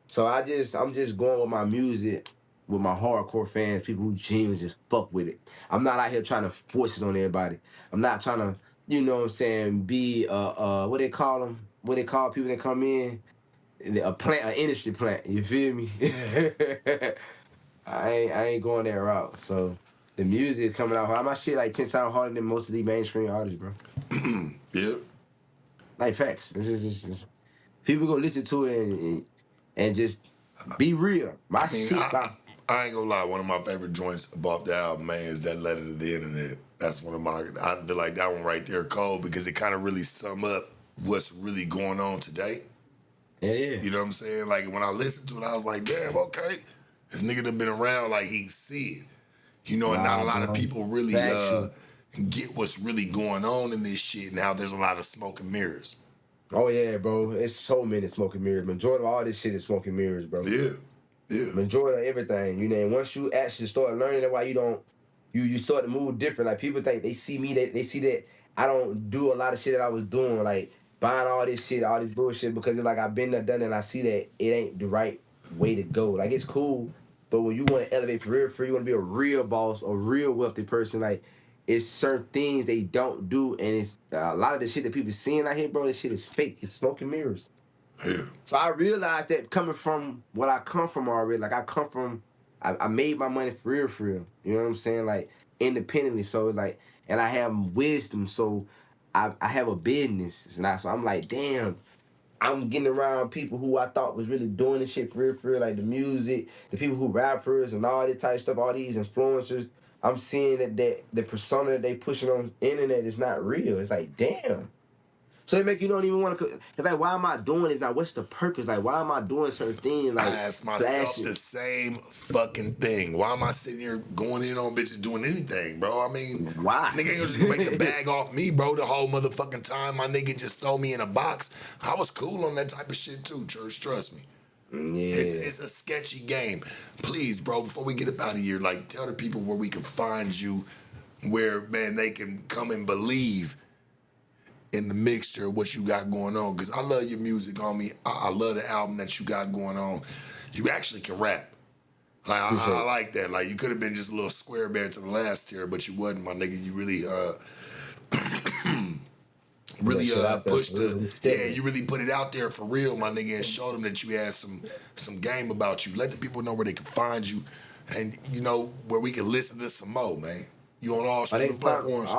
So I'm just going with my music with my hardcore fans, people who genuinely just fuck with it. I'm not out here trying to force it on everybody. I'm not trying to, you know what I'm saying, be what they call them? What they call people that come in? A plant, an industry plant. You feel me? I ain't going that route. So the music coming out hard. My shit like 10 times harder than most of the mainstream artists, bro. Yeah. Like facts. People go listen to it and just be real. My I mean, shit, I ain't gonna lie. One of my favorite joints above the album, man, is that letter to the internet. That's one of my. I feel like that one right there, cold, because it kind of really sum up what's really going on today. yeah. You know what I'm saying? Like when I listened to it, I was like, damn, okay, this nigga done been around, like he see it. You know, and not a Nah, lot of bro. people really Factual. get what's really going on in this shit, and how there's a lot of smoke and mirrors. Oh yeah, bro. It's so many smoking mirrors. Majority of all this shit is smoking mirrors, bro. Yeah, yeah, Majority of everything, you know. And once you actually start learning that, why you don't, you start to move different. Like people think they see me, they see that I don't do a lot of shit that I was doing, like buying all this shit, all this bullshit, because it's like I've been there, done it, and I see that it ain't the right way to go. Like it's cool, but when you want to elevate for real, you want to be a real boss, a real wealthy person. Like it's certain things they don't do, and it's a lot of the shit that people seeing out here, bro. This shit is fake. It's smoke and mirrors. yeah, So I realized that coming from what I come from already, like I come from, I made my money for real. You know what I'm saying? Like independently. So it's like, and I have wisdom. So I have a business. And so I'm like, damn, I'm getting around people who I thought was really doing this shit for real, like the music, the people who rappers and all that type of stuff, all these influencers. I'm seeing that the persona that they pushing on the internet is not real. It's like, damn. So it make you don't even want to. It's like, why am I doing this now? What's the purpose? Like, why am I doing certain things? I Like, ask myself flashing. the same fucking thing. Why am I sitting here going in on bitches doing anything, bro? I mean, Why? nigga ain't just gonna make the bag off me, bro, the whole motherfucking time. My nigga just throw me in a box. I was cool on that type of shit too, church. Trust me. Yeah. It's a sketchy game. Please, bro, before we get up out of here, like tell the people where we can find you, where, man, they can come and believe in the mixture of what you got going on. Because I love your music, homie. I love the album that you got going on. You actually can rap. Like I Appreciate it. like that. Like you could have been just a little square bear to the last tier, but you wasn't, my nigga. You really Put that shit out there pushed for real. the you really put it out there for real, my nigga, and showed them that you had some game about you. Let the people know where they can find you, and you know where we can listen to some more, man. You on all I streaming think platforms?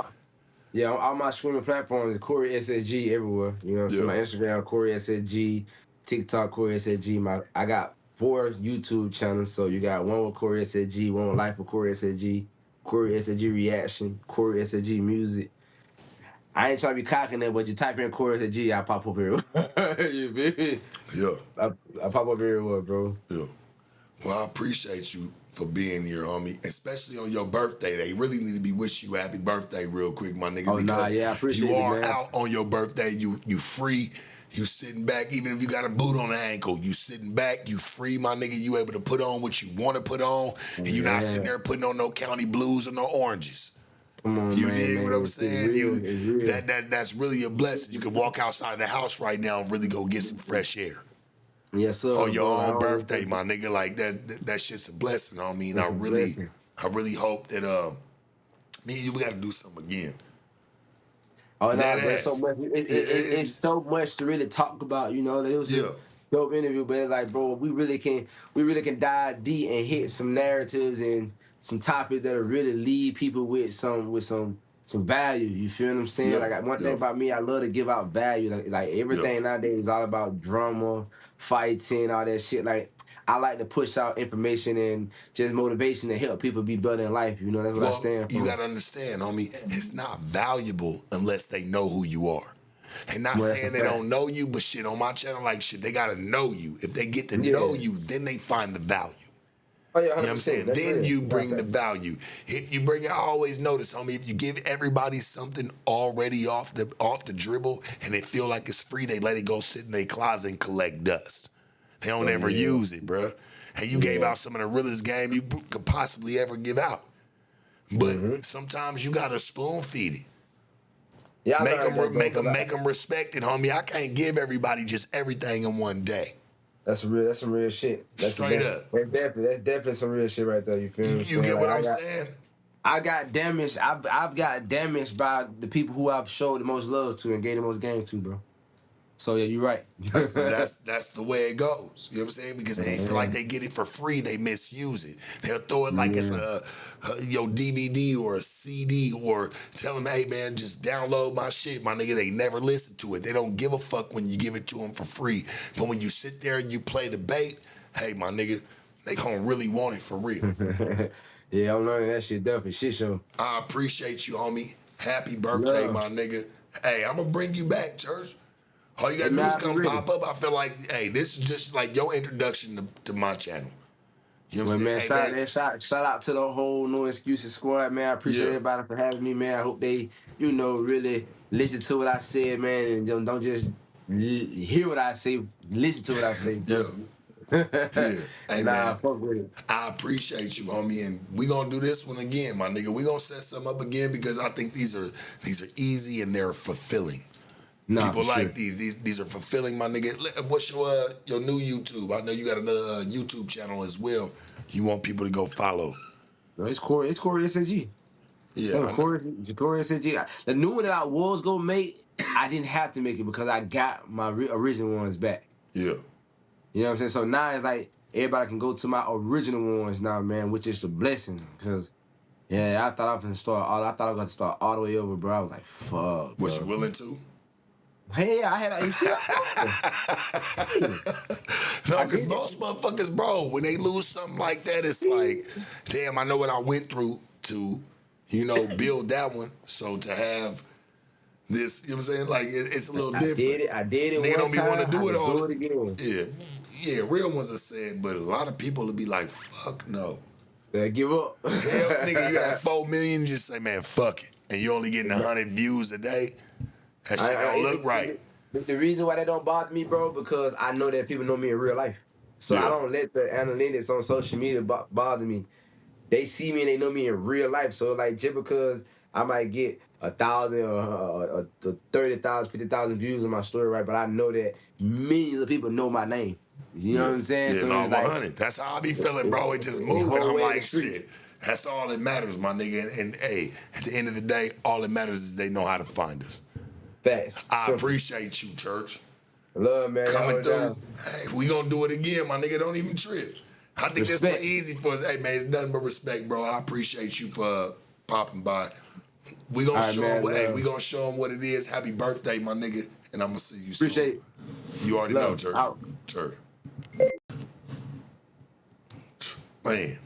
yeah, on all my streaming platforms, Corey SSG everywhere. You know what I'm saying? Yeah. My Instagram, Corey SSG, TikTok, Corey SSG. I got 4 YouTube channels. So you got one with Corey SSG, one with Life with Corey SSG, Corey SSG Reaction, Corey SSG Music. I ain't trying to be cocking it, but you type in Corey SSG, I pop up here. You feel me? Yeah, I pop up everywhere, bro. yeah. Well, I appreciate you for being here, homie. Especially on your birthday. They really need to be wishing you a happy birthday real quick, my nigga, Oh nah, because yeah, I you appreciate it, are man. out on your birthday. You free. You sitting back, even if you got a boot on the ankle, you sitting back, you free, my nigga. You able to put on what you want to put on, and you not sitting Yeah. there putting on no county blues or no oranges. Come on, You man, dig what I'm man. It's saying? real. You It's real. that's really a blessing. You can walk outside the house right now and really go get some fresh air Yes, sir, on your bro. I own don't birthday, my nigga. Like that shit's a blessing. I mean, It's a blessing. I really hope that me and you we got to do something again. Oh That no, but it's so ass. much. It's so much to really talk about. You know, it was a Yeah. dope interview, but it's like, bro, we really can dive deep and hit some narratives and some topics that'll really leave people with some value. You feel what I'm saying? Yeah. Like one thing Yeah. about me, I love to give out value. Like Yeah. everything nowadays is all about drama, fighting, all that shit. Like I like to push out information and just motivation to help people be better in life. You know, that's what I Well, stand you for. got to understand, homie, it's not valuable unless they know who you are. And not Well, that's a saying they fact. don't know you, but shit, on my channel, like shit, they got to know you. If they get to know Yeah. you, then they find the value. Oh yeah, You know what 100%. I'm saying? That's Then real. you That's bring the fact. value. If you bring it, I always notice, homie, if you give everybody something already off the dribble and they feel like it's free, they let it go sit in their closet and collect dust. They don't Oh ever yeah. use it, bruh. And you gave Yeah. out some of the realest game you could possibly ever give out. But Mm-hmm. sometimes you gotta spoon feed it. Yeah, I Make learned that, them, bro. make 'Cause them, make them respect it, homie. I can't give everybody just everything in one day. that's real. That's some real shit. Straight up. That's definitely some real shit right there. You feel You, what I'm you saying? get Like what I'm saying? I got damaged. I've got damaged by the people who I've showed the most love to and gave the most game to, bro. So yeah, you're right. That's the way it goes. You know what I'm saying? Because they feel like Yeah. they get it for free, they misuse it. They'll throw it like it's Yeah. a your DVD or a CD, or tell them, hey man, just download my shit, my nigga. They never listen to it. They don't give a fuck when you give it to them for free. But when you sit there and you play the bait, hey my nigga, they gonna really want it for real. Yeah, I'm learning that shit definitely. Shit show. I appreciate you, homie. Happy birthday, Yeah. my nigga. Hey, I'm gonna bring you back, church. All you Hey gotta do man, is I be come ready. pop up. I feel like, hey, this is just like your introduction to my channel. You know what Well, I'm saying? man, Hey, man. shout out to the whole No Excuses squad, man. I appreciate Yeah, everybody for having me, man. I hope they, really listen to what I said, man, and don't just hear what I say. Listen to what I say, yeah, bro. yeah. Hey, Nah, man. fuck with it. I appreciate you, homie, and we gonna do this one again, my nigga. We gonna set something up again because I think these are easy and they're fulfilling. Nah, People for sure. like these. These are fulfilling, my nigga. What's your new YouTube? I know you got another YouTube channel as well. You want people to go follow? No, it's Corey SSG. Yeah, No, I know. Corey SSG. The new one that I was gonna make, I didn't have to make it because I got my original ones back. Yeah, You know what I'm saying? So now it's like everybody can go to my original ones now, man, which is a blessing. Cause yeah, I thought I was gonna start all the way over, bro. I was like, fuck, was you bro. willing to? Hey, I had you see, No, I because did it. most motherfuckers, bro, when they lose something like that, it's like, damn, I know what I went through to, build that one. So to have this, you know what I'm saying? Like, it's a little different. I did it Nigga one don't be want to time. I do it can all. do it again. Yeah, yeah, real ones are sad, but a lot of people will be like, fuck no. Give up. Hell, nigga, you got 4 million, just say, man, fuck it. And you only getting 100 views a day? That shit don't look right. The reason why that don't bother me, bro, because I know that people know me in real life. So I Yeah. don't let the analytics on social media bother me. they see me and they know me in real life. So like just because I might get 1,000 or 30,000, 50,000 views on my story, right? But I know that millions of people know my name. You know Yeah, what I'm saying? yeah, So no, it's like 100. That's how I be feeling, bro. It just a moving. whole I'm way in the like, streets. shit. That's all that matters, my nigga. And hey, at the end of the day, all that matters is they know how to find us. Fast, I simple. appreciate you, church. Love, man. Y'all Coming hold it through. down. Hey, we gonna do it again, my nigga. Don't even trip. I think this one Respect. easy for us. Hey, man, it's nothing but respect, bro. I appreciate you for popping by. We gonna All right, show them man. what. Hey, Love. we gonna show them what it is. Happy birthday, my nigga. And I'm gonna see you soon. Appreciate it. You already know, Love. church. Out. Church. Man.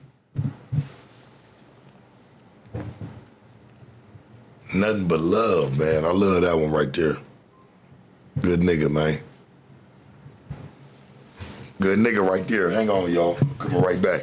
Nothing but love, man. I love that one right there. Good nigga, man. Good nigga right there. Hang on, y'all. Coming right back.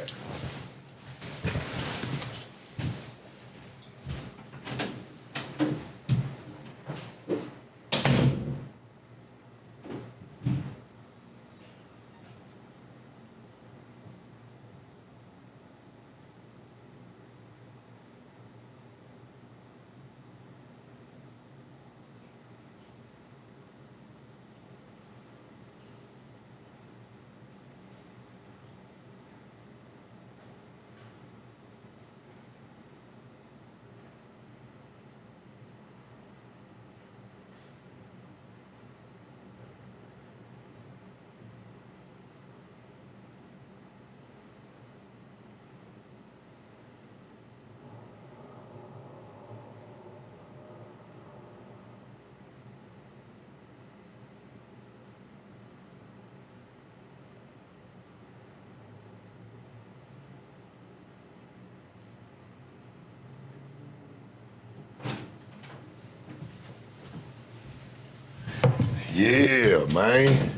Yeah, man.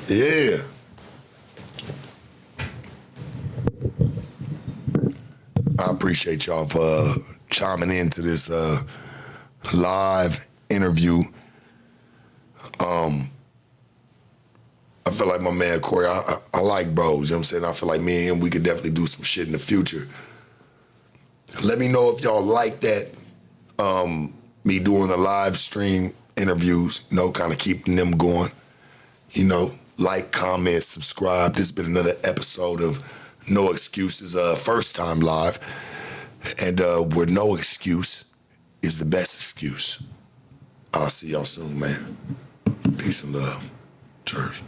Yeah. I appreciate y'all for chiming into this live interview. I feel like my man Corey, I like bros, you know what I'm saying? I feel like me and him, we could definitely do some shit in the future. Let me know if y'all like that, me doing the live stream interviews, you know, kind of keeping them going. You know, like, comment, subscribe. This has been another episode of No Excuses, first time live. And where no excuse is the best excuse. I'll see y'all soon, man. Peace and love. Church.